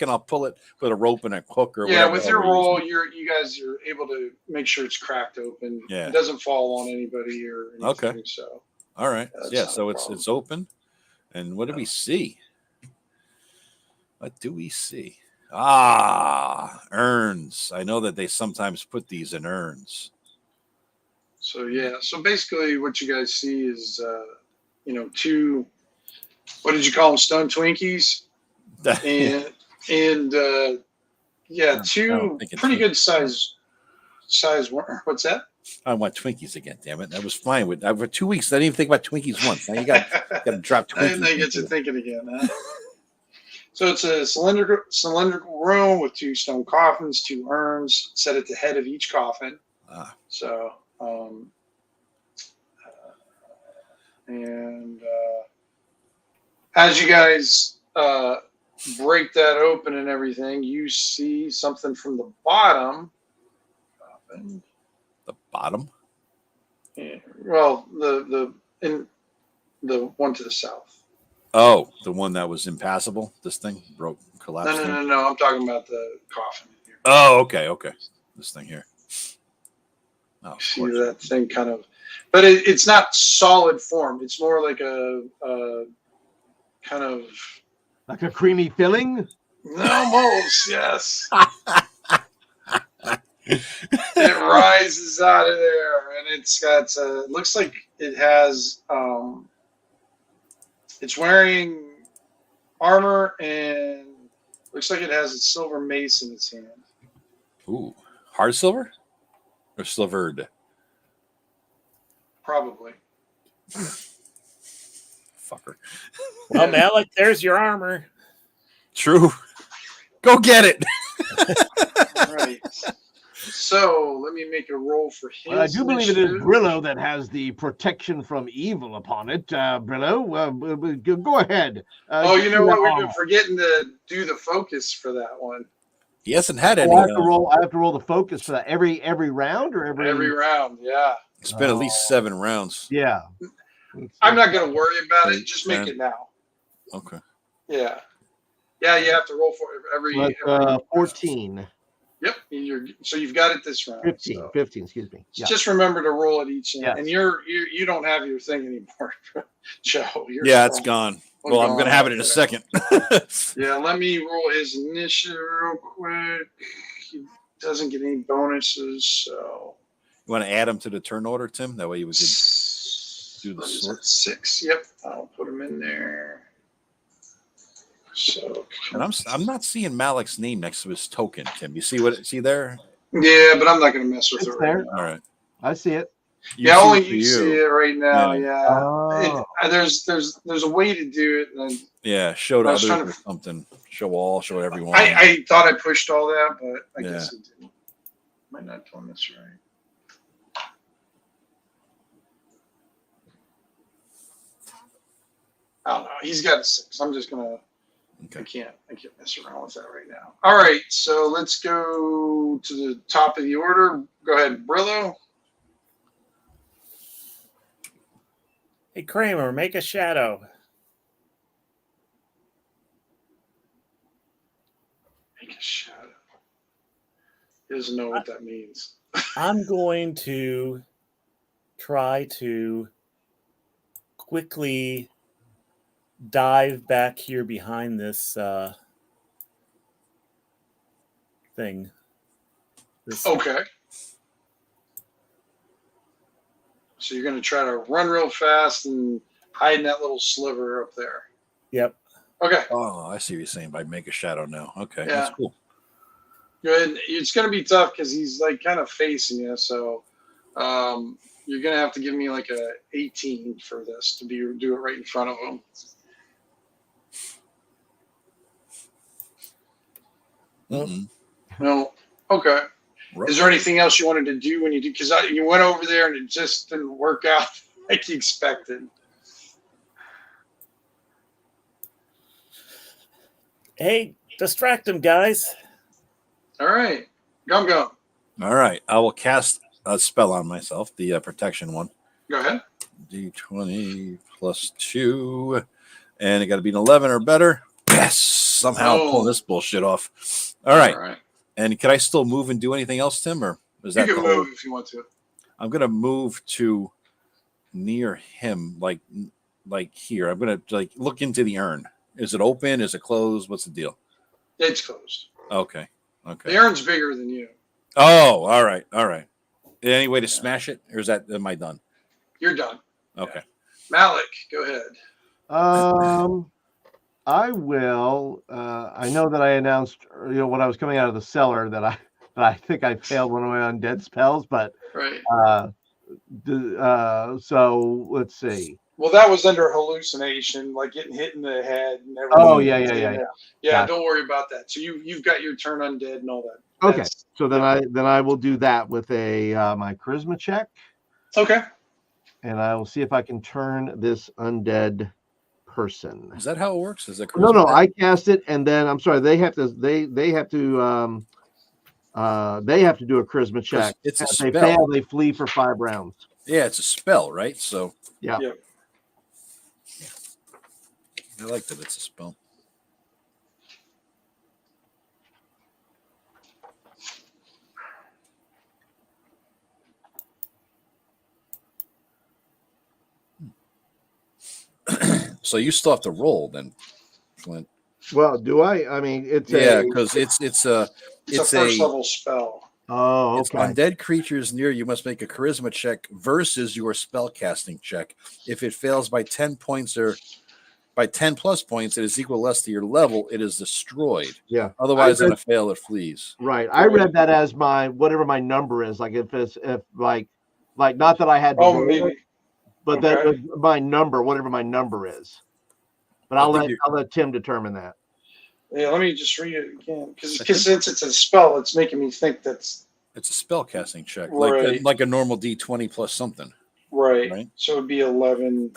and I'll pull it with a rope and a hook or whatever. Yeah, with your roll, you guys are able to make sure it's cracked open. Yeah. It doesn't fall on anybody or anything. Okay. So. All right. Yeah. So it's open. And what do we see? What do we see? Urns. I know that they sometimes put these in urns. So so basically what you guys see is two, what did you call them, stone Twinkies? and two pretty good size what's that? I want Twinkies again, damn it. That was fine with 2 weeks. I didn't even think about Twinkies once. Now you got to drop Twinkies. I didn't get you thinking again, huh? So it's a cylindrical room with 2 stone coffins, 2 urns set at the head of each coffin. So, as you guys break that open and everything, you see something from the bottom. The bottom? Yeah, well, the one to the south. Oh, the one that was impassable. This thing collapsed. No. I'm talking about the coffin here. Oh, okay. This thing here. Oh, see that thing kind of, but it's not solid form. It's more like a kind of like a creamy filling. Almost, yes. It rises out of there, and it's got. It looks like it has. It's wearing armor, and looks like it has a silver mace in its hand. Ooh, hard silver or silvered? Probably. Fucker. Well, Malik, there's your armor. True. Go get it. All right. So let me make a roll for his. Well, I do believe it is Brillo that has the protection from evil upon it. Brillo, go ahead. You know what? We've been forgetting to do the focus for that one. He hasn't had any. I have to roll the focus for that every round or every round. Yeah. It's been at least 7 rounds. Yeah. I'm not going to worry about it. Just make it now. Okay. Yeah. Yeah, you have to roll for every 14. Yep. So you've got it this round. 15, excuse me. Yeah. Just remember to roll it each. And you don't have your thing anymore, Joe. It's gone. Well, I'm going to have it in a second. Yeah, let me roll his initiative real quick. He doesn't get any bonuses, so. You want to add him to the turn order, Tim? That way you would do the sort. 6. Yep, I'll put him in there. So. And I'm not seeing Malik's name next to his token, Tim. You see there? Yeah, but I'm not going to mess with it right now. All right. I see it. Only you see it right now. Yeah. Oh. There's a way to do it. And show to others or something. Show everyone. I thought I pushed all that, but I guess it didn't. Might not have done this right. I don't know. He's got a 6. I'm just gonna. Okay. I can't mess around with that right now. All right, so let's go to the top of the order. Go ahead, Brillo. Hey, Kramer, make a shadow. Make a shadow. He doesn't know what that means. I'm going to try to quickly dive back here behind this thing. Okay. So you're going to try to run real fast and hide in that little sliver up there. Yep. Okay. Oh, I see what you're saying by make a shadow now. Okay, Yeah. that's cool. Good. It's going to be tough because he's like kind of facing you. So you're going to have to give me like a 18 for this to do it right in front of him. No. Okay. Is there anything else you wanted to do when you did? Because you went over there and it just didn't work out like you expected. Hey, distract him, guys. All right. Gum. All right. I will cast a spell on myself, the protection one. Go ahead. D20 plus 2. And it got to be an 11 or better. Yes. Somehow pull this bullshit off. All right. And can I still move and do anything else, Tim? Or is that you can move if you want to? I'm going to move to near him, like here. I'm going to like look into the urn. Is it open? Is it closed? What's the deal? It's closed. Okay. The urn's bigger than you. Oh, all right. Any way to smash it? Or am I done? You're done. Okay. Yeah. Malik, go ahead. I will. I know that I announced, when I was coming out of the cellar that I think I failed one of my undead spells, but right. So let's see. Well, that was under hallucination, like getting hit in the head and everything. Oh yeah. Yeah, don't worry about that. So you've got your turn undead and all that. Okay. So then I will do that with my charisma check. Okay. And I will see if I can turn this undead person. Is that how it works? Is it No, I cast it, and then I'm sorry, they have to they have to do a charisma check. It's a if spell. they fail, they flee for 5 rounds. Yeah, it's a spell, right? So yeah. I like that it's a spell. So you still have to roll then, Flint. Well, do I? I mean, it's because it's a first level spell. Oh, okay. It's undead creatures near you must make a charisma check versus your spell casting check. If it fails by 10 points or by 10 plus points, it is equal or less to your level. It is destroyed. Yeah. Otherwise, on a fail, it flees. Right. I read that as whatever my number is. Like if not that I had to roll maybe. it, but that my number, whatever my number is. But I'll let Tim determine that. Yeah, let me just read it again because since it's a spell, it's making me think it's a spell casting check, right. like a normal D20 plus something. Right. So it'd be 11.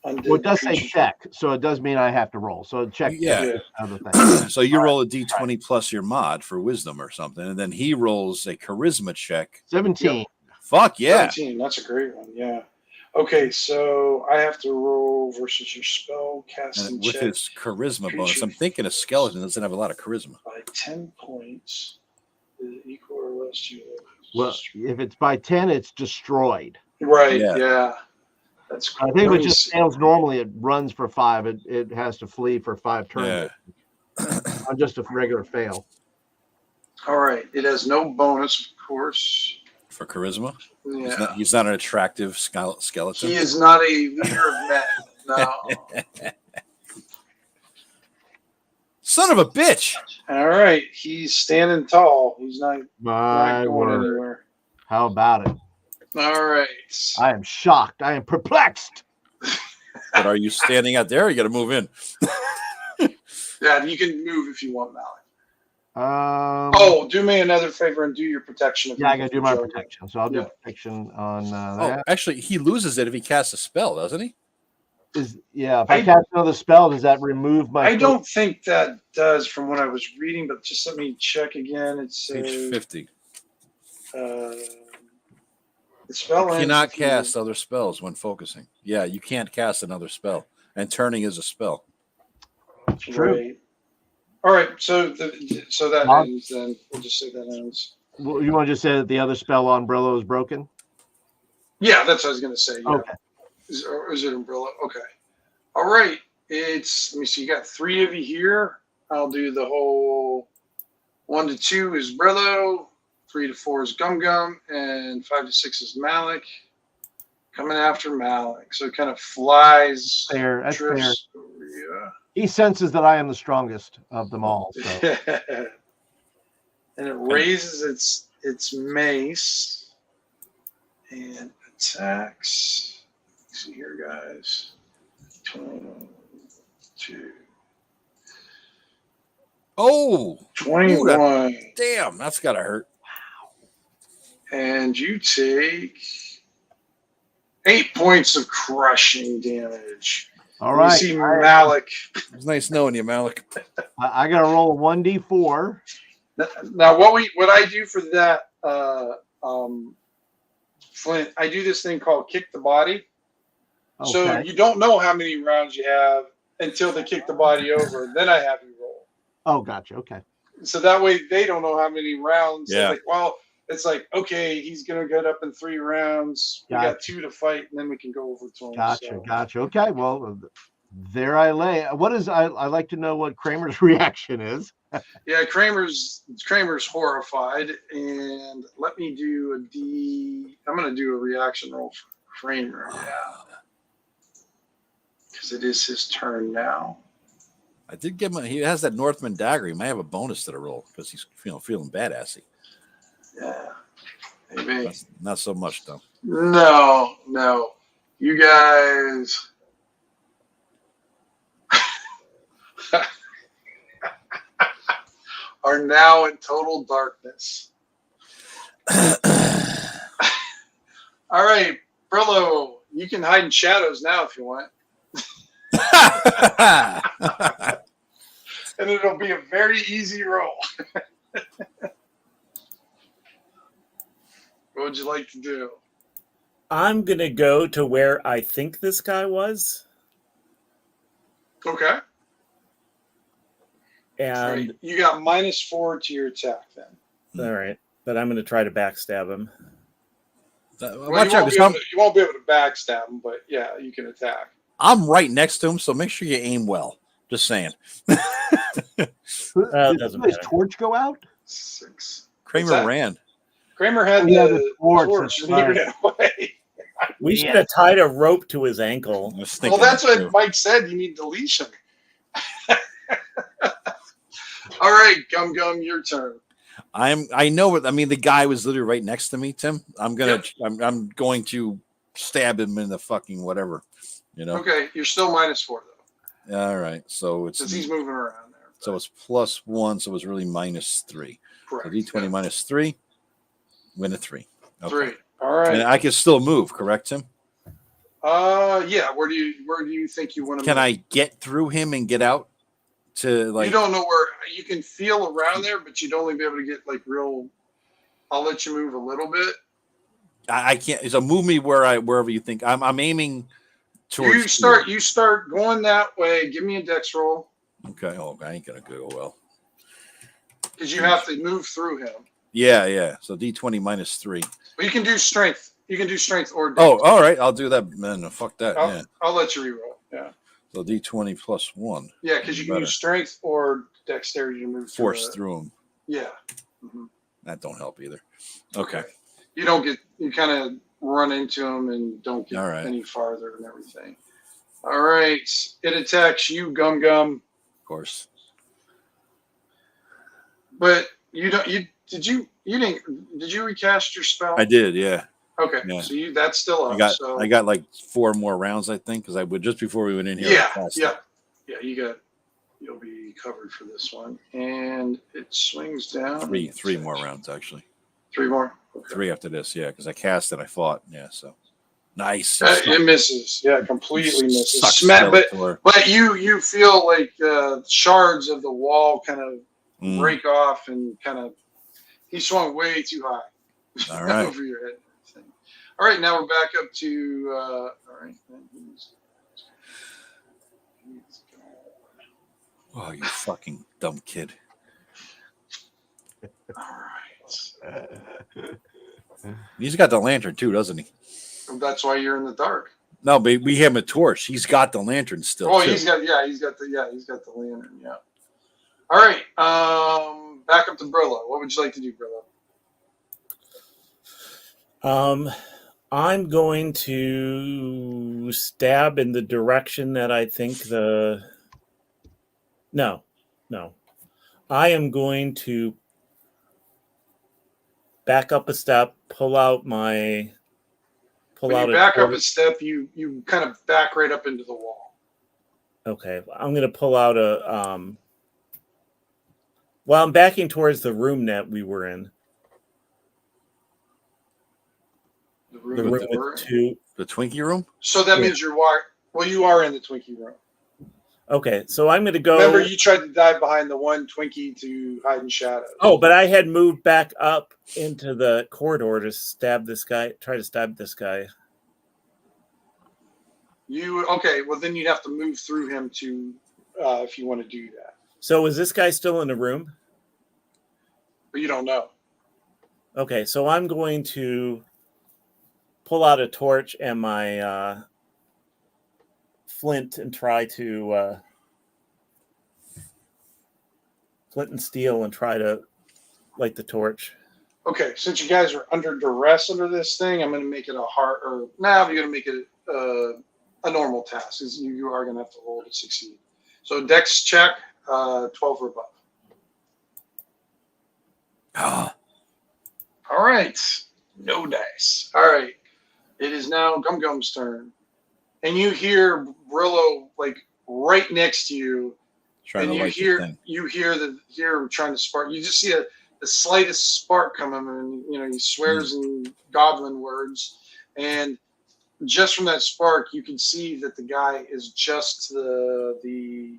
Well, it does say check, so it does mean I have to roll. So check. Yeah. Other thing. So you roll a D20 plus your mod for wisdom or something, and then he rolls a charisma check. 17. Yep. Fuck yeah. 17. That's a great one. Yeah. Okay, so I have to roll versus your spell casting with check. his charisma bonus. I'm thinking a skeleton doesn't have a lot of charisma. By 10 points, is it equal or less to? Well, if it's by 10, it's destroyed. Right. Yeah. That's cool. I think it just fails normally. It runs for 5. It has to flee for 5 turns. Yeah. On just a regular fail. All right. It has no bonus, of course. For charisma? Yeah. He's not an attractive skeleton. He is not a leader of men. No. Son of a bitch. All right. He's standing tall. He's not going anywhere. How about it? All right. I am shocked. I am perplexed. But are you standing out there? Or you got to move in. Yeah, you can move if you want, Malik. Oh, do me another favor and do your protection. Yeah, I got to do my protection. So I'll do protection on that. Actually, he loses it if he casts a spell, doesn't he? If I cast another spell, does that remove my? I don't think that does from what I was reading, but just let me check again. It's page 50. The spell You ends cannot if you- cast other spells when focusing. Yeah, you can't cast another spell, and turning is a spell. It's true. Right. All right, so that Bob? ends. Then we'll just say that ends. Well, you want to just say that the other spell on Brillo is broken? Yeah, that's what I was gonna say. Yeah. Okay. Is it umbrella? Okay. All right. It's let me see. You got 3 of you here. I'll do the whole 1 to 2 is Brillo, 3 to 4 is Gum Gum, and 5 to 6 is Malik. Coming after Malik, so it kind of flies. Fair. That's fair. drifts over you. He senses that I am the strongest of them all. So. And it raises its mace and attacks. Let's see here, guys. 22. Oh, 21. damn, that's gotta hurt. And you take 8 points of crushing damage. All right. You see Malik. It's nice knowing you, Malik. I got to roll a 1d4. Now, what I do for that, Flint, I do this thing called kick the body. Okay. So you don't know how many rounds you have until they kick the body over. Then I have you roll. Oh, gotcha. Okay. So that way they don't know how many rounds. Yeah. Like, well, it's like, okay, he's going to get up in 3 rounds. We got 2 to fight, and then we can go over to him. Gotcha. Okay. Well, there I lay. What is I like to know what Kramer's reaction is. Yeah, Kramer's horrified, and let me do I'm going to do a reaction roll for Kramer. Yeah. Because it is his turn now. I did give him. He has that Northman dagger. He might have a bonus to the roll because he's feeling badassy. Yeah, maybe. Not so much though. No. You guys. Are now in total darkness. All right, Brillo, you can hide in shadows now if you want. And it'll be a very easy roll. What would you like to do? I'm going to go to where I think this guy was. Okay. And right. You got -4 to your attack then. all right. But I'm going to try to backstab him. Watch out, you won't be able to backstab him, but yeah, you can attack. I'm right next to him, so make sure you aim well. Just saying. Did doesn't his matter. torch go out? 6. Kramer ran. Kramer had the torch. torch and he ran away. We should have tied a rope to his ankle. Well, that's what Mike said. You need to leash him. All right, Gum Gum, your turn. I know what I mean. The guy was literally right next to me, Tim. I'm going to stab him in the fucking whatever, you know. Okay, you're still -4 though. All right, so it's because he's moving around there. So it's +1, so it's really -3. Correct. So D20 -3, win a 3. Okay. 3. All right. And I can still move, correct, Tim? Yeah. Where do you think you want to? Can move? I get through him and get out to like? You don't know where you can feel around there, but you'd only be able to get like real. I'll let you move a little bit. I can't. So move me wherever you think. I'm aiming towards. You start going that way. Give me a dex roll. Okay. Oh, I ain't gonna go well. Because you have to move through him. Yeah. So D20 -3. But you can do strength. You can do strength or dex. Oh, all right. I'll do that, man. Fuck that. I'll let you reroll. Yeah. So D20 +1. Yeah, because you can use strength or dexterity to move force through him. Yeah. Mm-hmm. That don't help either. Okay. You kind of run into him and don't get any farther and everything. All right. It attacks you, Gum Gum. Of course. But did you recast your spell? I did, yeah. Okay. Yeah. So that's still up. I got like 4 more rounds, I think, because I would just before we went in here. Yeah. You'll be covered for this one, and it swings down. 3 more rounds actually. 3 more. Okay. 3 after this, yeah, because I cast and I fought, yeah. So nice. It misses, yeah, completely misses. Sucks, but you feel like shards of the wall kind of break off and kind of. He swung way too high. All right. Over your head. All right, now we're back up to. All right. Oh, you fucking dumb kid. All right. He's got the lantern too, doesn't he? That's why you're in the dark. No, but we have him a torch. He's got the lantern still. Oh, too. he's got the lantern. Yeah. All right. Back up to Brillo. What would you like to do, Brillo? I'm going to stab in the direction that I think the. No. I am going to back up a step, pull out. When you back up a step, you kind of back right up into the wall. Okay, I'm going to pull out a. Well, I'm backing towards the room that we were in. The room with two. The Twinkie room? So that means you are in the Twinkie room. Okay, so I'm going to go. Remember, you tried to dive behind the one Twinkie to hide in shadows. Oh, but I had moved back up into the corridor to stab this guy. Try to stab this guy. Okay? Well, then you'd have to move through him to, if you want to do that. So is this guy still in the room? But you don't know. Okay, so I'm going to pull out a torch and my flint and try to flint and steel and try to light the torch. Okay, since you guys are under duress under this thing, I'm going to make it a hard. Or now you're going to make it a normal task. You are going to have to roll to succeed. So Dex check, 12 or above. All right, no dice. All right, it is now Gum Gum's turn. And you hear Brillo like right next to you, Trying and to you hear trying to spark. You just see the slightest spark coming, and he swears in goblin words, and just from that spark, you can see that the guy is just the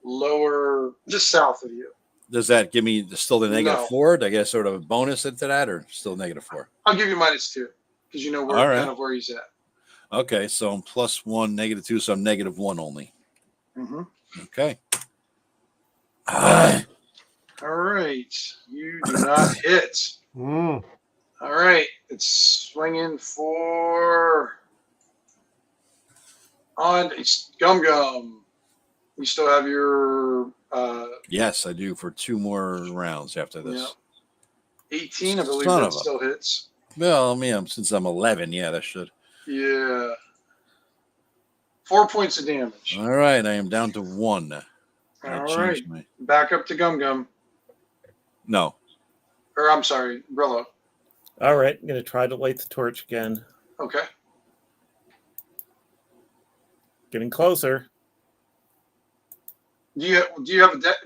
lower, just south of you. Does that give me still the negative No. 4? Do I get sort of a bonus into that, or still -4? I'll give you -2 because you know All right. kind of where he's at. Okay, so I'm +1, -2, so I'm -1 only. Mm-hmm. Okay. All right, you do not hit. All right, it's swinging for it's Gum Gum. You still have your Yes, I do for 2 more rounds after this. Yeah. 18, I believe Son that of a- still hits. Well, since I'm 11, yeah, that should. Yeah. 4 points of damage. All right, I am down to 1. All right. Back up to Gum Gum. No. Or I'm sorry, Brillo. All right, I'm going to try to light the torch again. Okay. Getting closer. Do you have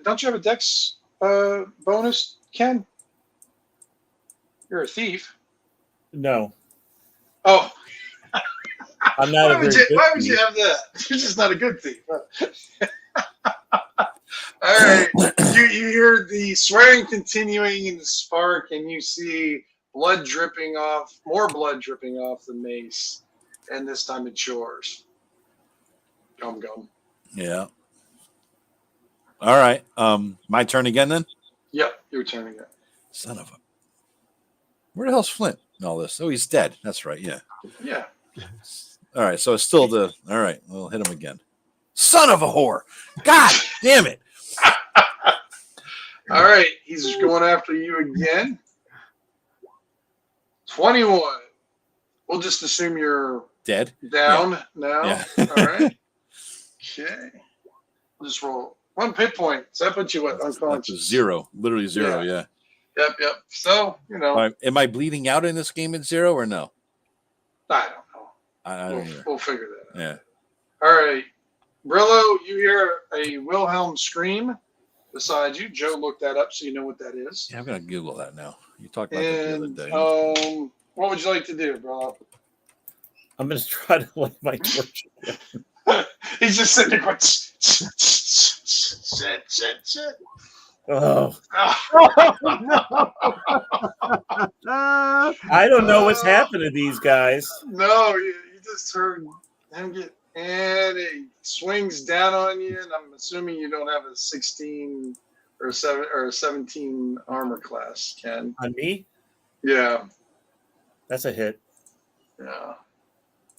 don't you have a dex bonus, Ken? You're a thief. No, Oh, I'm not a very good why would thief. you have that? You're just not a good thief. All right. You hear the swearing continuing in the spark, and you see more blood dripping off the mace, and this time it's yours. Gum Gum. Yeah. All right. My turn again then? Yep, your turn again. Son of a. Where the hell's Flint and all this? Oh, he's dead. That's right. Yeah. Yeah. All right. So it's still all right. We'll hit him again. Son of a whore. God damn it. All right. He's going after you again. 21. We'll just assume you're Dead. down now. Yeah. All right. Okay. We'll just roll 1 hit point. So that puts you what? That's Unconscious. a 0. Literally 0. Yeah. Yep. So, All right. Am I bleeding out in this game at 0 or no? I don't know. I don't either. We'll figure that out. Yeah. All right. Brillo, you hear a Wilhelm scream beside you. Joe looked that up so you know what that is. Yeah, I'm going to Google that now. You talked about that the other And day. what would you like to do, Brillo? I'm going to try to light my torch again. He's just sitting there going, shit. Oh, No. I don't know what's happened to these guys. No, you just heard him get, and he swings down on you, and I'm assuming you don't have a 16 or a 17 armor class, Ken. On me? Yeah, That's a hit. yeah.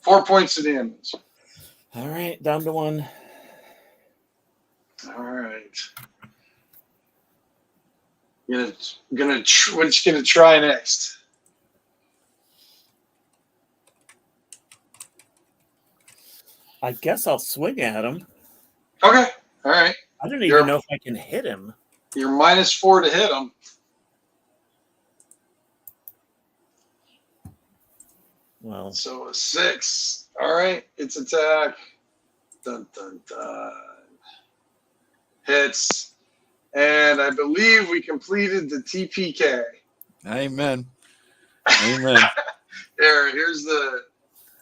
4 points of damage. All right, down to 1. All right. What you gonna try next? I guess I'll swing at him. Okay. All right. I don't even know if I can hit him. You're -4 to hit him. Well, So a 6. All right. It's attack. Dun dun dun. Hits. And I believe we completed the TPK. Amen. Amen. Here's the.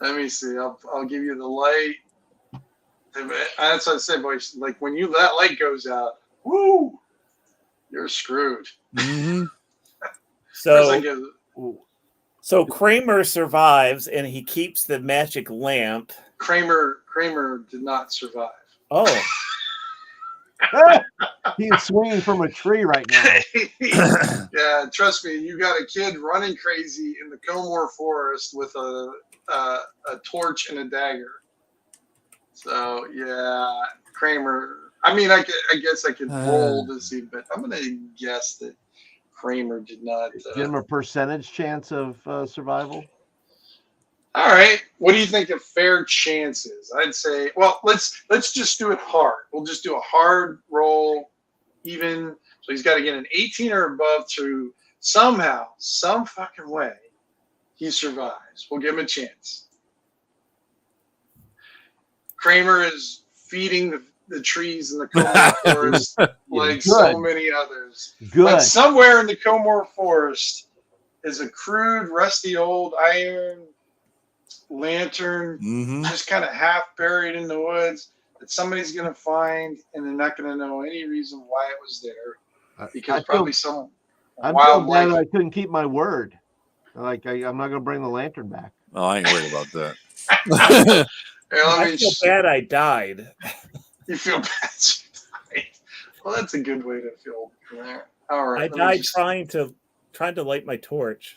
Let me see. I'll give you the light. That's what I said, boys. Like when that light goes out, woo, you're screwed. Mm-hmm. So Kramer survives and he keeps the magic lamp. Kramer did not survive. Oh. He's swinging from a tree right now. Yeah, trust me, you got a kid running crazy in the Comore Forest with a torch and a dagger. So yeah, Kramer. I mean, I guess I could roll to see, but I'm gonna guess that Kramer did not. Give him a percentage chance of survival. All right. What do you think a fair chance is? I'd say, well, let's just do it hard. We'll just do a hard roll, even. So he's got to get an 18 or above to somehow, some fucking way, he survives. We'll give him a chance. Kramer is feeding the trees in the Comore Forest like so many others. Good. But somewhere in the Comore Forest is a crude, rusty old iron lantern, just kind of half buried in the woods that somebody's going to find, and they're not going to know any reason why it was there because probably some wildlife. I couldn't keep my word. Like I'm not going to bring the lantern back. Oh, I ain't worried about that. I feel bad I died. You feel bad you died. Well, that's a good way to feel. All right. I died trying to light my torch.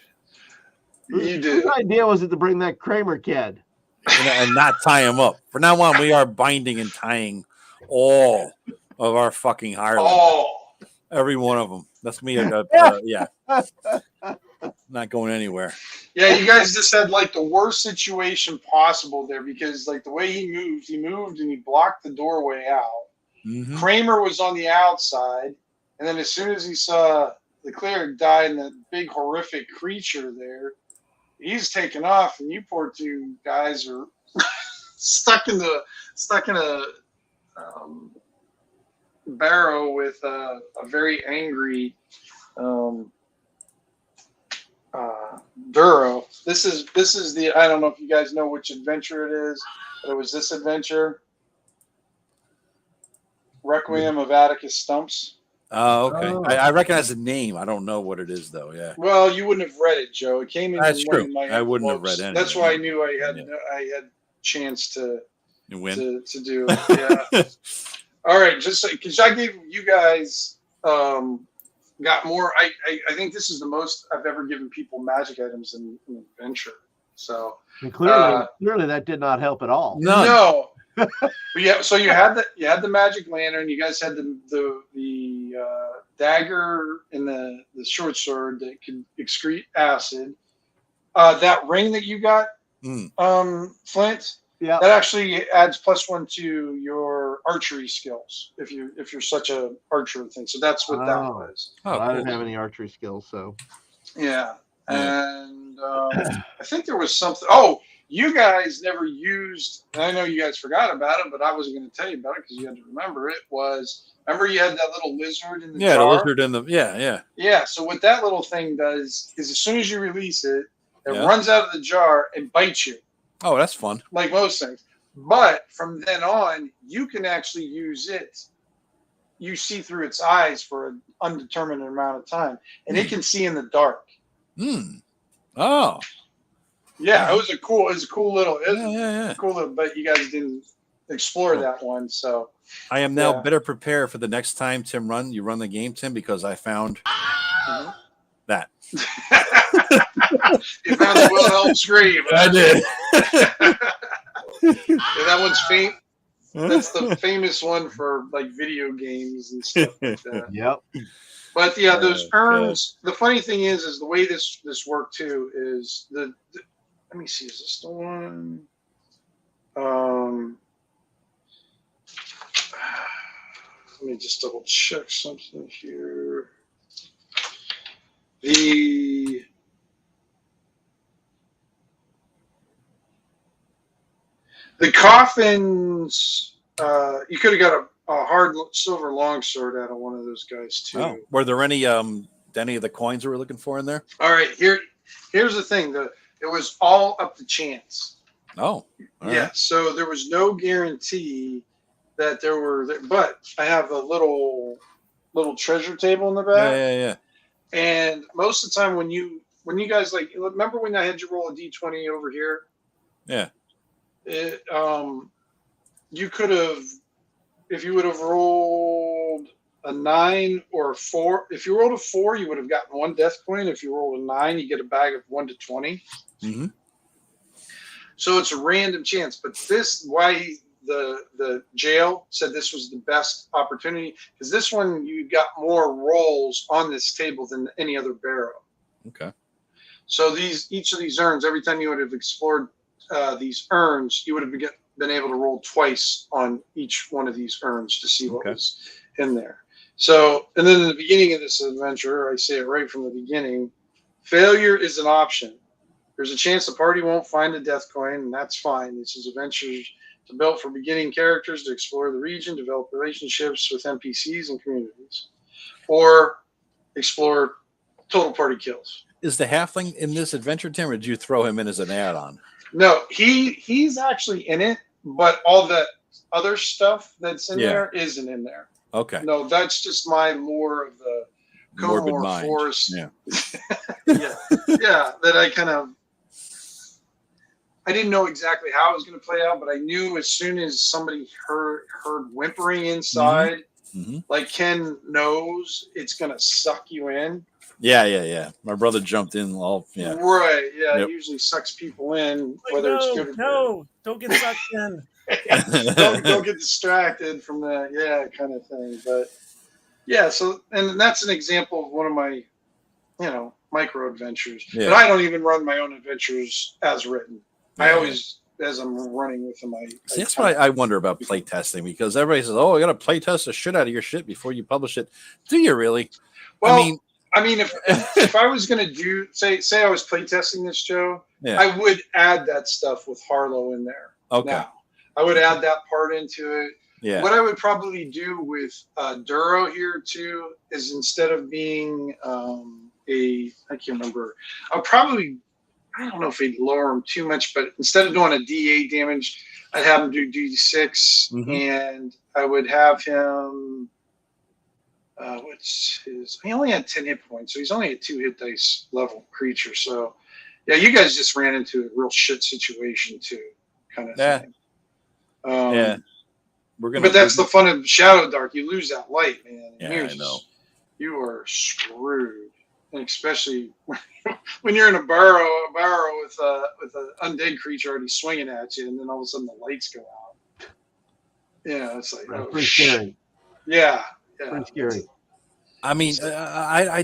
You did. Whose idea was it to bring that Kramer kid? And not tie him up. From now on, we are binding and tying all of our fucking hirelings. All. Every one of them. That's me. Yeah. Not going anywhere. Yeah, you guys just had like the worst situation possible there because like the way he moved and he blocked the doorway out. Mm-hmm. Kramer was on the outside, and then as soon as he saw the cleric die and that big horrific creature there, he's taken off, and you poor two guys are stuck in a barrow with a very angry Duro. This is the, I don't know if you guys know which adventure it is, but it was this adventure, Requiem of Atticus Stumps. Oh, okay. Oh. I recognize the name. I don't know what it is, though. Yeah. Well, you wouldn't have read it, Joe. It came in. That's true. One of my I wouldn't have read it. That's why I knew I had chance to win. To do it. Yeah. All right. Just because I gave you guys got more. I think this is the most I've ever given people magic items in an adventure. So clearly that did not help at all. No. But yeah, so you had the magic lantern. You guys had the dagger and the short sword that could excrete acid. That ring that you got, Flint. Yeah. That actually adds +1 to your archery skills if you're such a archer thing. So that's what that was. Oh, I didn't have any archery skills, so. Yeah, and I think there was something. Oh. You guys never used, and I know you guys forgot about it, but I wasn't going to tell you about it because you had to remember it. Remember you had that little lizard in the jar? The lizard in the, yeah. Yeah, so what that little thing does is as soon as you release it, it runs out of the jar and bites you. Oh, that's fun. Like most things. But from then on, you can actually use it you see through its eyes for an undetermined amount of time, and it can see in the dark. Oh, yeah, it was a cool little, cool little, but you guys didn't explore that one. So I am now better prepared for the next time Tim you run the game, Tim, because I found that. You found the Wilhelm scream. I did. That one's faint. That's the famous one for like video games and stuff like that. Yep. But yeah, those urns. The funny thing is the way this worked too is the let me see, is this the one? Let me just double check something here. The coffins, you could have got a hard silver longsword out of one of those guys too. Oh, were there any of the coins we were looking for in there? All right, here's the thing. It was all up to chance. Oh, yeah. Right. So there was no guarantee that there were, but I have a little treasure table in the back. Yeah. And most of the time when you guys like, remember when I had you roll a D20 over here? Yeah. You could have, if you would have rolled a 9 or a 4. If you rolled a 4, you would have gotten 1 death coin. If you rolled a 9, you get a bag of 1 to 20. Mm-hmm. So it's a random chance. But why the jail said this was the best opportunity, because this one you got more rolls on this table than any other barrow. Okay. So each of these urns, every time you would have explored these urns, you would have been able to roll twice on each one of these urns to see what was in there. So, and then in the beginning of this adventure, I say it right from the beginning, failure is an option. There's a chance the party won't find a death coin, and that's fine. This is adventures to build for beginning characters to explore the region, develop relationships with NPCs and communities, or explore total party kills. Is the halfling in this adventure, Tim, or did you throw him in as an add-on? No, he's actually in it, but all that other stuff that's in there isn't in there. Okay. No, that's just my lore of the morbid mind. Forest. Yeah. Yeah, that I didn't know exactly how it was going to play out, but I knew as soon as somebody heard whimpering inside, like Ken knows, it's going to suck you in. Yeah. My brother jumped in all. Yeah. Right. Yeah. Yep. It usually sucks people in, whether it's good or bad. Don't get sucked in. don't get distracted from that. Kind of thing. But yeah. So, and that's an example of one of my, micro adventures. Yeah. But I don't even run my own adventures as written. I always, as I'm running with them, See, that's why I wonder about play testing, because everybody says, "Oh, I got to play test the shit out of your shit before you publish it." Do you really? Well, I mean, if I was going to do, say I was playtesting this, Joe, I would add that stuff with Harlow in there. Okay. Now, I would add that part into it. Yeah. What I would probably do with Duro here too is, instead of being I can't remember, I don't know if he'd lower him too much, but instead of doing a D8 damage, I'd have him do D6, and I would have him. He only had 10 hit points, so he's only a 2 hit dice level creature. So, yeah, you guys just ran into a real shit situation too, kind of thing. But that's the fun of Shadowdark. You lose that light, man. Yeah, I know. You are screwed, and especially when you're in a burrow with an undead creature already swinging at you, and then all of a sudden the lights go out. Yeah, it's like pretty scary. Yeah. Pretty scary. I mean, I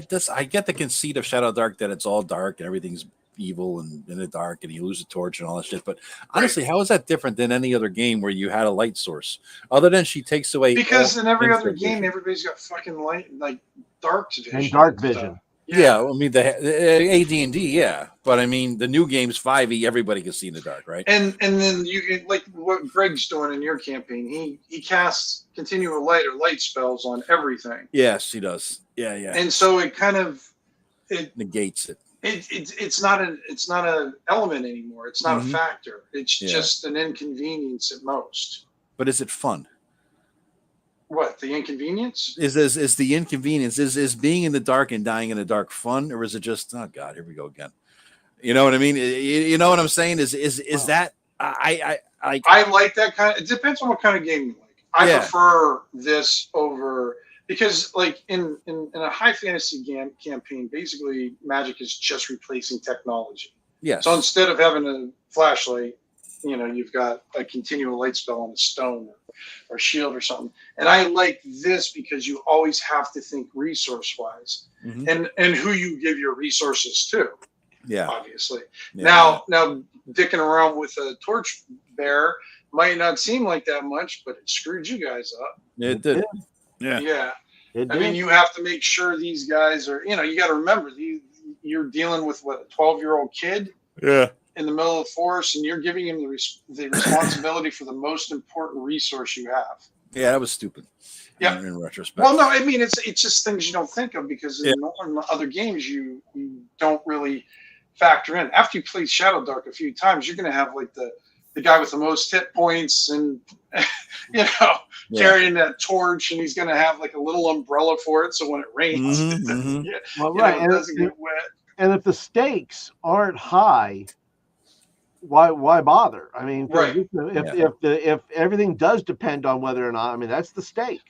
get the conceit of Shadowdark that it's all dark and everything's evil and in the dark, and you lose a torch and all that shit. But honestly, how is that different than any other game where you had a light source? Other than she takes away. Because in every other game, everybody's got fucking light, like dark vision. And dark vision. Yeah, I mean the AD&D, but I mean the new game's 5e. Everybody can see in the dark, right? And then you can, like what Greg's doing in your campaign. He casts continual light or light spells on everything. Yes, he does. Yeah. And so it kind of negates it. It's not an element anymore. It's not a factor. It's just an inconvenience at most. But is it fun? What, the inconvenience? Is the inconvenience is being in the dark and dying in the dark fun, or is it just, oh God, here we go again? You know what I mean? You know what I'm saying? Is that I like that kind of, it depends on what kind of game you like. I prefer this over, because like in a high fantasy campaign, basically Magic is just replacing technology. Yes. So instead of having a flashlight, you've got a continual light spell on a stone or shield or something. And I like this because you always have to think resource wise, and who you give your resources to. Yeah. Obviously. Yeah. Now dicking around with a torch bear might not seem like that much, but it screwed you guys up. It did. Yeah. Yeah. I mean, you have to make sure these guys are, you got to remember, you're dealing with what, a 12-year-old kid? Yeah. In the middle of the forest, and you're giving him the responsibility for the most important resource you have. Yeah, that was stupid. Yeah. In retrospect. Well, no, I mean, it's just things you don't think of, because in other games you don't really factor in. After you play Shadowdark a few times, you're going to have like the guy with the most hit points, and carrying that torch, and he's going to have like a little umbrella for it, so when it rains, it doesn't get wet. And if the stakes aren't high, why bother? I mean, if everything does depend on whether or not, I mean, that's the stake.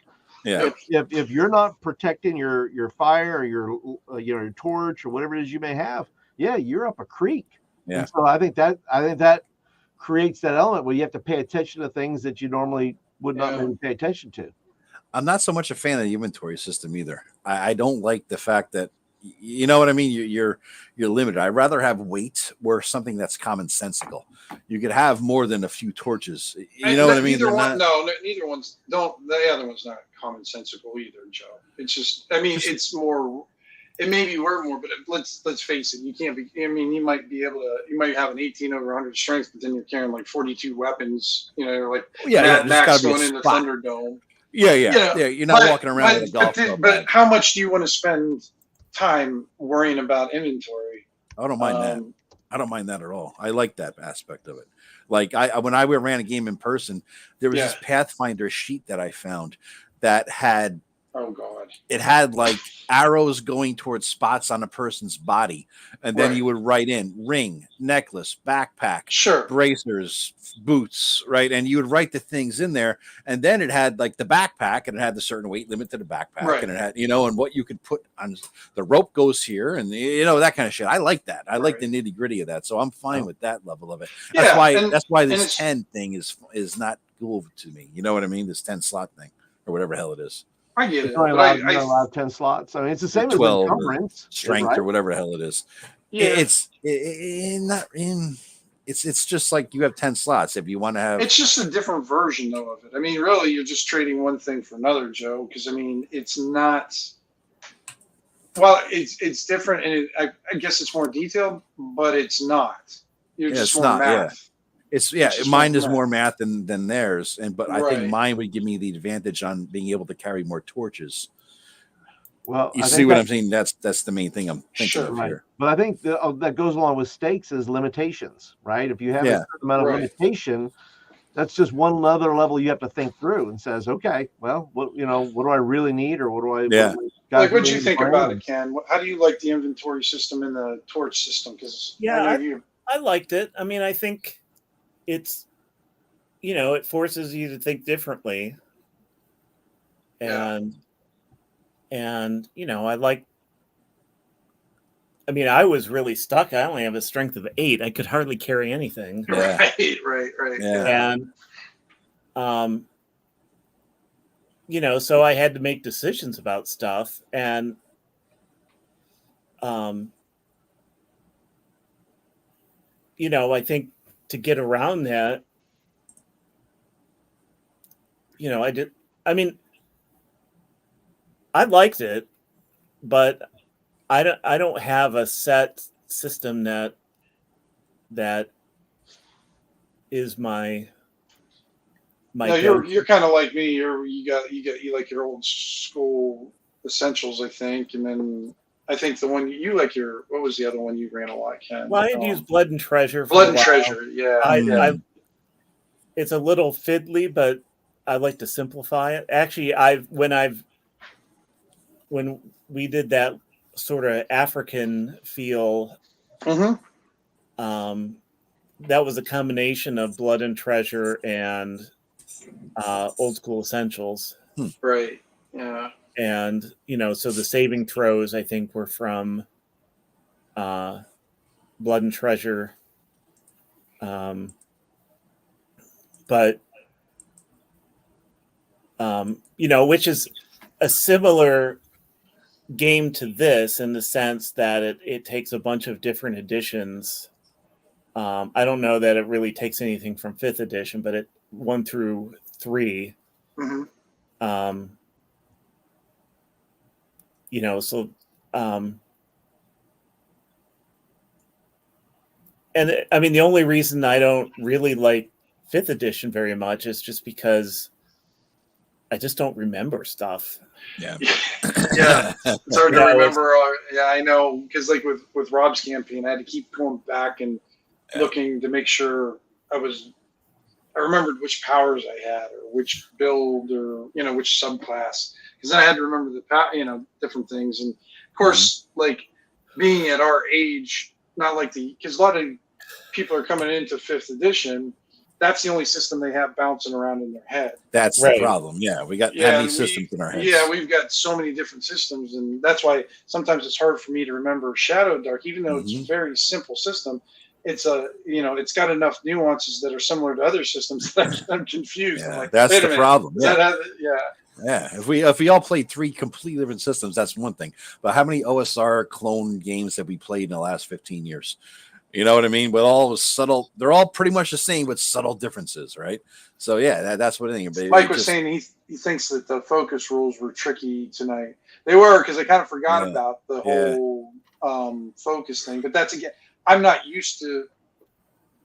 Yeah. If you're not protecting your fire or your torch or whatever it is you may have, you're up a creek. Yeah. And so I think that creates that element where you have to pay attention to things that you normally would not maybe pay attention to. I'm not so much a fan of the inventory system either. I don't like the fact that, you know what I mean? You're limited. I'd rather have weight or something that's commonsensical. You could have more than a few torches. You know what I mean? Neither one's don't. The other one's not commonsensical either, Joe. It's just, I mean, it's more. It may be worth more, but let's face it. You can't be. I mean, you might have an 18 over 100 strength, but then you're carrying like 42 weapons. You're like Max going into Thunderdome. Yeah. You're not walking around with a golf club. But how much do you want to spend time worrying about inventory? I don't mind that. I don't mind that at all. I like that aspect of it. Like when I ran a game in person, there was this Pathfinder sheet that I found that had, oh God, it had like arrows going towards spots on a person's body, and then you would write in ring, necklace, backpack, bracers, boots, right? And you would write the things in there, and then it had like the backpack, and it had the certain weight limit to the backpack, and it had, and what you could put on the rope goes here, and that kind of shit. I like that. I like the nitty gritty of that, so I'm fine with that level of it. That's why this 10 thing is not cool to me. You know what I mean? This 10 slot thing or whatever the hell it is. I get it. You're only allowed 10 slots. I mean, it's the same 12 as encumbrance, strength or whatever the hell it is. Yeah. It's just like you have 10 slots if you want to have. It's just a different version though of it. I mean, really, you're just trading one thing for another, Joe. Because I mean, it's not. Well, it's different, and I guess it's more detailed, but it's not. You're just more math. Mine is more math than theirs, but I think mine would give me the advantage on being able to carry more torches. Well, you see what I'm saying? That's the main thing I'm thinking of here. But I think that goes along with stakes is limitations, right? If you have a certain amount of limitation, that's just one other level you have to think through and says, okay, well, what do I really need, or what do I? Like, what do you think about it, Ken? How do you like the inventory system and the torch system? Because I liked it. I mean, I think it's, it forces you to think differently. And I was really stuck. I only have a strength of 8. I could hardly carry anything. Right. Yeah. And, so I had to make decisions about stuff. And, I think to get around that, I liked it, but I don't have a set system that is my. No, you're kind of like me. You like your old school essentials, I think, and then I think the one you like what was the other one you ran a lot, Ken? Well, I had used Blood and Treasure. Blood and Treasure, yeah. It's a little fiddly, but like to simplify it. Actually, when we did that sort of African feel, that was a combination of Blood and Treasure and Old School Essentials. Right. Yeah. And, so the saving throws, I think, were from Blood and Treasure. But, which is a similar game to this in the sense that it takes a bunch of different editions. I don't know that it really takes anything from 5th edition, but 1 through 3. So and I mean, the only reason I don't really like 5th edition very much is just because I just don't remember stuff. Yeah. Yeah. It's hard to remember. Yeah, I know. Because like with Rob's campaign, I had to keep going back and looking to make sure I remembered which powers I had or which build or, which subclass. Because then I had to remember the, different things. And of course, like being at our age, not like because a lot of people are coming into 5th edition. That's the only system they have bouncing around in their head. That's the problem. Yeah, we got many systems in our heads. Yeah, we've got so many different systems, and that's why sometimes it's hard for me to remember Shadowdark, even though it's a very simple system. It's it's got enough nuances that are similar to other systems that I'm confused. Yeah, I'm like, that's the problem. Yeah. Yeah. If we all played 3 completely different systems, that's one thing. But how many OSR clone games have we played in the last 15 years? You know what I mean? With all the subtle, they're all pretty much the same with subtle differences, right? So yeah, that's what I think. Mike was saying he thinks that the focus rules were tricky tonight. They were, because I kind of forgot about the whole focus thing. But that's again, I'm not used to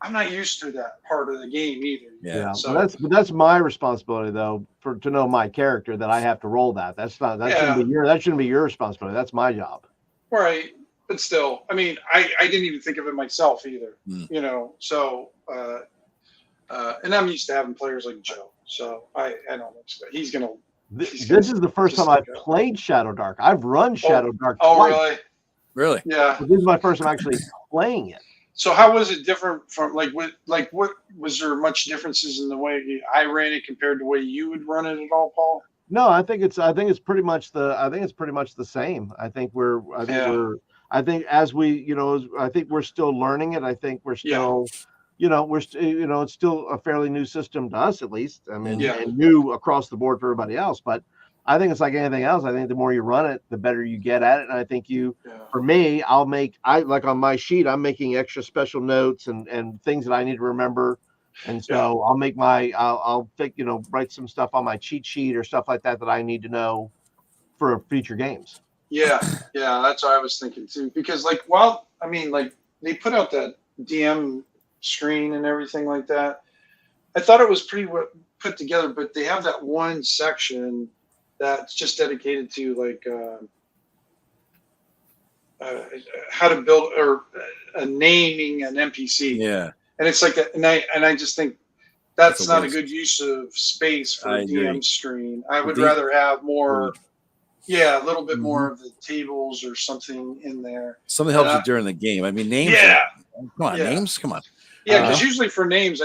that part of the game either. Yeah. So that's my responsibility though, to know my character, that I have to roll that. That shouldn't be your responsibility. That's my job. Right. But still, I mean, I didn't even think of it myself either, so, and I'm used to having players like Joe, so I don't expect he's going to. This is the first time I've played Shadowdark. I've run Shadowdark twice. Oh, really? Yeah. But this is my first time actually playing it. So how was it different from what was there much differences in the way I ran it compared to the way you would run it at all, Paul? No, I think it's pretty much the same. I think as we, I think we're still learning it. I think we're still, it's still a fairly new system to us, at least. I mean, and new across the board for everybody else. But I think it's like anything else. I think the more you run it, the better you get at it. And I think for me, like on my sheet, I'm making extra special notes and things that I need to remember. And so I'll make I'll think, write some stuff on my cheat sheet or stuff like that I need to know for future games. Yeah, that's what I was thinking too. Because they put out that DM screen and everything like that. I thought it was pretty put together, but they have that one section that's just dedicated to how to build or naming an NPC. Yeah, and it's like and I just think that's not a good use of space for a DM screen. I would rather have more. Yeah, a little bit more of the tables or something in there. Something helps you during the game. I mean, names. Yeah. Come on, names. Come on. Yeah, because usually for names,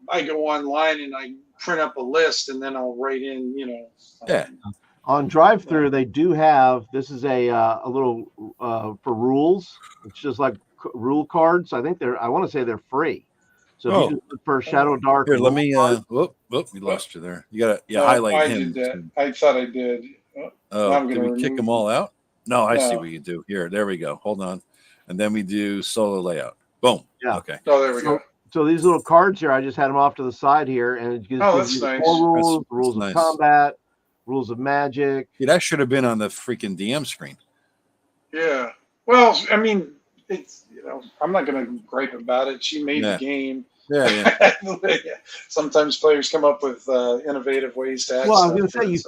I go online and I print up a list and then I'll write in, On drive-through, they do have. This is a little for rules. It's just like rule cards. I think I want to say they're free. So if you just look for Shadowdark. Here, let me. We lost you there. You gotta highlight him. Did that. I thought I did. Did we kick them all out? No, I see what you do. Here, there we go. Hold on. And then we do solo layout. Boom. Yeah. Okay. Oh, there we go. So these little cards here, I just had them off to the side here, and it gives that's nice. 4 rules, rules of combat, rules of magic. Yeah, that should have been on the freaking DM screen. Yeah. Well, I mean, it's I'm not going to gripe about it. She made the game. Yeah. Sometimes players come up with innovative ways to. Well, I was going to say you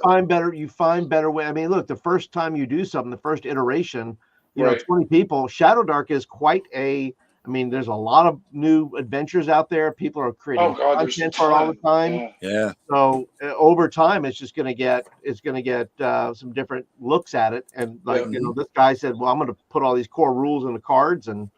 find better way. I mean, look, the first time you do something, the first iteration, 20 people. Shadowdark is quite a I mean, there's a lot of new adventures out there. People are creating there's content for it all the time. Yeah. So over time, it's just going to get some different looks at it. And like this guy said, well, I'm going to put all these core rules in the cards, and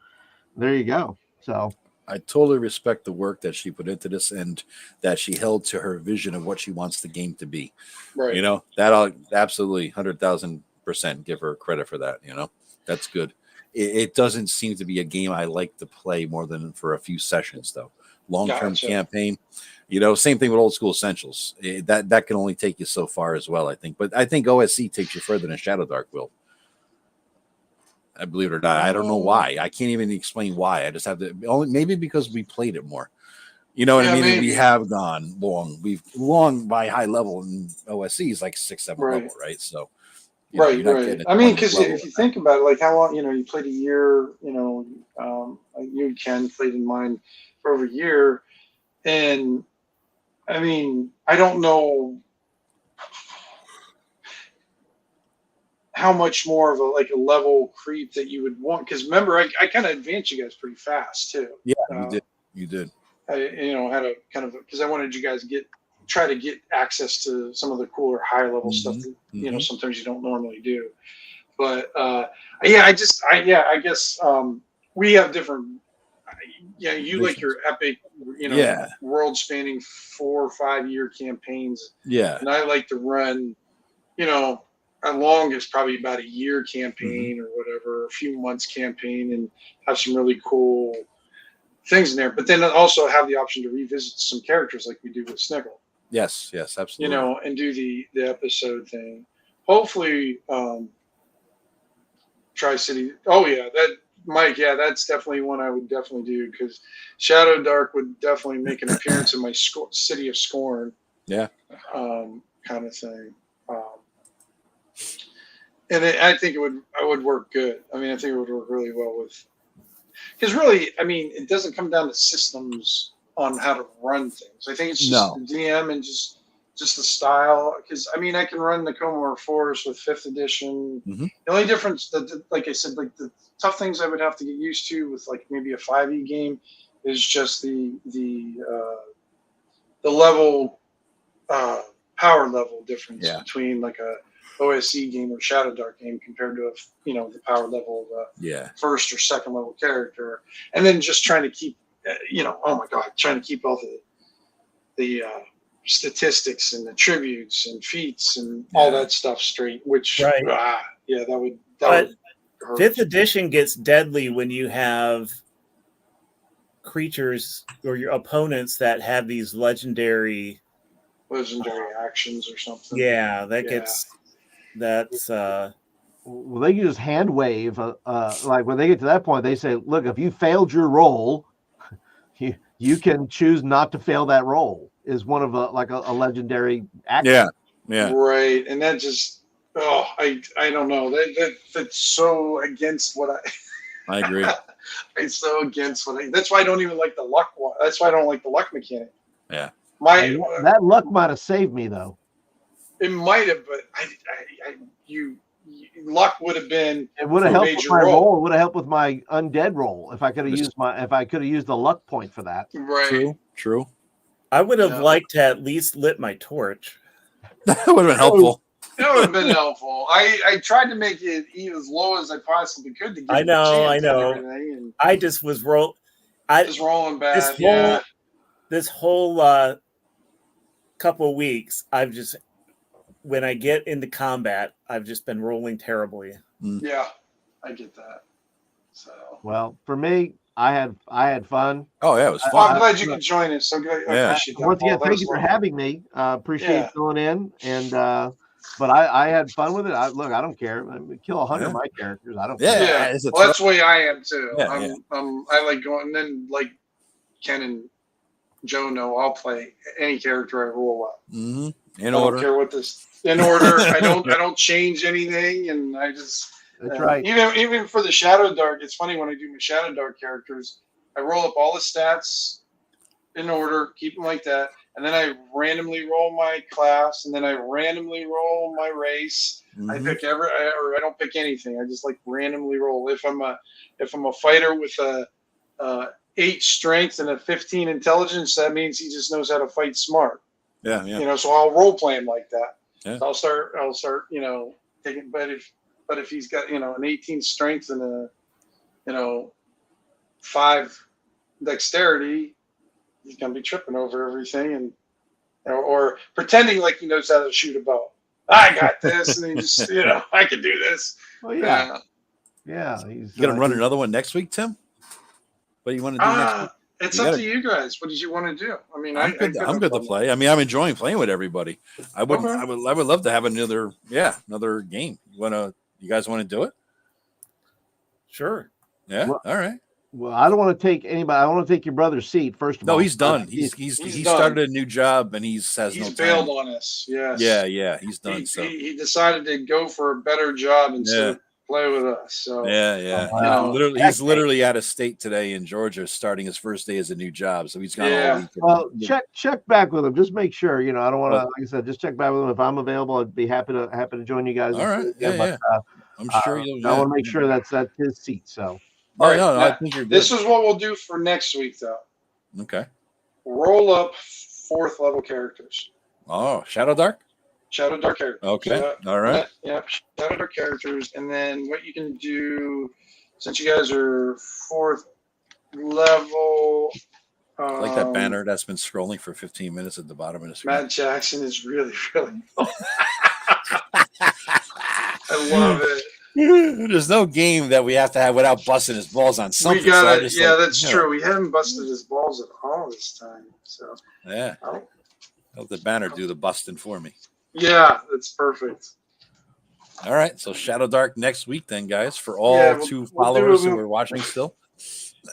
there you go. So I totally respect the work that she put into this and that she held to her vision of what she wants the game to be. Right. You know, that I'll absolutely 100,000% give her credit for that. You know, that's good. It doesn't seem to be a game I like to play more than for a few sessions, though. Long-term campaign, you know, same thing with Old School Essentials. That can only take you so far as well, I think. But I think OSC takes you further than Shadowdark will. I believe it or not. I don't know why. I can't even explain why. I just have to. Only maybe because we played it more. You know what I mean? And we have gone long. We've long by high level, and OSC is like 6, 7 level, right? So. Right. I mean, because if you think about it, like how long, you played a year, you Ken played in mine for over a year. And I mean, I don't know how much more of a level creep that you would want. Because remember, I kind of advanced you guys pretty fast too. Yeah, you did. I had a kind of, because I wanted you guys to try to get access to some of the cooler higher level stuff that sometimes you don't normally do. But I guess we have different you like your epic world spanning 4 or 5 year campaigns, and I like to run our longest probably about a year campaign or whatever, a few months campaign, and have some really cool things in there, but then also have the option to revisit some characters like we do with Snickle. Yes, absolutely. And do the episode thing. Hopefully, Tri-City. Oh yeah, that Mike. Yeah, that's definitely one I would definitely do, because Shadowdark would definitely make an appearance in my City of Scorn. Yeah. Kind of thing. And I think I would work good. I mean, I think it would work really well with. Because really, I mean, it doesn't come down to systems on how to run things. I think it's just the DM and just the style. Because I mean, I can run the Comor Forest with 5th edition. The only difference, like I said, like the tough things I would have to get used to with like maybe a 5e game is just the level power level difference between like a OSC game or Shadowdark game compared to the power level of a 1st or 2nd level character, and then just trying to keep trying to keep all the statistics and the tributes and feats and all that stuff straight, which that would hurt. 5th edition gets deadly when you have creatures or your opponents that have these legendary actions or something. That's well, they can just hand wave. Like when they get to that point, they say, "Look, if you failed your roll, you can choose not to fail that roll." Is one of a legendary action. Yeah. Right, and that just I don't know. That's so against what I agree. It's so against what that's why I don't even like the luck one. That's why I don't like the luck mechanic. Yeah. That luck might have saved me though. It might have, but luck would have been. It would have helped with my roll. It would have helped with my undead roll if I could have used the luck point for that. Right. True. I would have liked to at least lit my torch. That would have been helpful. That would have been helpful. I tried to make it as low as I possibly could to get I know. and I just was just rolling bad. This whole couple of weeks, when I get into combat, I've just been rolling terribly. Yeah, I get that. So well, for me, I had fun. Oh yeah, it was fun. Well, I'm glad you could join us. So good. I appreciate that. Once again, thank you for having me. Appreciate filling in, and but I had fun with it. I don't care. I mean, kill 100 of my characters. I don't care. Yeah, well, that's the way I am too. I like going, and then like Ken and Joe know I'll play any character I roll up. In I order. don't care what this in order. I don't change anything, and I just. That's right. Even for the Shadowdark, it's funny when I do my Shadowdark characters, I roll up all the stats in order, keep them like that, and then I randomly roll my class, and then I randomly roll my race. I pick or I don't pick anything. I just like randomly roll. If I'm a fighter with a 8 strength and a 15 intelligence, that means he just knows how to fight smart. Yeah. So I'll role play him like that. Yeah. So I'll start, taking. But if he's got an 18 strength and a 5 dexterity, he's gonna be tripping over everything and or pretending like he knows how to shoot a bow. I got this, and he just I can do this. Well, yeah. He's You gonna run another one next week, Tim? What do you want to do next week? It's up to you guys. What did you want to do? I mean, I'm good to play. I mean, I'm enjoying playing with everybody. I would love to have another game. You guys want to do it? Sure. Yeah. Well, all right. Well, I don't want to take anybody. I want to take your brother's seat first of all. No, he's done. He done. started a new job and he's bailed on us. Yes. Yeah. He's done. He decided to go for a better job instead of play with us. So he's literally out of state today in Georgia, starting his first day as a new job. So he's gone all weekend. Well, check back with him. Just make sure. I don't want to. Like I said, just check back with him. If I'm available, I'd be happy to join you guys. All right. But, I'm sure you'll. I want to make sure that's his seat. So. All right. I think you're good. This is what we'll do for next week, though. Okay. Roll up 4th level characters. Oh, Shadowdark characters. Okay. All right. Yep. Shadowdark characters, and then what you can do, since you guys are 4th level. I like that banner that's been scrolling for 15 minutes at the bottom of the screen. Matt Jackson is really, really. I love it. There's no game that we have to have without busting his balls on something. We got it. Yeah, that's true. We haven't busted his balls at all this time. So Let the banner do the busting for me. Yeah, that's perfect. All right, so Shadowdark next week, then, guys, for all 2 followers who are watching still.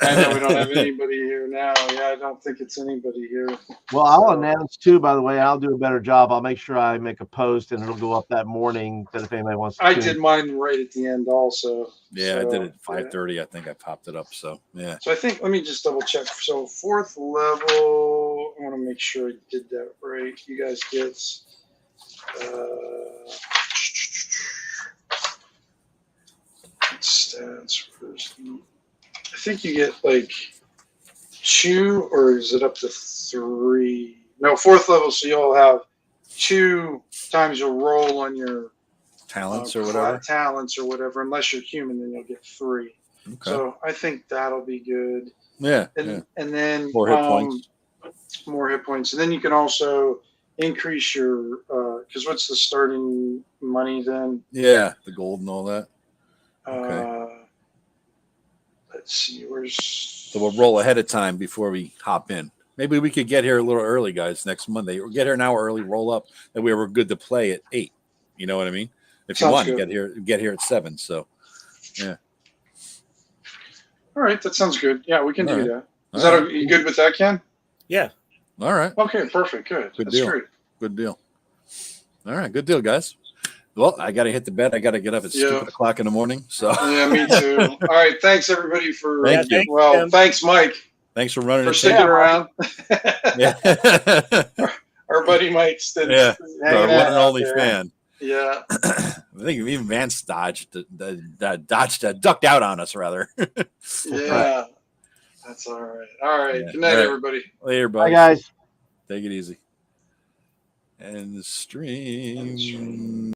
I know we don't have anybody here now. Yeah, I don't think it's anybody here. Well, I'll announce too. By the way, I'll do a better job. I'll make sure I make a post and it'll go up that morning. That if anybody wants to. I did mine right at the end also. Yeah, I did it at 5:30. I think I popped it up. So yeah. So I think let me just double check. So 4th level. I want to make sure I did that right. You guys get. Stats first. I think you get like 2, or is it up to 3? No, 4th level. So you'll have 2 times you'll roll on your talents or whatever. Unless you're human, then you'll get 3. Okay. So I think that'll be good. Yeah. And then more hit points. More hit points, and then you can also increase your because what's the starting money then? Yeah, the gold and all that. Okay. Let's see, So we'll roll ahead of time before we hop in. Maybe we could get here a little early, guys, next Monday. Or get here an hour early, roll up, that we were good to play at 8. You know what I mean? If you want to get here at 7. So, yeah. All right, that sounds good. Yeah, we can do that. Is that you good with that, Ken? Yeah. All right. Okay, perfect. Good. That's deal. great. Good deal. All right, good deal, guys. Well, I got to hit the bed. I got to get up at 2 o'clock in the morning. So yeah, me too. All right, thanks everybody for. Thank you. Well, thanks, Mike. Thanks for running. For sticking around. Yeah. Our buddy Mike's our one and only fan. Yeah. I think even Vance ducked out on us rather. Yeah. That's all right. All right. Yeah. Good night, everybody. Later, buddy. Bye, guys. Take it easy. And the stream.